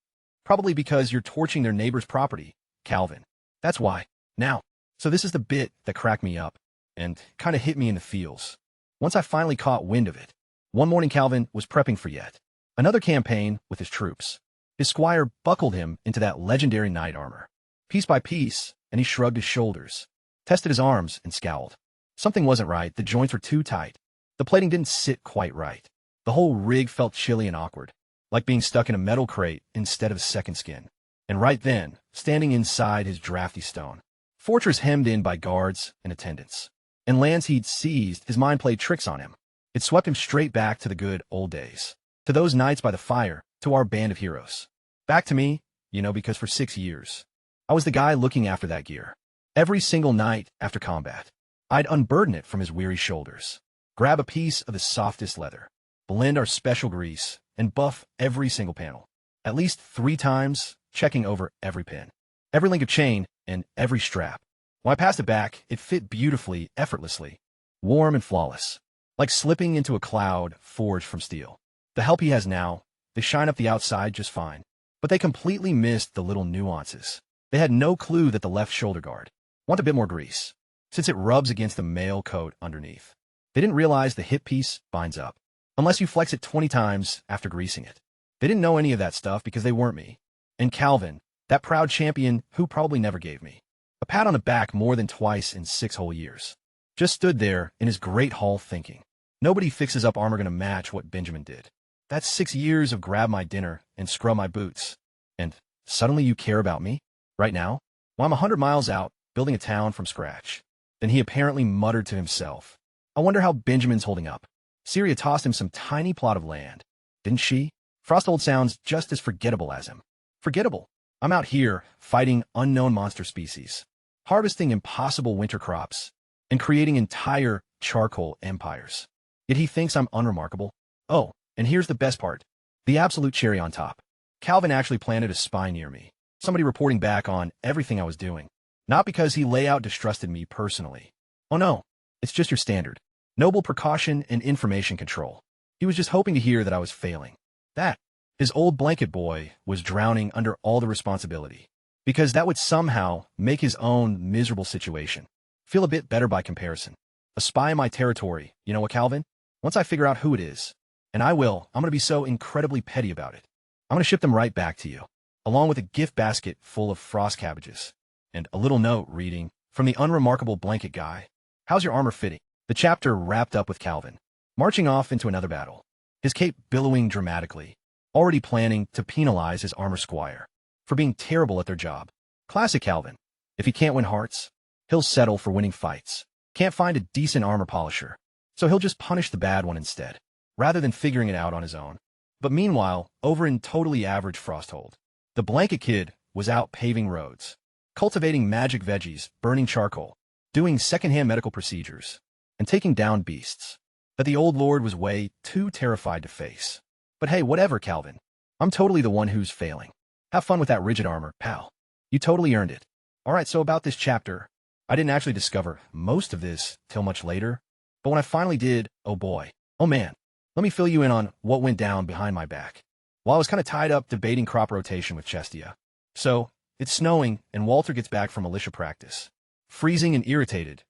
Probably because you're torching their neighbor's property, Calvin. That's why. Now, so this is the bit that cracked me up and kind of hit me in the feels. Once I finally caught wind of it, one morning Calvin was prepping for yet another campaign with his troops. His squire buckled him into that legendary knight armor, piece by piece, and he shrugged his shoulders, tested his arms, and scowled. Something wasn't right. The joints were too tight. The plating didn't sit quite right. The whole rig felt chilly and awkward, like being stuck in a metal crate instead of a second skin. And right then, standing inside his drafty stone fortress hemmed in by guards and attendants, and lands he'd seized, his mind played tricks on him. It swept him straight back to the good old days, to those nights by the fire, to our band of heroes. Back to me, because for 6 years, I was the guy looking after that gear. Every single night after combat, I'd unburden it from his weary shoulders, grab a piece of the softest leather, blend our special grease, and buff every single panel, at least 3 times, checking over every pin, every link of chain, and every strap. When I passed it back, it fit beautifully, effortlessly, warm and flawless, like slipping into a cloud forged from steel. The help he has now, they shine up the outside just fine, but they completely missed the little nuances. They had no clue that the left shoulder guard want a bit more grease, since it rubs against the mail coat underneath. They didn't realize the hip piece binds up, unless you flex it 20 times after greasing it. They didn't know any of that stuff because they weren't me. And Calvin, that proud champion who probably never gave me a pat on the back more than twice in 6 whole years, just stood there in his great hall thinking, nobody fixes up armor gonna match what Benjamin did. That's 6 years of grab my dinner and scrub my boots. And suddenly you care about me? Right now? While I'm 100 miles out, building a town from scratch. Then he apparently muttered to himself, I wonder how Benjamin's holding up. Syria tossed him some tiny plot of land, didn't she? Frosthold sounds just as forgettable as him. Forgettable. I'm out here fighting unknown monster species, harvesting impossible winter crops, and creating entire charcoal empires. Yet he thinks I'm unremarkable. Oh, and here's the best part. The absolute cherry on top. Calvin actually planted a spy near me, somebody reporting back on everything I was doing. Not because he layout distrusted me personally. Oh no, it's just your standard noble precaution and information control. He was just hoping to hear that I was failing. That his old blanket boy was drowning under all the responsibility, because that would somehow make his own miserable situation feel a bit better by comparison. A spy in my territory, you know what, Calvin? Once I figure out who it is, and I will, I'm going to be so incredibly petty about it. I'm going to ship them right back to you, along with a gift basket full of frost cabbages, and a little note reading, from the unremarkable blanket guy, how's your armor fitting? The chapter wrapped up with Calvin marching off into another battle, his cape billowing dramatically, already planning to penalize his armor squire for being terrible at their job. Classic Calvin. If he can't win hearts, he'll settle for winning fights. Can't find a decent armor polisher, so he'll just punish the bad one instead, rather than figuring it out on his own. But meanwhile, over in totally average Frosthold, the blanket kid was out paving roads, cultivating magic veggies, burning charcoal, doing secondhand medical procedures, and taking down beasts that the old lord was way too terrified to face. But hey, whatever, Calvin. I'm totally the one who's failing. Have fun with that rigid armor, pal. You totally earned it. Alright, so about this chapter, I didn't actually discover most of this till much later, but when I finally did, oh boy, oh man, let me fill you in on what went down behind my back. While I was kind of tied up debating crop rotation with Chestia. So, it's snowing, and Walter gets back from militia practice. Freezing and irritated,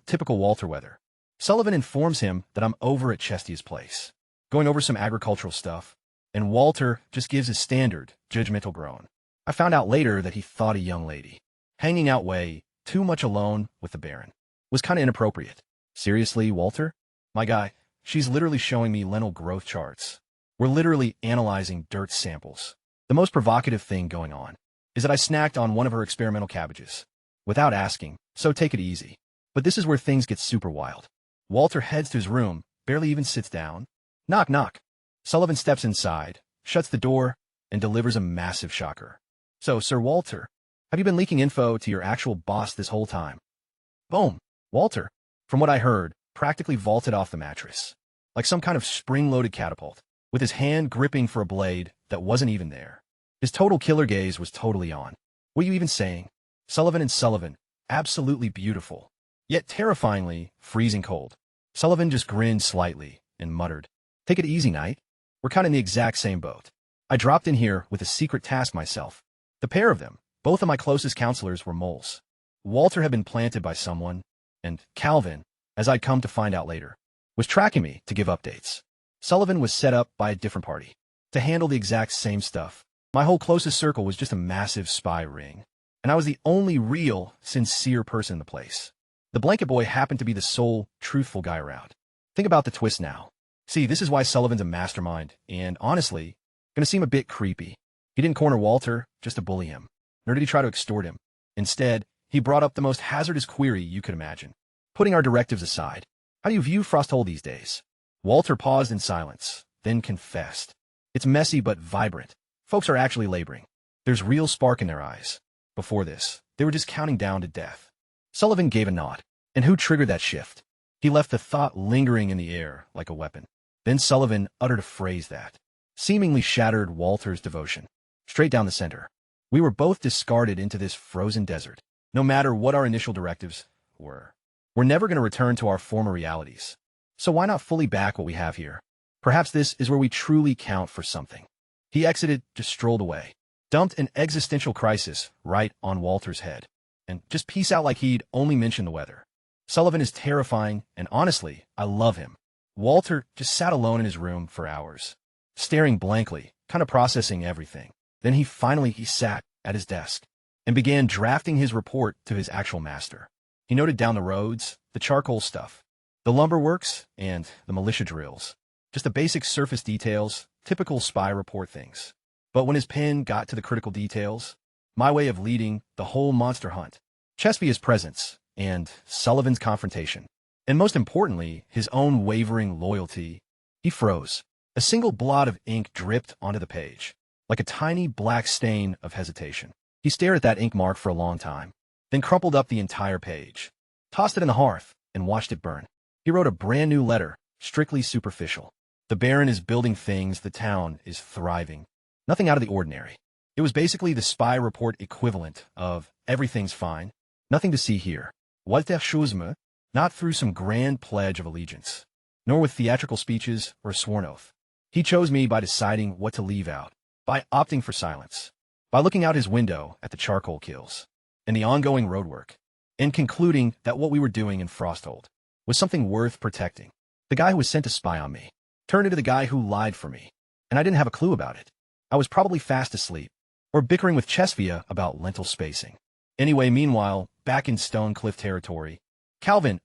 typical Walter weather. Sullivan informs him that I'm over at Chestia's place, going over some agricultural stuff, and Walter just gives his standard, judgmental groan. I found out later that he thought a young lady, hanging out way too much alone with the Baron, was kind of inappropriate. Seriously, Walter? My guy, she's literally showing me lentil growth charts. We're literally analyzing dirt samples. The most provocative thing going on is that I snacked on one of her experimental cabbages, without asking, so take it easy. But this is where things get super wild. Walter heads to his room, barely even sits down. Knock, knock. Sullivan steps inside, shuts the door, and delivers a massive shocker. So, Sir Walter, have you been leaking info to your actual boss this whole time? Boom. Walter, from what I heard, practically vaulted off the mattress, like some kind of spring-loaded catapult, with his hand gripping for a blade that wasn't even there. His total killer gaze was totally on. What are you even saying? Sullivan and Sullivan, absolutely beautiful, yet terrifyingly freezing cold. Sullivan just grinned slightly and muttered, "Take it easy, Knight. We're kind of in the exact same boat." I dropped in here with a secret task myself. The pair of them, both of my closest counselors, were moles. Walter had been planted by someone, and Calvin, as I'd come to find out later, was tracking me to give updates. Sullivan was set up by a different party to handle the exact same stuff. My whole closest circle was just a massive spy ring, and I was the only real, sincere person in the place. The blanket boy happened to be the sole, truthful guy around. Think about the twist now. See, this is why Sullivan's a mastermind, and honestly, gonna seem a bit creepy. He didn't corner Walter just to bully him, nor did he try to extort him. Instead, he brought up the most hazardous query you could imagine. Putting our directives aside, how do you view Frosthold these days? Walter paused in silence, then confessed. It's messy but vibrant. Folks are actually laboring. There's real spark in their eyes. Before this, they were just counting down to death. Sullivan gave a nod. And who triggered that shift? He left the thought lingering in the air like a weapon. Then Sullivan uttered a phrase that seemingly shattered Walter's devotion. Straight down the center. We were both discarded into this frozen desert. No matter what our initial directives were, we're never going to return to our former realities. So why not fully back what we have here? Perhaps this is where we truly count for something. He exited, just strolled away, dumped an existential crisis right on Walter's head, and just peace out like he'd only mentioned the weather. Sullivan is terrifying, and honestly, I love him. Walter just sat alone in his room for hours, staring blankly, kind of processing everything. Then he sat at his desk and began drafting his report to his actual master. He noted down the roads, the charcoal stuff, the lumber works, and the militia drills. Just the basic surface details, typical spy report things. But when his pen got to the critical details, my way of leading the whole monster hunt, Chespia's presence, and Sullivan's confrontation, and most importantly, his own wavering loyalty, he froze. A single blot of ink dripped onto the page, like a tiny black stain of hesitation. He stared at that ink mark for a long time, then crumpled up the entire page, tossed it in the hearth, and watched it burn. He wrote a brand new letter, strictly superficial. The Baron is building things, the town is thriving. Nothing out of the ordinary. It was basically the spy report equivalent of everything's fine, nothing to see here. Walter Schuzme, not through some grand pledge of allegiance, nor with theatrical speeches or a sworn oath. He chose me by deciding what to leave out, by opting for silence, by looking out his window at the charcoal kills and the ongoing roadwork, and concluding that what we were doing in Frosthold was something worth protecting. The guy who was sent to spy on me turned into the guy who lied for me, and I didn't have a clue about it. I was probably fast asleep, or bickering with Chespia about lentil spacing. Anyway, meanwhile, back in Stone Cliff territory, Calvin,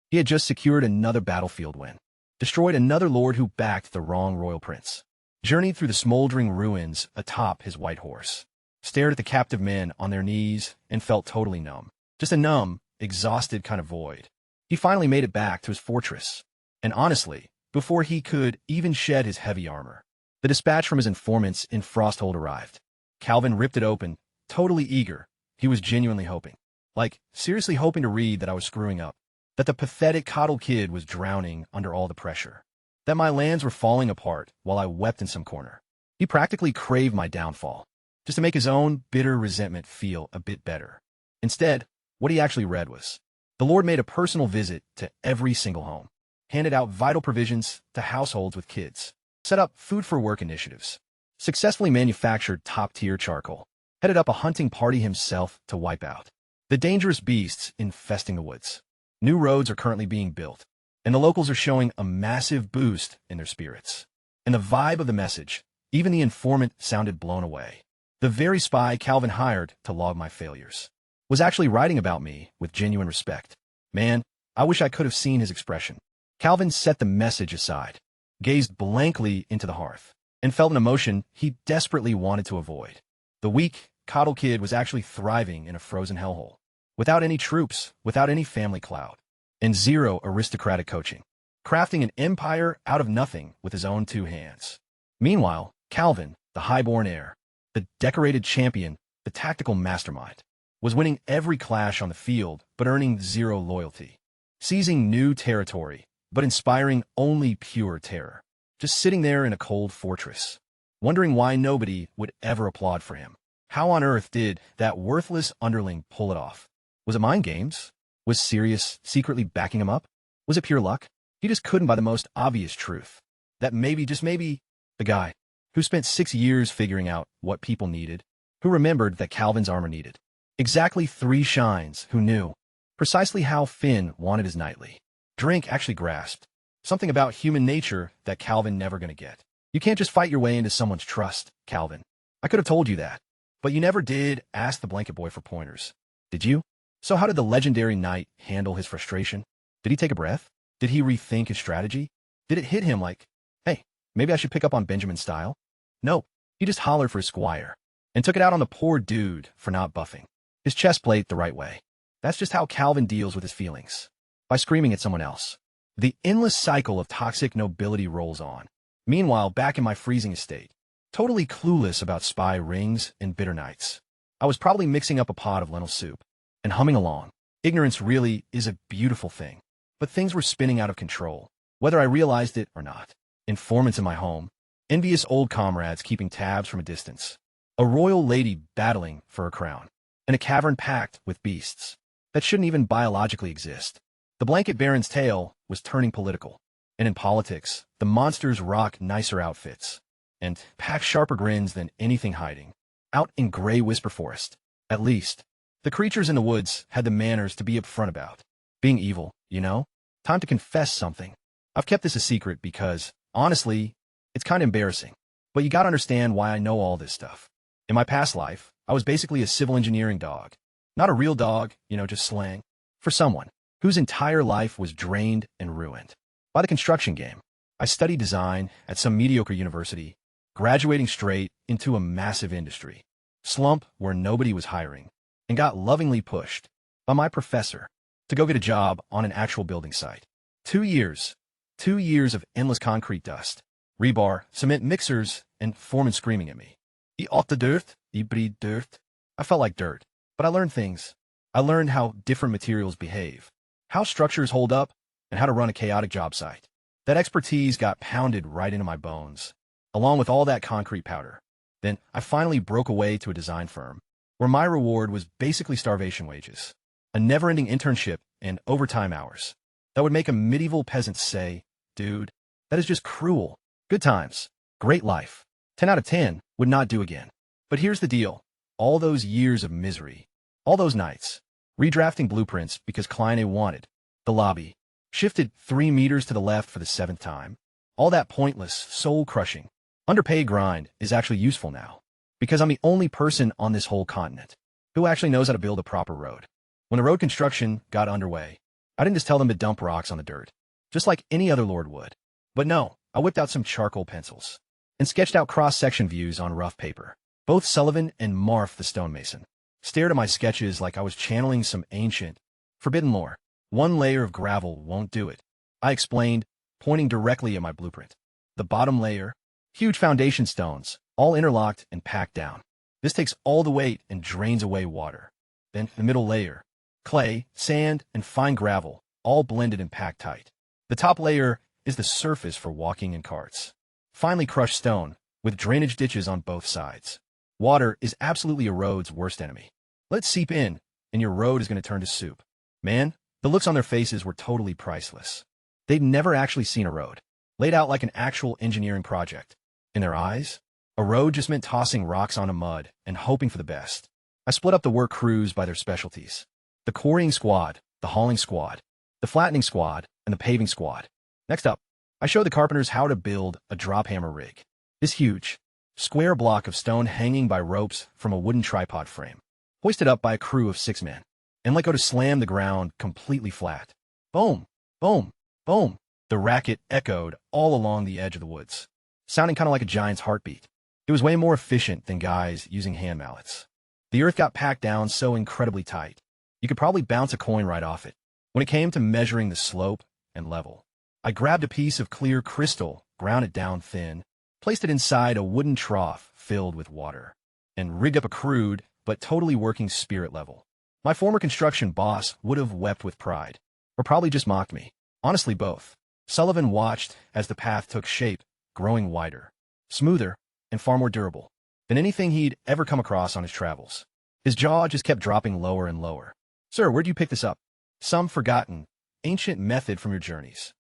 he had just secured another battlefield win, destroyed another lord who backed the wrong royal prince, journeyed through the smoldering ruins atop his white horse, stared at the captive men on their knees, and felt totally numb. Just a numb, exhausted kind of void. He finally made it back to his fortress, and honestly, before he could even shed his heavy armor, the dispatch from his informants in Frosthold arrived. Calvin ripped it open, totally eager. He was genuinely hoping, like seriously hoping to read that I was screwing up, that the pathetic coddled kid was drowning under all the pressure, that my lands were falling apart while I wept in some corner. He practically craved my downfall, just to make his own bitter resentment feel a bit better. Instead, what he actually read was, the Lord made a personal visit to every single home, handed out vital provisions to households with kids, set up food-for-work initiatives, successfully manufactured top-tier charcoal, headed up a hunting party himself to wipe out the dangerous beasts infesting the woods. New roads are currently being built, and the locals are showing a massive boost in their spirits. And the vibe of the message, even the informant sounded blown away. The very spy Calvin hired to log my failures was actually writing about me with genuine respect. Man, I wish I could have seen his expression. Calvin set the message aside, gazed blankly into the hearth, and felt an emotion he desperately wanted to avoid. The weak, coddle kid was actually thriving in a frozen hellhole, without any troops, without any family clout, and zero aristocratic coaching, crafting an empire out of nothing with his own two hands. Meanwhile, Calvin, the highborn heir, the decorated champion, the tactical mastermind, was winning every clash on the field but earning zero loyalty, seizing new territory but inspiring only pure terror, just sitting there in a cold fortress, wondering why nobody would ever applaud for him. How on earth did that worthless underling pull it off? Was it mind games? Was Sirius secretly backing him up? Was it pure luck? He just couldn't buy the most obvious truth. That maybe, just maybe, the guy who spent 6 years figuring out what people needed, who remembered that Calvin's armor needed exactly 3 shines, who knew precisely how Finn wanted his nightly drink, actually grasped something about human nature that Calvin never gonna get. You can't just fight your way into someone's trust, Calvin. I could have told you that. But you never did ask the blanket boy for pointers. Did you? So how did the legendary knight handle his frustration? Did he take a breath? Did he rethink his strategy? Did it hit him like, hey, maybe I should pick up on Benjamin's style? No, he just hollered for his squire and took it out on the poor dude for not buffing his chest plate the right way. That's just how Calvin deals with his feelings. By screaming at someone else. The endless cycle of toxic nobility rolls on. Meanwhile, back in my freezing estate, totally clueless about spy rings and bitter nights, I was probably mixing up a pot of lentil soup and humming along. Ignorance really is a beautiful thing. But things were spinning out of control, whether I realized it or not. Informants in my home, envious old comrades keeping tabs from a distance, a royal lady battling for her crown, and a cavern packed with beasts that shouldn't even biologically exist. The blanket baron's tale was turning political, and in politics, the monsters rock nicer outfits and pack sharper grins than anything hiding out in gray whisper forest. At least, the creatures in the woods had the manners to be upfront about being evil, you know? Time to confess something. I've kept this a secret because, honestly, it's kind of embarrassing. But you gotta understand why I know all this stuff. In my past life, I was basically a civil engineering dog. Not a real dog, just slang. For someone whose entire life was drained and ruined by the construction game. I studied design at some mediocre university, graduating straight into a massive industry slump where nobody was hiring, and got lovingly pushed by my professor to go get a job on an actual building site. 2 years. 2 years of endless concrete dust, rebar, cement mixers, and foremen screaming at me. I åt dirt, I breed dirt. I felt like dirt, but I learned things. I learned how different materials behave, how structures hold up, and how to run a chaotic job site. That expertise got pounded right into my bones, along with all that concrete powder. Then I finally broke away to a design firm, where my reward was basically starvation wages, a never-ending internship and overtime hours that would make a medieval peasant say, dude, that is just cruel. Good times, great life. 10 out of 10 would not do again. But here's the deal. All those years of misery, all those nights, redrafting blueprints because Client A wanted the lobby shifted 3 meters to the left for the 7th time. All that pointless, soul-crushing, underpaid grind is actually useful now, because I'm the only person on this whole continent who actually knows how to build a proper road. When the road construction got underway, I didn't just tell them to dump rocks on the dirt, just like any other lord would. But no, I whipped out some charcoal pencils and sketched out cross-section views on rough paper. Both Sullivan and Marf the stonemason stared at my sketches like I was channeling some ancient, forbidden lore. 1 layer of gravel won't do it, I explained, pointing directly at my blueprint. The bottom layer, huge foundation stones, all interlocked and packed down. This takes all the weight and drains away water. Then the middle layer, clay, sand, and fine gravel, all blended and packed tight. The top layer is the surface for walking in carts. Finely crushed stone, with drainage ditches on both sides. Water is absolutely a road's worst enemy. Let it seep in, and your road is going to turn to soup. Man, the looks on their faces were totally priceless. They'd never actually seen a road, laid out like an actual engineering project. In their eyes, a road just meant tossing rocks onto mud and hoping for the best. I split up the work crews by their specialties. The quarrying squad, the hauling squad, the flattening squad, and the paving squad. Next up, I showed the carpenters how to build a drop hammer rig. This huge, square block of stone hanging by ropes from a wooden tripod frame, hoisted up by a crew of 6 men, and let go to slam the ground completely flat. Boom, boom, boom. The racket echoed all along the edge of the woods, sounding kind of like a giant's heartbeat. It was way more efficient than guys using hand mallets. The earth got packed down so incredibly tight, you could probably bounce a coin right off it. When it came to measuring the slope and level, I grabbed a piece of clear crystal, ground it down thin, placed it inside a wooden trough filled with water, and rigged up a crude but totally working spirit level. My former construction boss would have wept with pride, or probably just mocked me. Honestly, both. Sullivan watched as the path took shape, growing wider, smoother, and far more durable than anything he'd ever come across on his travels. His jaw just kept dropping lower and lower. Sir, where'd you pick this up? Some forgotten, ancient method from your journeys.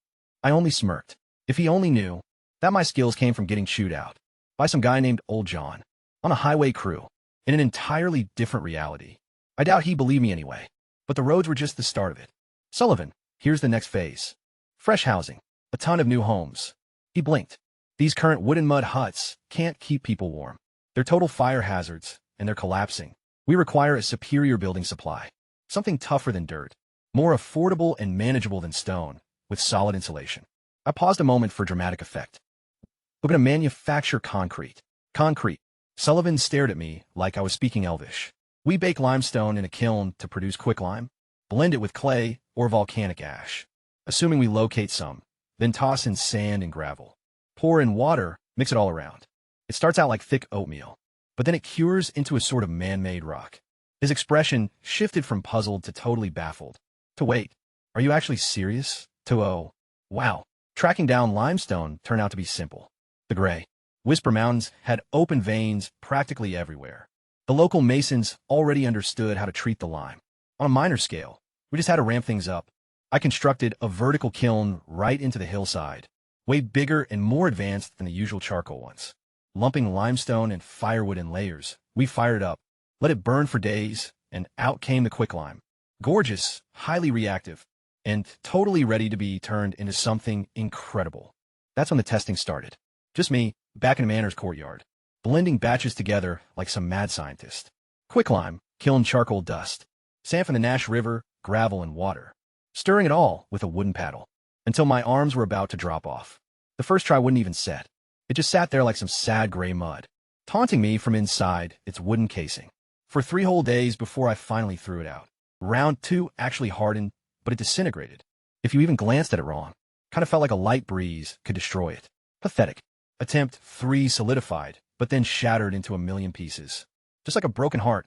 I only smirked. If he only knew that my skills came from getting chewed out by some guy named Old John on a highway crew in an entirely different reality. I doubt he believed me anyway, but the roads were just the start of it. Sullivan, here's the next phase. Fresh housing, a ton of new homes. He blinked. These current wood and mud huts can't keep people warm. They're total fire hazards, and they're collapsing. We require a superior building supply. Something tougher than dirt, more affordable and manageable than stone, with solid insulation. I paused a moment for dramatic effect. We're going to manufacture concrete. Concrete. Sullivan stared at me like I was speaking Elvish. We bake limestone in a kiln to produce quicklime, blend it with clay or volcanic ash, assuming we locate some, then toss in sand and gravel. Pour in water, mix it all around. It starts out like thick oatmeal, but then it cures into a sort of man-made rock. His expression shifted from puzzled to totally baffled. To wait, are you actually serious? To oh, wow. Tracking down limestone turned out to be simple. The gray Whisper Mountains had open veins practically everywhere. The local masons already understood how to treat the lime. On a minor scale, we just had to ramp things up. I constructed a vertical kiln right into the hillside, way bigger and more advanced than the usual charcoal ones. Lumping limestone and firewood in layers, we fired it up, let it burn for days, and out came the quicklime. Gorgeous, highly reactive, and totally ready to be turned into something incredible. That's when the testing started. Just me, back in Manor's courtyard, blending batches together like some mad scientist. Quicklime, kiln charcoal dust, sand from the Nash River, gravel and water. Stirring it all with a wooden paddle, until my arms were about to drop off. The first try wouldn't even set. It just sat there like some sad gray mud, taunting me from inside its wooden casing. For 3 whole days before I finally threw it out. Round 2 actually hardened, but it disintegrated. If you even glanced at it wrong, kind of felt like a light breeze could destroy it. Pathetic. Attempt 3 solidified, but then shattered into a million pieces. Just like a broken heart.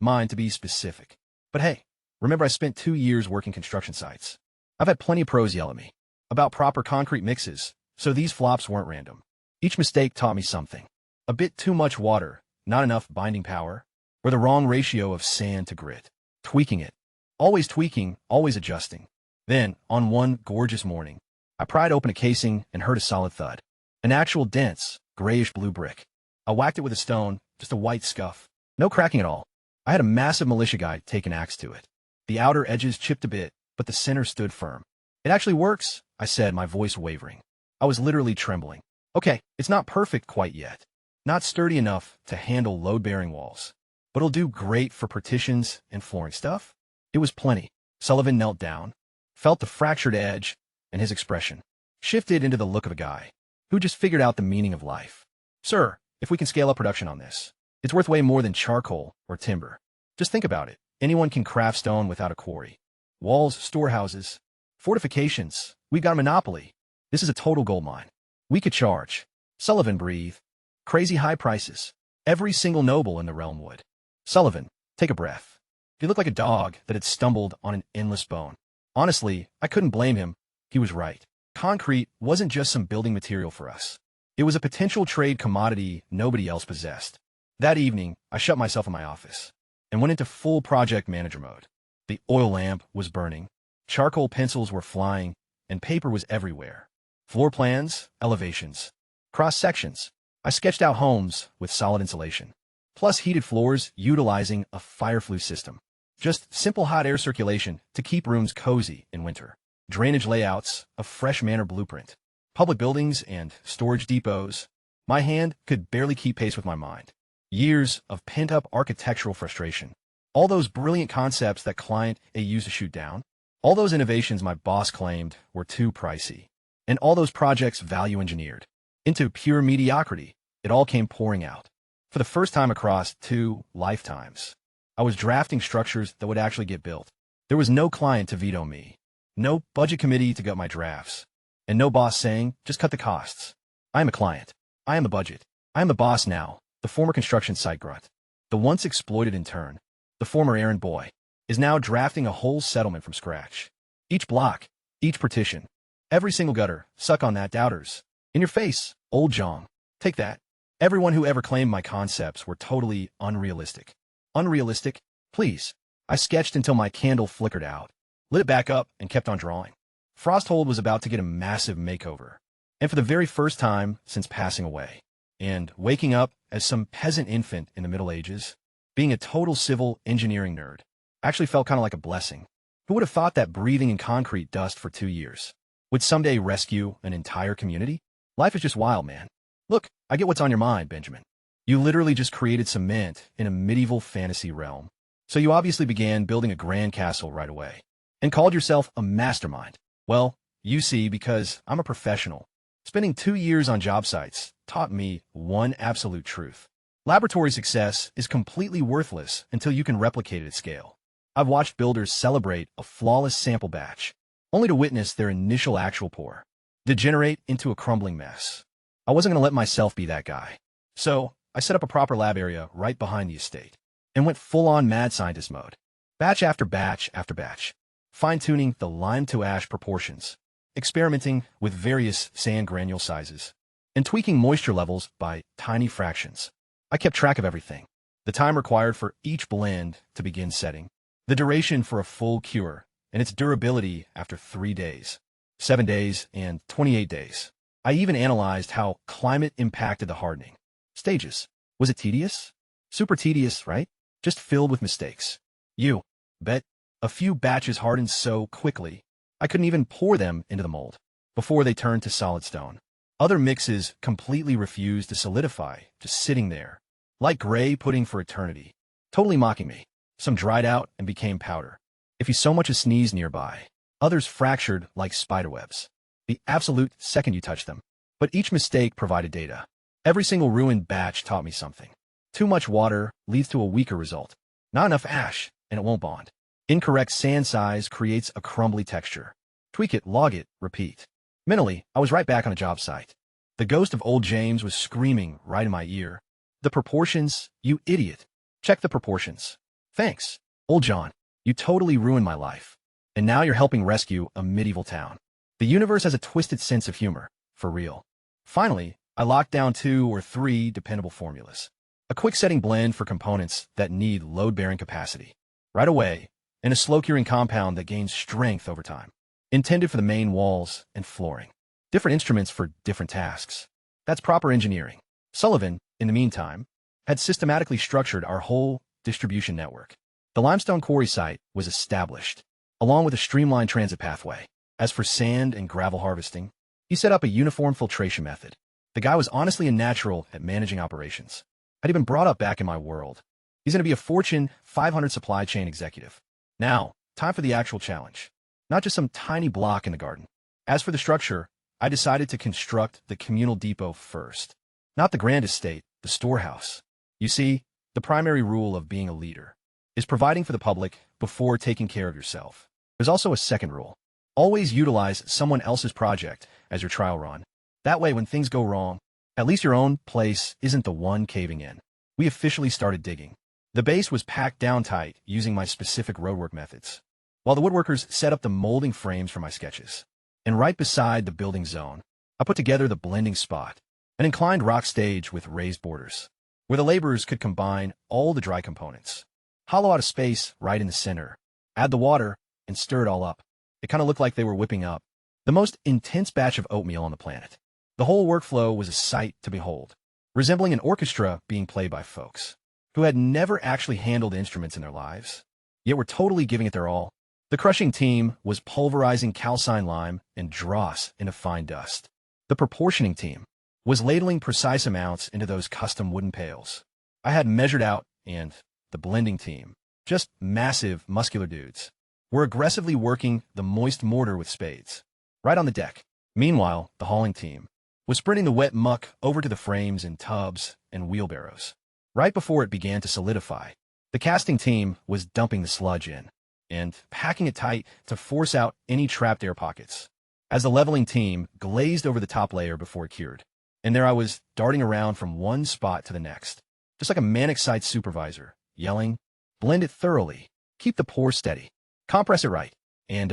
Mine, to be specific. But hey, remember I spent 2 years working construction sites. I've had plenty of pros yell at me about proper concrete mixes, so these flops weren't random. Each mistake taught me something. A bit too much water, not enough binding power, or the wrong ratio of sand to grit. Tweaking it. Always tweaking, always adjusting. Then, on one gorgeous morning, I pried open a casing and heard a solid thud. An actual dense, grayish-blue brick. I whacked it with a stone, just a white scuff. No cracking at all. I had a massive militia guy take an axe to it. The outer edges chipped a bit, but the center stood firm. It actually works, I said, my voice wavering. I was literally trembling. Okay, it's not perfect quite yet. Not sturdy enough to handle load-bearing walls. But it'll do great for partitions and flooring stuff. It was plenty. Sullivan knelt down, felt the fractured edge, and his expression shifted into the look of a guy who just figured out the meaning of life. Sir, if we can scale up production on this, it's worth way more than charcoal or timber. Just think about it. Anyone can craft stone without a quarry. Walls, storehouses, fortifications. We've got a monopoly. This is a total gold mine. We could charge. Sullivan breathed. Crazy high prices. Every single noble in the realm would. Sullivan, take a breath. He looked like a dog that had stumbled on an endless bone. Honestly, I couldn't blame him. He was right. Concrete wasn't just some building material for us. It was a potential trade commodity nobody else possessed. That evening, I shut myself in my office and went into full project manager mode. The oil lamp was burning, charcoal pencils were flying, and paper was everywhere. Floor plans, elevations, cross-sections. I sketched out homes with solid insulation, plus heated floors utilizing a fire flue system. Just simple hot air circulation to keep rooms cozy in winter. Drainage layouts, a fresh manor blueprint. Public buildings and storage depots. My hand could barely keep pace with my mind. Years of pent-up architectural frustration. All those brilliant concepts that client A used to shoot down. All those innovations my boss claimed were too pricey. And all those projects value engineered into pure mediocrity. It all came pouring out. For the first time across 2 lifetimes, I was drafting structures that would actually get built. There was no client to veto me. No budget committee to gut my drafts. And no boss saying, just cut the costs. I am a client. I am the budget. I am the boss now, the former construction site grunt. The once exploited intern, the former errand boy, is now drafting a whole settlement from scratch. Each block, each partition, every single gutter, suck on that, doubters. In your face, old Jong. Take that. Everyone who ever claimed my concepts were totally unrealistic. Unrealistic? Please. I sketched until my candle flickered out, lit it back up, and kept on drawing. Frosthold was about to get a massive makeover, and for the very first time since passing away, and waking up as some peasant infant in the Middle Ages, being a total civil engineering nerd, actually felt kind of like a blessing. Who would have thought that breathing in concrete dust for 2 years would someday rescue an entire community? Life is just wild, man. Look, I get what's on your mind, Benjamin. You literally just created cement in a medieval fantasy realm. So you obviously began building a grand castle right away, and called yourself a mastermind. Well, you see, because I'm a professional, spending 2 years on job sites taught me one absolute truth. Laboratory success is completely worthless until you can replicate it at scale. I've watched builders celebrate a flawless sample batch, only to witness their initial actual pour degenerate into a crumbling mess. I wasn't going to let myself be that guy. So I set up a proper lab area right behind the estate, and went full-on mad scientist mode. Batch after batch after batch, fine-tuning the lime-to-ash proportions, experimenting with various sand granule sizes, and tweaking moisture levels by tiny fractions. I kept track of everything. The time required for each blend to begin setting, the duration for a full cure, and its durability after 3 days, 7 days, and 28 days. I even analyzed how climate impacted the hardening stages. Was it tedious? Super tedious, right? Just filled with mistakes. You bet. A few batches hardened so quickly, I couldn't even pour them into the mold before they turned to solid stone. Other mixes completely refused to solidify, just sitting there, like gray pudding for eternity, totally mocking me. Some dried out and became powder. If you so much as sneezed nearby, others fractured like spiderwebs, the absolute second you touched them. But each mistake provided data. Every single ruined batch taught me something. Too much water leads to a weaker result. Not enough ash, and it won't bond. Incorrect sand size creates a crumbly texture. Tweak it, log it, repeat. Mentally, I was right back on a job site. The ghost of old James was screaming right in my ear. The proportions, you idiot. Check the proportions. Thanks, old John. You totally ruined my life. And now you're helping rescue a medieval town. The universe has a twisted sense of humor, for real. Finally, I locked down 2 or 3 dependable formulas. A quick-setting blend for components that need load-bearing capacity. Right away, and a slow-curing compound that gains strength over time. Intended for the main walls and flooring. Different instruments for different tasks. That's proper engineering. Sullivan, in the meantime, had systematically structured our whole distribution network. The limestone quarry site was established, along with a streamlined transit pathway. As for sand and gravel harvesting, he set up a uniform filtration method. The guy was honestly a natural at managing operations. I'd even brought up back in my world. He's going to be a Fortune 500 supply chain executive. Now, time for the actual challenge. Not just some tiny block in the garden. As for the structure, I decided to construct the communal depot first. Not the grand estate, the storehouse. You see, the primary rule of being a leader is providing for the public before taking care of yourself. There's also a second rule. Always utilize someone else's project as your trial run. That way, when things go wrong, at least your own place isn't the one caving in. We officially started digging. The base was packed down tight using my specific roadwork methods, while the woodworkers set up the molding frames for my sketches. And right beside the building zone, I put together the blending spot, an inclined rock stage with raised borders, where the laborers could combine all the dry components. Hollow out a space right in the center, add the water, and stir it all up. It kind of looked like they were whipping up the most intense batch of oatmeal on the planet. The whole workflow was a sight to behold, resembling an orchestra being played by folks who had never actually handled instruments in their lives, yet were totally giving it their all. The crushing team was pulverizing calcined lime and dross into fine dust. The proportioning team was ladling precise amounts into those custom wooden pails I had measured out, and the blending team, just massive, muscular dudes, were aggressively working the moist mortar with spades, right on the deck. Meanwhile, the hauling team was spreading the wet muck over to the frames in tubs and wheelbarrows. Right before it began to solidify, the casting team was dumping the sludge in and packing it tight to force out any trapped air pockets, as the leveling team glazed over the top layer before it cured. And there I was, darting around from one spot to the next, just like a manic site supervisor, yelling, blend it thoroughly, keep the pour steady, compress it right, and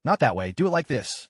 not that way, do it like this.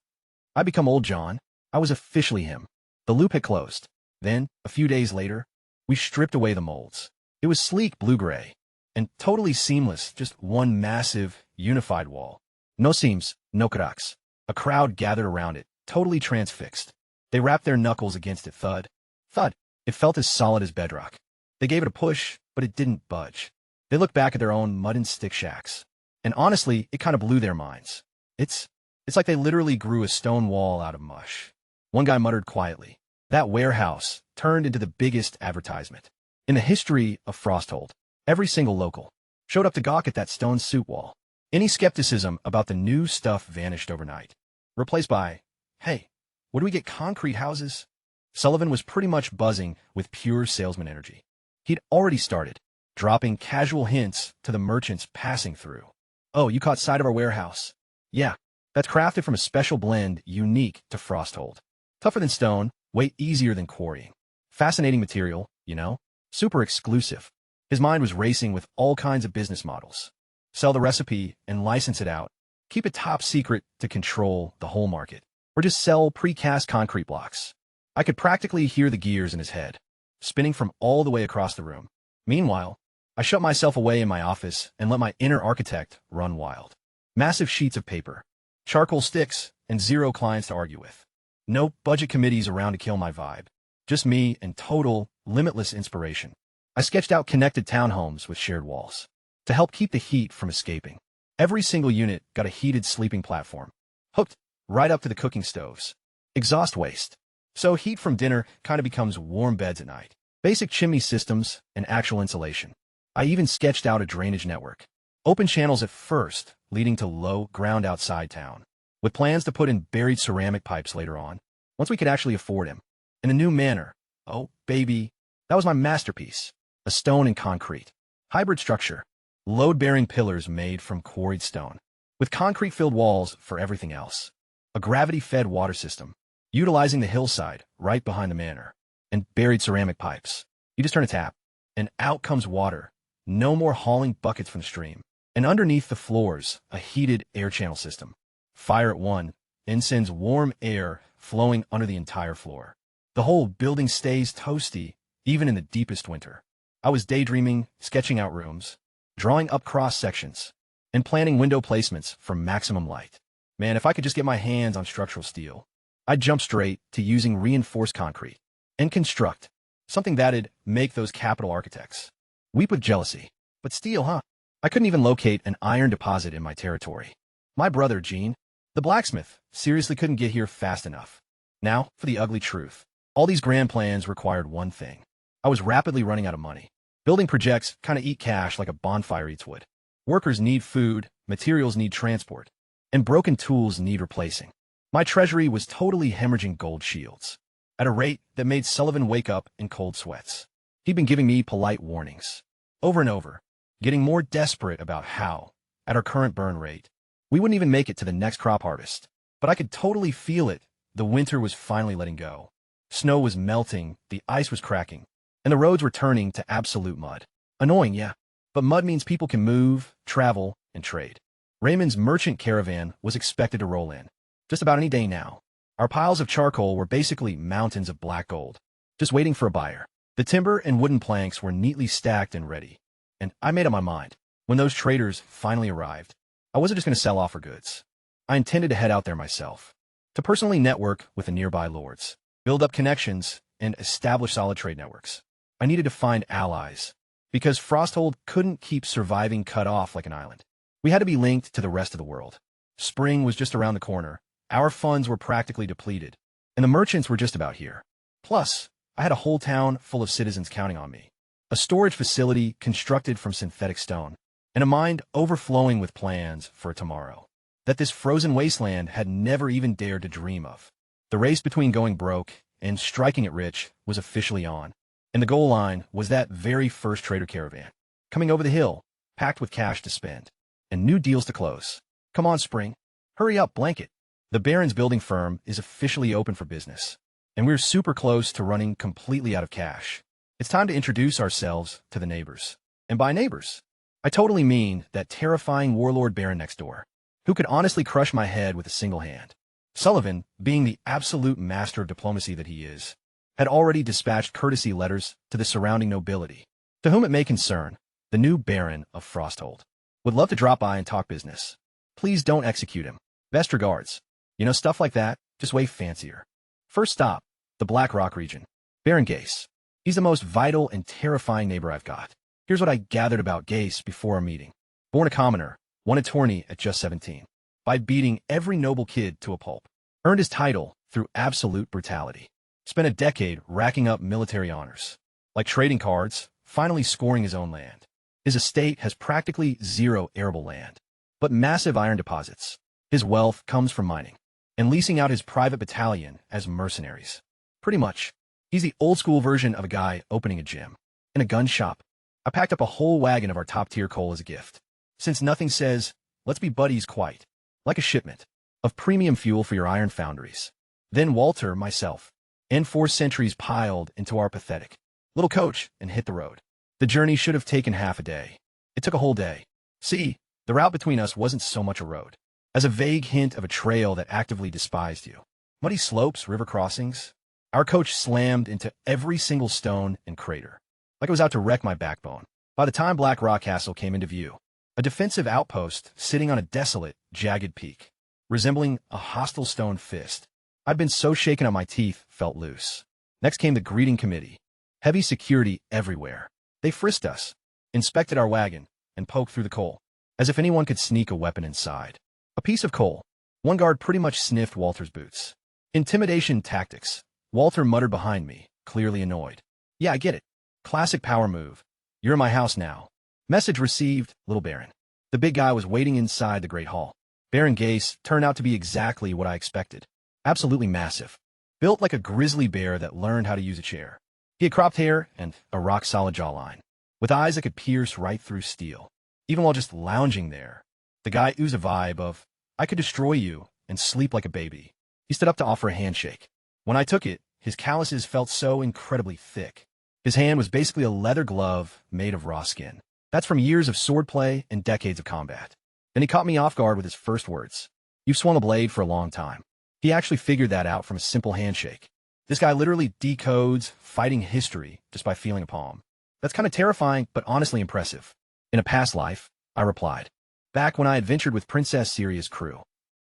I become old John. I was officially him. The loop had closed. Then, a few days later, we stripped away the molds. It was sleek blue-gray, and totally seamless, just one massive, unified wall. No seams, no cracks. A crowd gathered around it, totally transfixed. They rapped their knuckles against it, thud, thud. It felt as solid as bedrock. They gave it a push, but it didn't budge. They looked back at their own mud and stick shacks. And honestly, it kind of blew their minds. It's like they literally grew a stone wall out of mush. One guy muttered quietly, "That warehouse turned into the biggest advertisement in the history of Frosthold." Every single local showed up to gawk at that stone soup wall. Any skepticism about the new stuff vanished overnight, replaced by, "Hey, what do we get concrete houses?" Sullivan was pretty much buzzing with pure salesman energy. He'd already started, dropping casual hints to the merchants passing through. "Oh, you caught sight of our warehouse? Yeah, that's crafted from a special blend unique to Frosthold. Tougher than stone, way easier than quarrying. Fascinating material, you know? Super exclusive." His mind was racing with all kinds of business models. Sell the recipe and license it out. Keep it top secret to control the whole market. Or just sell precast concrete blocks. I could practically hear the gears in his head, spinning from all the way across the room. Meanwhile, I shut myself away in my office and let my inner architect run wild. Massive sheets of paper, charcoal sticks, and zero clients to argue with. No budget committees around to kill my vibe. Just me and total, limitless inspiration. I sketched out connected townhomes with shared walls to help keep the heat from escaping. Every single unit got a heated sleeping platform, hooked right up to the cooking stoves. Exhaust waste. So heat from dinner kind of becomes warm beds at night. Basic chimney systems and actual insulation. I even sketched out a drainage network. Open channels at first, leading to low ground outside town, with plans to put in buried ceramic pipes later on, once we could actually afford him. In a new manner. Oh, baby, that was my masterpiece. A stone and concrete hybrid structure. Load-bearing pillars made from quarried stone, with concrete-filled walls for everything else. A gravity-fed water system, utilizing the hillside right behind the manor, and buried ceramic pipes. You just turn a tap, and out comes water. No more hauling buckets from the stream. And underneath the floors, a heated air channel system. Fire at one, and sends warm air flowing under the entire floor. The whole building stays toasty, even in the deepest winter. I was daydreaming, sketching out rooms, drawing up cross-sections, and planning window placements for maximum light. Man, if I could just get my hands on structural steel, I'd jump straight to using reinforced concrete and construct something that'd make those capital architects weep with jealousy. But steel, huh? I couldn't even locate an iron deposit in my territory. My brother, Gene, the blacksmith, seriously couldn't get here fast enough. Now, for the ugly truth. All these grand plans required one thing. I was rapidly running out of money. Building projects kind of eat cash like a bonfire eats wood. Workers need food, materials need transport, and broken tools need replacing. My treasury was totally hemorrhaging gold shields, at a rate that made Sullivan wake up in cold sweats. He'd been giving me polite warnings, over and over, getting more desperate about how, at our current burn rate, we wouldn't even make it to the next crop harvest. But I could totally feel it. The winter was finally letting go. Snow was melting, the ice was cracking, and the roads were turning to absolute mud. Annoying, yeah, but mud means people can move, travel, and trade. Raymond's merchant caravan was expected to roll in just about any day now. Our piles of charcoal were basically mountains of black gold, just waiting for a buyer. The timber and wooden planks were neatly stacked and ready, and I made up my mind. When those traders finally arrived, I wasn't just going to sell off our goods. I intended to head out there myself, to personally network with the nearby lords, build up connections, and establish solid trade networks. I needed to find allies, because Frosthold couldn't keep surviving cut off like an island. We had to be linked to the rest of the world. Spring was just around the corner, our funds were practically depleted, and the merchants were just about here. Plus, I had a whole town full of citizens counting on me, a storage facility constructed from synthetic stone, and a mind overflowing with plans for a tomorrow that this frozen wasteland had never even dared to dream of. The race between going broke and striking it rich was officially on, and the goal line was that very first trader caravan, coming over the hill, packed with cash to spend, and new deals to close. Come on, Spring. Hurry up, Blanket. The Baron's building firm is officially open for business, and we're super close to running completely out of cash. It's time to introduce ourselves to the neighbors. And by neighbors, I totally mean that terrifying warlord baron next door, who could honestly crush my head with a single hand. Sullivan, being the absolute master of diplomacy that he is, had already dispatched courtesy letters to the surrounding nobility, to whom it may concern, the new Baron of Frosthold. Would love to drop by and talk business. Please don't execute him. Best regards. You know, stuff like that, just way fancier. First stop, the Black Rock region. Baron Gase. He's the most vital and terrifying neighbor I've got. Here's what I gathered about Gase before our meeting. Born a commoner, won a tourney at just 17. By beating every noble kid to a pulp. Earned his title through absolute brutality. Spent a decade racking up military honors. Like trading cards, finally scoring his own land. His estate has practically zero arable land, but massive iron deposits. His wealth comes from mining and leasing out his private battalion as mercenaries. Pretty much, he's the old-school version of a guy opening a gym. In a gun shop, I packed up a whole wagon of our top-tier coal as a gift, since nothing says, let's be buddies quite, like a shipment of premium fuel for your iron foundries. Then Walter, myself, and 4 sentries piled into our pathetic little coach and hit the road. The journey should have taken half a day. It took a whole day. See, the route between us wasn't so much a road as a vague hint of a trail that actively despised you. Muddy slopes, river crossings. Our coach slammed into every single stone and crater, like it was out to wreck my backbone. By the time Black Rock Castle came into view, a defensive outpost sitting on a desolate, jagged peak, resembling a hostile stone fist. I'd been so shaken on my teeth felt loose. Next came the greeting committee. Heavy security everywhere. They frisked us, inspected our wagon, and poked through the coal, as if anyone could sneak a weapon inside. A piece of coal. One guard pretty much sniffed Walter's boots. Intimidation tactics. Walter muttered behind me, clearly annoyed. Yeah, I get it. Classic power move. You're in my house now. Message received, little Baron. The big guy was waiting inside the Great Hall. Baron Gase turned out to be exactly what I expected. Absolutely massive. Built like a grizzly bear that learned how to use a chair. He had cropped hair and a rock-solid jawline, with eyes that could pierce right through steel. Even while just lounging there, the guy oozed a vibe of, I could destroy you and sleep like a baby. He stood up to offer a handshake. When I took it, his calluses felt so incredibly thick. His hand was basically a leather glove made of raw skin. That's from years of swordplay and decades of combat. Then he caught me off guard with his first words. You've swung a blade for a long time. He actually figured that out from a simple handshake. This guy literally decodes fighting history just by feeling a palm. That's kind of terrifying, but honestly impressive. In a past life, I replied. Back when I adventured with Princess Syria's crew.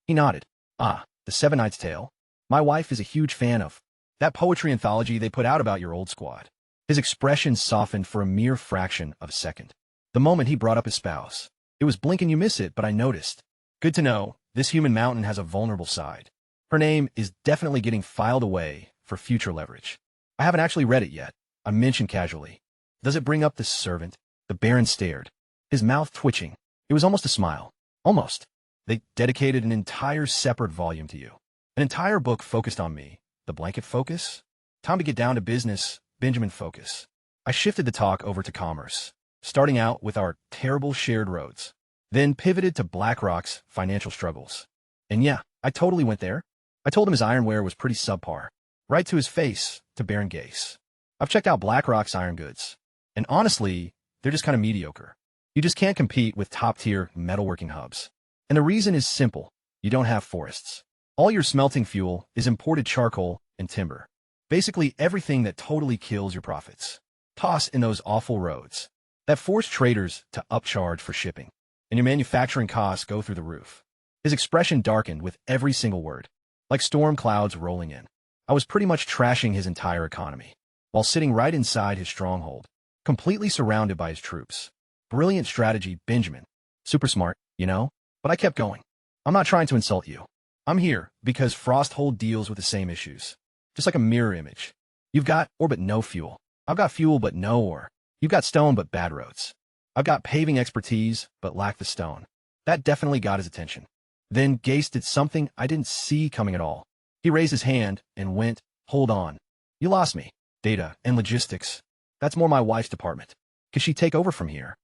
He nodded. Ah, the Seven Knights Tale. My wife is a huge fan of that poetry anthology they put out about your old squad. His expression softened for a mere fraction of a second. The moment he brought up his spouse. It was blink and you miss it, but I noticed. Good to know, this human mountain has a vulnerable side. Her name is definitely getting filed away for future leverage. I haven't actually read it yet. I mentioned casually. Does it bring up the servant? The Baron stared, his mouth twitching. It was almost a smile. Almost. They dedicated an entire separate volume to you. An entire book focused on me. The blanket focus? Time to get down to business. Benjamin focus. I shifted the talk over to commerce, starting out with our terrible shared roads, then pivoted to BlackRock's financial struggles. And yeah, I totally went there. I told him his ironware was pretty subpar. Right to his face, to Baron Gase. I've checked out BlackRock's iron goods. And honestly, they're just kind of mediocre. You just can't compete with top-tier metalworking hubs. And the reason is simple. You don't have forests. All your smelting fuel is imported charcoal and timber. Basically everything that totally kills your profits. Toss in those awful roads that force traders to upcharge for shipping. And your manufacturing costs go through the roof. His expression darkened with every single word, like storm clouds rolling in. I was pretty much trashing his entire economy, while sitting right inside his stronghold, completely surrounded by his troops. Brilliant strategy, Benjamin. Super smart, you know? But I kept going. I'm not trying to insult you. I'm here because Frosthold deals with the same issues. Just like a mirror image. You've got ore but no fuel. I've got fuel but no ore. You've got stone but bad roads. I've got paving expertise but lack the stone. That definitely got his attention. Then Gase did something I didn't see coming at all. He raised his hand and went, hold on. You lost me. Data and logistics. That's more my wife's department. Could she take over from here?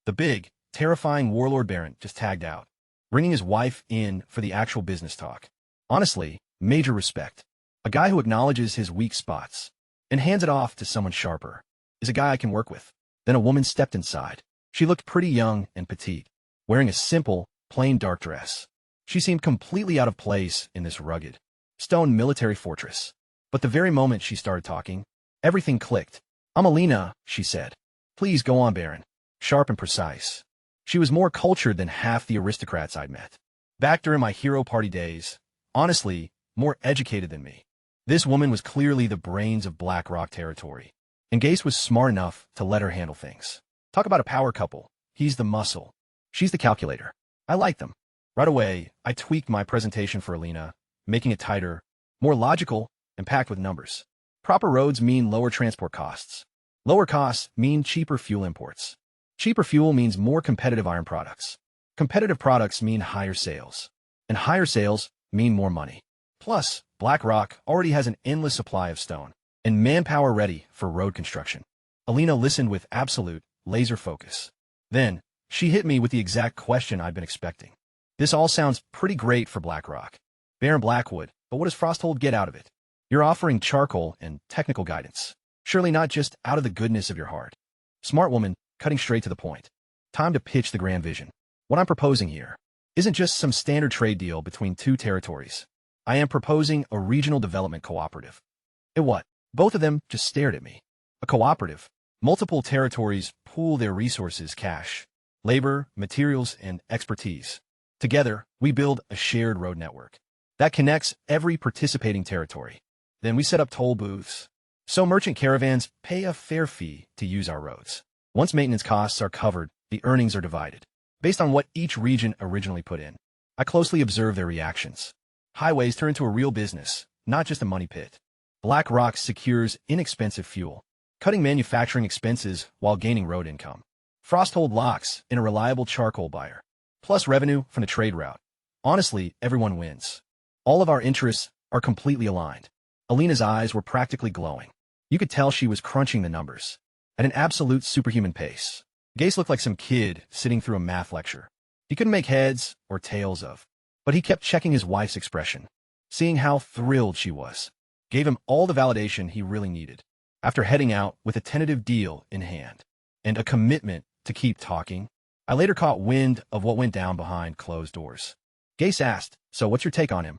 The big, terrifying warlord Baron just tagged out, bringing his wife in for the actual business talk. Honestly, major respect. A guy who acknowledges his weak spots and hands it off to someone sharper. is a guy I can work with. Then a woman stepped inside. She looked pretty young and petite, wearing a simple, plain dark dress. She seemed completely out of place in this rugged, stone military fortress. But the very moment she started talking, everything clicked. "I'm Alina," she said. "Please go on, Baron." Sharp and precise. She was more cultured than half the aristocrats I'd met. Back during my hero party days, honestly, more educated than me. This woman was clearly the brains of Black Rock territory, and Gase was smart enough to let her handle things. Talk about a power couple. He's the muscle. She's the calculator. I like them. Right away, I tweaked my presentation for Alina, making it tighter, more logical, and packed with numbers. Proper roads mean lower transport costs. Lower costs mean cheaper fuel imports. Cheaper fuel means more competitive iron products. Competitive products mean higher sales. And higher sales mean more money. Plus, Black Rock already has an endless supply of stone and manpower ready for road construction. Alina listened with absolute, laser focus. Then, she hit me with the exact question I'd been expecting. "This all sounds pretty great for Black Rock, Baron Blackwood, but what does Frosthold get out of it? You're offering charcoal and technical guidance. Surely not just out of the goodness of your heart." Smart woman, cutting straight to the point. Time to pitch the grand vision. What I'm proposing here isn't just some standard trade deal between two territories. I am proposing a regional development cooperative. What? Both of them just stared at me. A cooperative. Multiple territories pool their resources, cash, labor, materials, and expertise. Together, we build a shared road network that connects every participating territory. Then we set up toll booths, so merchant caravans pay a fair fee to use our roads. Once maintenance costs are covered, the earnings are divided, based on what each region originally put in. I closely observe their reactions. Highways turn into a real business, not just a money pit. Black Rock secures inexpensive fuel, cutting manufacturing expenses while gaining road income. Frosthold locks in a reliable charcoal buyer, plus revenue from the trade route. Honestly, everyone wins. All of our interests are completely aligned. Alina's eyes were practically glowing. You could tell she was crunching the numbers at an absolute superhuman pace. Gase looked like some kid sitting through a math lecture. He couldn't make heads or tails of, but he kept checking his wife's expression. Seeing how thrilled she was gave him all the validation he really needed. After heading out with a tentative deal in hand and a commitment to keep talking, I later caught wind of what went down behind closed doors. Gase asked, "So what's your take on him?"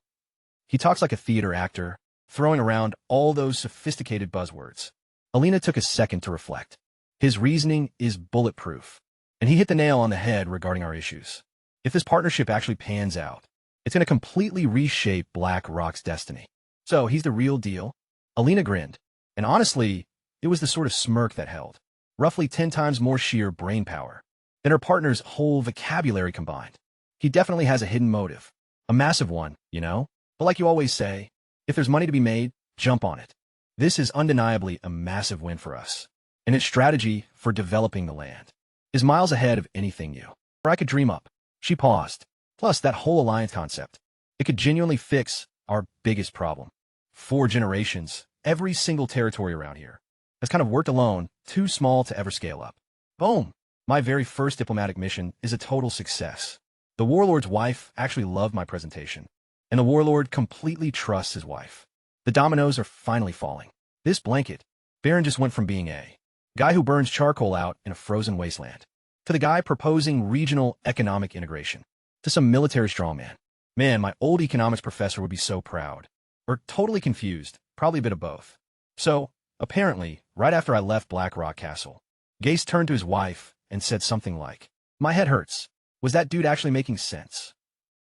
He talks like a theater actor, throwing around all those sophisticated buzzwords. Alina took a second to reflect. His reasoning is bulletproof, and he hit the nail on the head regarding our issues. If this partnership actually pans out, it's going to completely reshape Black Rock's destiny. So he's the real deal? Alina grinned, and honestly, it was the sort of smirk that held roughly 10 times more sheer brain power than her partner's whole vocabulary combined. He definitely has a hidden motive, a massive one, you know? But like you always say, if there's money to be made, jump on it. This is undeniably a massive win for us, and its strategy for developing the land is miles ahead of anything new or I could dream up. She paused. Plus, that whole alliance concept, it could genuinely fix our biggest problem. 4 generations, every single territory around here has kind of worked alone, too small to ever scale up. Boom! My very first diplomatic mission is a total success. The warlord's wife actually loved my presentation, and the warlord completely trusts his wife. The dominoes are finally falling. This blanket, Baron just went from being a guy who burns charcoal out in a frozen wasteland to the guy proposing regional economic integration to some military strongman. Man, my old economics professor would be so proud. Or totally confused, probably a bit of both. So, apparently, right after I left Black Rock Castle, Gase turned to his wife and said something like, "My head hurts. Was that dude actually making sense?"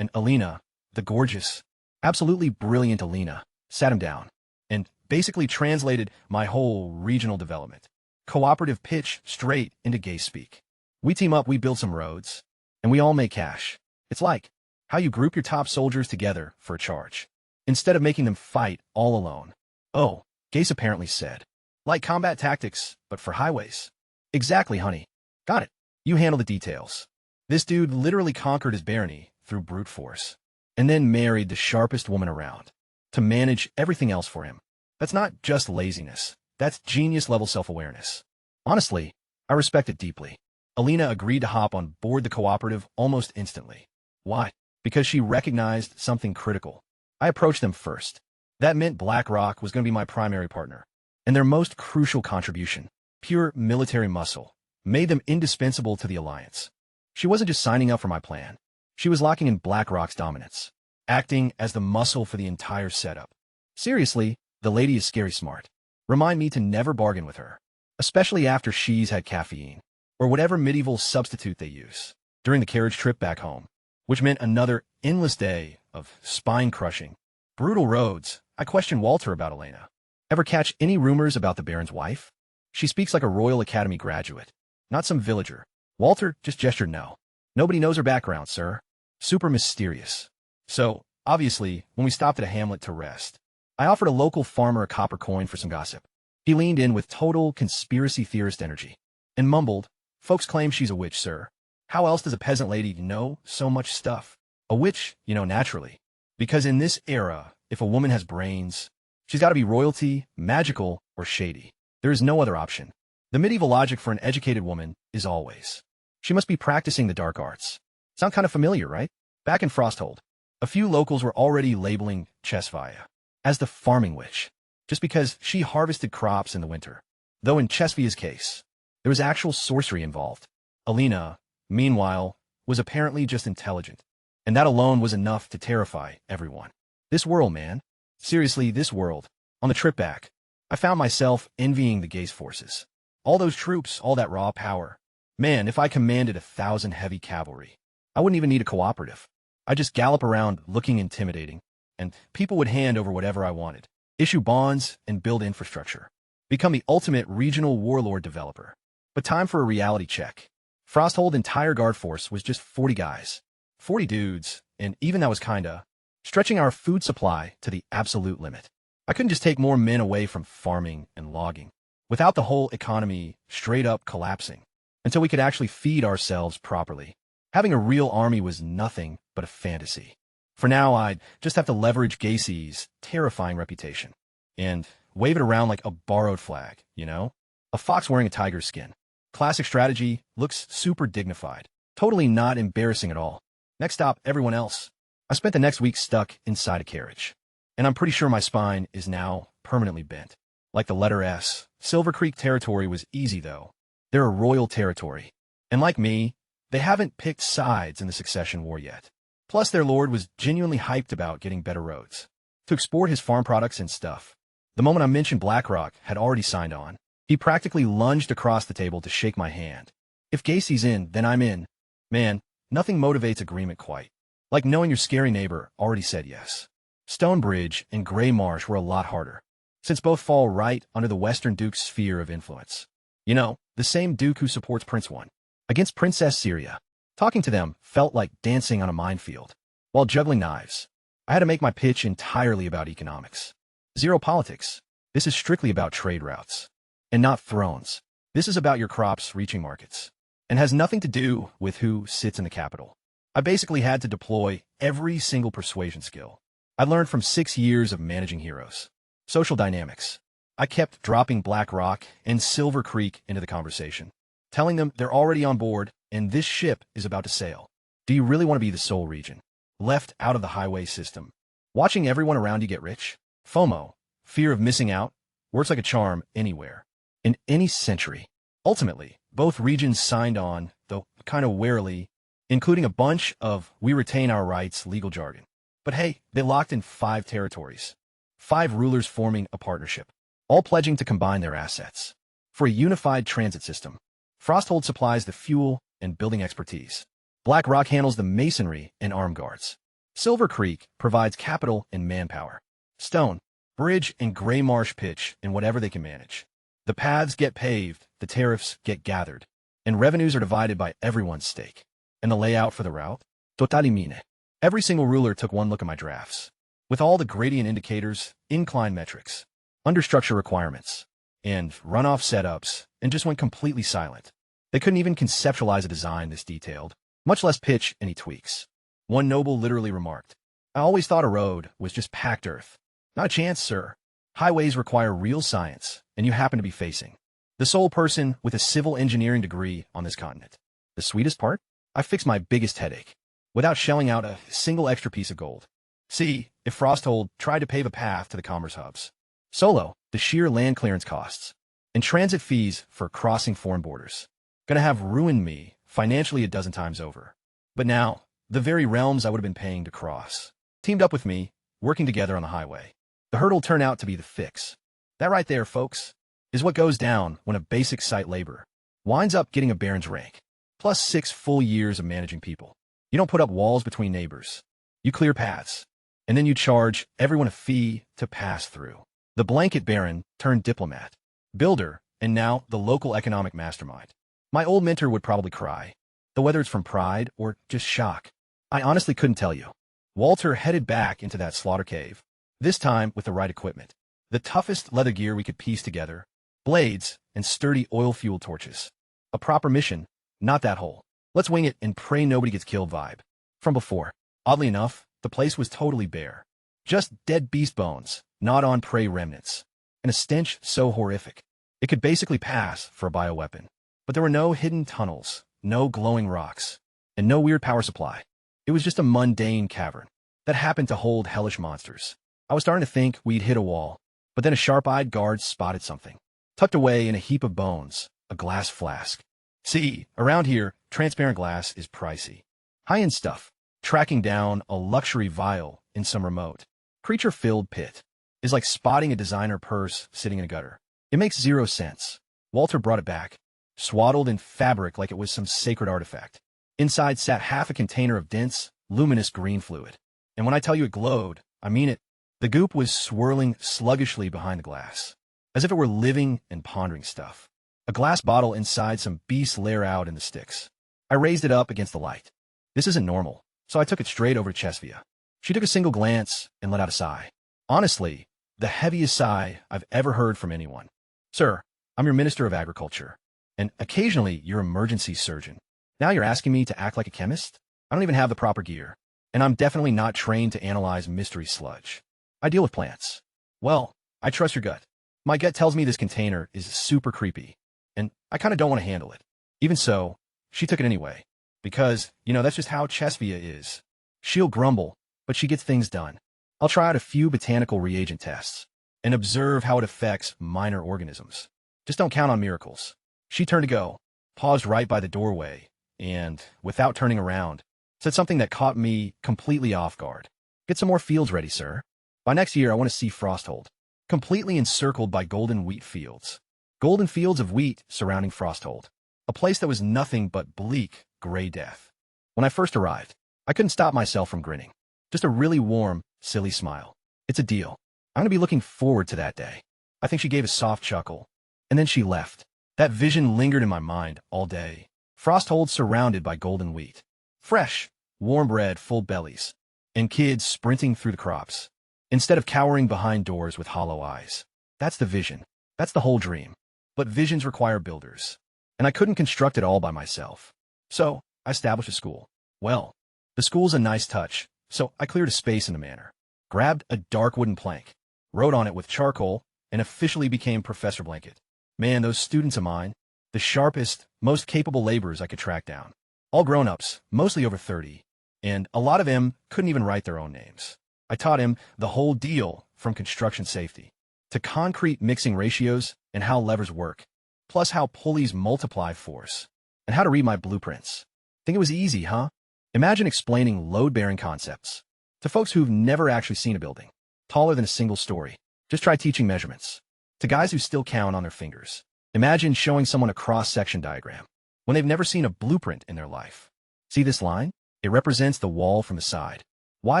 And Alina, the gorgeous, absolutely brilliant Alina, sat him down and basically translated my whole regional development cooperative pitch straight into Gase speak. We team up, we build some roads, and we all make cash. It's like how you group your top soldiers together for a charge, instead of making them fight all alone. Oh, Gase apparently said. Like combat tactics, but for highways. Exactly, honey. Got it. You handle the details. This dude literally conquered his barony through brute force, and then married the sharpest woman around to manage everything else for him. That's not just laziness. That's genius-level self-awareness. Honestly, I respect it deeply. Alina agreed to hop on board the cooperative almost instantly. Why? Because she recognized something critical. I approached them first. That meant Black Rock was going to be my primary partner, and their most crucial contribution, pure military muscle, made them indispensable to the alliance. She wasn't just signing up for my plan. She was locking in BlackRock's dominance, acting as the muscle for the entire setup. Seriously, the lady is scary smart. Remind me to never bargain with her, especially after she's had caffeine, or whatever medieval substitute they use, during the carriage trip back home, which meant another endless day of spine-crushing, brutal roads. I questioned Walter about Elena. Ever catch any rumors about the Baron's wife? She speaks like a Royal Academy graduate, not some villager. Walter just gestured no. Nobody knows her background, sir. Super mysterious. So, obviously, when we stopped at a hamlet to rest, I offered a local farmer a copper coin for some gossip. He leaned in with total conspiracy theorist energy and mumbled, "Folks claim she's a witch, sir. How else does a peasant lady know so much stuff? A witch, naturally. Because in this era, if a woman has brains, she's got to be royalty, magical, or shady. There is no other option. The medieval logic for an educated woman is always, she must be practicing the dark arts." Sound kind of familiar, right? Back in Frosthold, a few locals were already labeling Chesvia as the farming witch, just because she harvested crops in the winter. Though in Chesvia's case, there was actual sorcery involved. Alina, meanwhile, was apparently just intelligent, and that alone was enough to terrify everyone. This world, man. Seriously, this world. On the trip back, I found myself envying the Gaze forces. All those troops, all that raw power. Man, if I commanded 1,000 heavy cavalry, I wouldn't even need a cooperative. I'd just gallop around looking intimidating, and people would hand over whatever I wanted, issue bonds, and build infrastructure. Become the ultimate regional warlord developer. But time for a reality check. Frosthold's entire guard force was just 40 guys. 40 dudes, and even that was kinda stretching our food supply to the absolute limit. I couldn't just take more men away from farming and logging, without the whole economy straight up collapsing, until we could actually feed ourselves properly. Having a real army was nothing but a fantasy. For now, I'd just have to leverage Gacy's terrifying reputation and wave it around like a borrowed flag, A fox wearing a tiger's skin. Classic strategy, looks super dignified. Totally not embarrassing at all. Next stop, everyone else. I spent the next week stuck inside a carriage, and I'm pretty sure my spine is now permanently bent. Like the letter S. Silver Creek territory was easy, though. They're a royal territory, and like me, they haven't picked sides in the succession war yet. Plus, their lord was genuinely hyped about getting better roads to export his farm products and stuff. The moment I mentioned BlackRock had already signed on, he practically lunged across the table to shake my hand. If Gacy's in, then I'm in. Man, nothing motivates agreement quite like knowing your scary neighbor already said yes. Stonebridge and Grey Marsh were a lot harder, since both fall right under the Western Duke's sphere of influence. The same Duke who supports Prince 1 against Princess Syria. Talking to them felt like dancing on a minefield. While juggling knives, I had to make my pitch entirely about economics. Zero politics. This is strictly about trade routes. And not thrones. This is about your crops reaching markets. And has nothing to do with who sits in the capital. I basically had to deploy every single persuasion skill I learned from 6 years of managing heroes. Social dynamics. I kept dropping BlackRock and Silver Creek into the conversation, telling them they're already on board and this ship is about to sail. Do you really want to be the sole region left out of the highway system, watching everyone around you get rich? FOMO, fear of missing out, works like a charm anywhere, in any century. Ultimately, both regions signed on, though kind of warily, including a bunch of "we retain our rights" legal jargon. But hey, they locked in 5 territories, 5 rulers forming a partnership, all pledging to combine their assets for a unified transit system. Frosthold supplies the fuel and building expertise. BlackRock handles the masonry and armed guards. Silver Creek provides capital and manpower. Stone, Bridge, and Grey Marsh pitch in whatever they can manage. The paths get paved, the tariffs get gathered, and revenues are divided by everyone's stake. And the layout for the route? Totalimine. Every single ruler took one look at my drafts, with all the gradient indicators, incline metrics, understructure requirements, and runoff setups, and just went completely silent. They couldn't even conceptualize a design this detailed, much less pitch any tweaks. One noble literally remarked, "I always thought a road was just packed earth." Not a chance, sir. Highways require real science, and you happen to be facing the sole person with a civil engineering degree on this continent. The sweetest part? I fixed my biggest headache without shelling out a single extra piece of gold. See, if Frosthold tried to pave a path to the commerce hubs, solo, the sheer land clearance costs, and transit fees for crossing foreign borders. Gonna have ruined me financially a dozen times over. But now, the very realms I would have been paying to cross teamed up with me, working together on the highway. The hurdle turned out to be the fix. That right there, folks, is what goes down when a basic site laborer winds up getting a baron's rank, plus 6 full years of managing people. You don't put up walls between neighbors. You clear paths, and then you charge everyone a fee to pass through. The blanket baron turned diplomat, builder, and now the local economic mastermind. My old mentor would probably cry, though whether it's from pride or just shock, I honestly couldn't tell you. Walter headed back into that slaughter cave, this time with the right equipment. The toughest leather gear we could piece together, blades, and sturdy oil-fueled torches. A proper mission, not that hole. Let's wing it and pray nobody gets killed vibe. From before, oddly enough, the place was totally bare. Just dead beast bones, gnawed on prey remnants, and a stench so horrific, it could basically pass for a bioweapon. But there were no hidden tunnels, no glowing rocks, and no weird power supply. It was just a mundane cavern that happened to hold hellish monsters. I was starting to think we'd hit a wall, but then a sharp-eyed guard spotted something. Tucked away in a heap of bones, a glass flask. See, around here, transparent glass is pricey. High-end stuff. Tracking down a luxury vial in some remote, creature-filled pit is like spotting a designer purse sitting in a gutter. It makes 0 sense. Walter brought it back, swaddled in fabric like it was some sacred artifact. Inside sat half a container of dense, luminous green fluid. And when I tell you it glowed, I mean it. The goop was swirling sluggishly behind the glass, as if it were living and pondering stuff. A glass bottle inside some beast lair out in the sticks. I raised it up against the light. This isn't normal, so I took it straight over to Chesvia. She took a single glance and let out a sigh. Honestly, the heaviest sigh I've ever heard from anyone. Sir, I'm your Minister of Agriculture, and occasionally your emergency surgeon. Now you're asking me to act like a chemist? I don't even have the proper gear, and I'm definitely not trained to analyze mystery sludge. I deal with plants. Well, I trust your gut. My gut tells me this container is super creepy, and I kind of don't want to handle it. Even so, she took it anyway, because, that's just how Chesvia is. She'll grumble, but she gets things done. I'll try out a few botanical reagent tests and observe how it affects minor organisms. Just don't count on miracles. She turned to go, paused right by the doorway, and, without turning around, said something that caught me completely off guard. Get some more fields ready, sir. By next year, I want to see Frosthold, completely encircled by golden wheat fields. Golden fields of wheat surrounding Frosthold, a place that was nothing but bleak, gray death. When I first arrived, I couldn't stop myself from grinning. Just a really warm, silly smile. It's a deal. I'm going to be looking forward to that day. I think she gave a soft chuckle, and then she left. That vision lingered in my mind all day. Frosthold surrounded by golden wheat. Fresh, warm-bred, full bellies, and kids sprinting through the crops, instead of cowering behind doors with hollow eyes. That's the vision. That's the whole dream. But visions require builders, and I couldn't construct it all by myself. So, I established a school. Well, the school's a nice touch, so I cleared a space in a manor, grabbed a dark wooden plank, wrote on it with charcoal, and officially became Professor Blanket. Man, those students of mine, the sharpest, most capable laborers I could track down. All grown-ups, mostly over 30, and a lot of them couldn't even write their own names. I taught him the whole deal from construction safety to concrete mixing ratios and how levers work, plus how pulleys multiply force, and how to read my blueprints. Think it was easy, huh? Imagine explaining load-bearing concepts to folks who've never actually seen a building taller than a single story. Just try teaching measurements to guys who still count on their fingers. Imagine showing someone a cross-section diagram when they've never seen a blueprint in their life. See this line? It represents the wall from the side. Why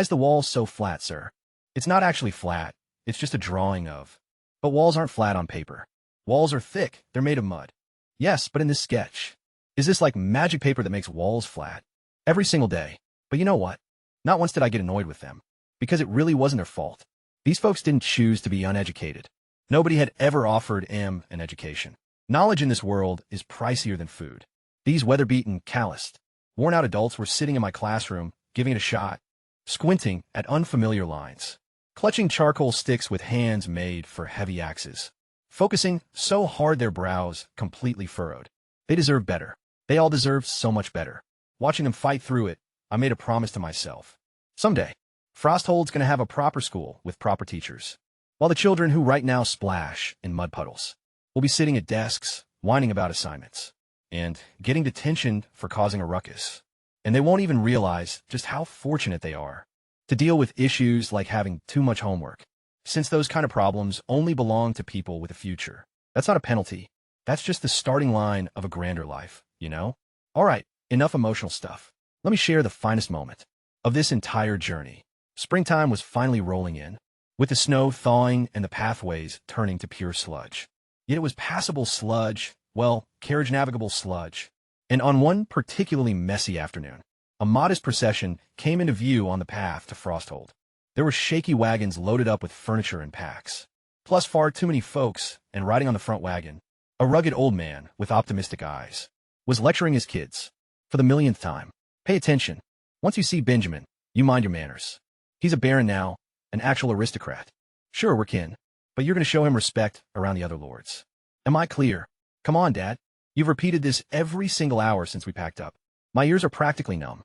is the wall so flat, sir? It's not actually flat. It's just a drawing of. But walls aren't flat on paper. Walls are thick. They're made of mud. Yes, but in this sketch, is this like magic paper that makes walls flat? Every single day. But you know what? Not once did I get annoyed with them, because it really wasn't their fault. These folks didn't choose to be uneducated. Nobody had ever offered an education. Knowledge in this world is pricier than food. These weather-beaten, calloused, worn-out adults were sitting in my classroom, giving it a shot, squinting at unfamiliar lines, clutching charcoal sticks with hands made for heavy axes, focusing so hard their brows completely furrowed. They deserve better. They all deserve so much better. Watching them fight through it, I made a promise to myself. Someday, Frosthold's going to have a proper school with proper teachers, while the children who right now splash in mud puddles will be sitting at desks, whining about assignments, and getting detention for causing a ruckus. And they won't even realize just how fortunate they are to deal with issues like having too much homework, since those kind of problems only belong to people with a future. That's not a penalty. That's just the starting line of a grander life, you know? All right, enough emotional stuff. Let me share the finest moment of this entire journey. Springtime was finally rolling in, with the snow thawing and the pathways turning to pure sludge. Yet it was passable sludge, well, carriage-navigable sludge. And on one particularly messy afternoon, a modest procession came into view on the path to Frosthold. There were shaky wagons loaded up with furniture and packs, plus far too many folks, and riding on the front wagon, a rugged old man with optimistic eyes was lecturing his kids, for the millionth time. Pay attention. Once you see Benjamin, you mind your manners. He's a baron now, an actual aristocrat. Sure, we're kin, but you're going to show him respect around the other lords. Am I clear? Come on, Dad. You've repeated this every single hour since we packed up. My ears are practically numb.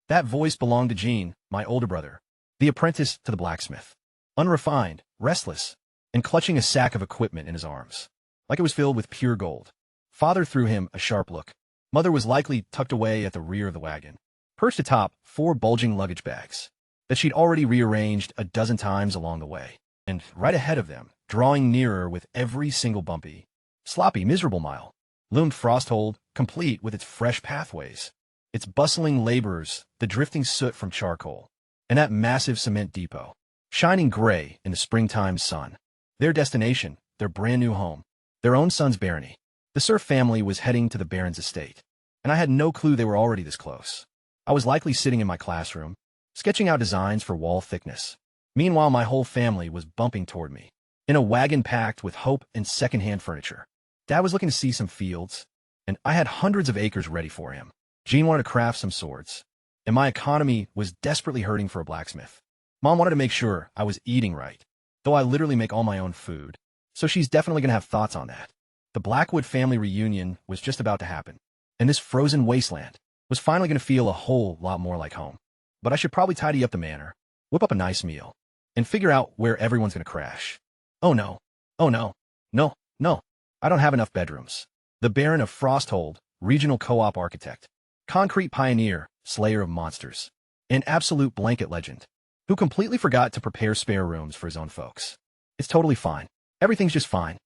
That voice belonged to Gene, my older brother, the apprentice to the blacksmith. Unrefined, restless, and clutching a sack of equipment in his arms, like it was filled with pure gold. Father threw him a sharp look. Mother was likely tucked away at the rear of the wagon, perched atop 4 bulging luggage bags that she'd already rearranged a dozen times along the way. And right ahead of them, drawing nearer with every single bumpy, sloppy, miserable mile, loomed Frosthold, complete with its fresh pathways, its bustling laborers, the drifting soot from charcoal, and that massive cement depot, shining gray in the springtime sun. Their destination, their brand-new home, their own son's barony. The Surf family was heading to the Baron's estate, and I had no clue they were already this close. I was likely sitting in my classroom, sketching out designs for wall thickness. Meanwhile, my whole family was bumping toward me, in a wagon packed with hope and second-hand furniture. Dad was looking to see some fields, and I had hundreds of acres ready for him. Jean wanted to craft some swords, and my economy was desperately hurting for a blacksmith. Mom wanted to make sure I was eating right, though I literally make all my own food, so she's definitely going to have thoughts on that. The Blackwood family reunion was just about to happen, and this frozen wasteland was finally going to feel a whole lot more like home. But I should probably tidy up the manor, whip up a nice meal, and figure out where everyone's going to crash. Oh no. Oh no. No, no. I don't have enough bedrooms. The Baron of Frosthold, regional co-op architect, concrete pioneer, slayer of monsters, an absolute blanket legend, who completely forgot to prepare spare rooms for his own folks. It's totally fine. Everything's just fine.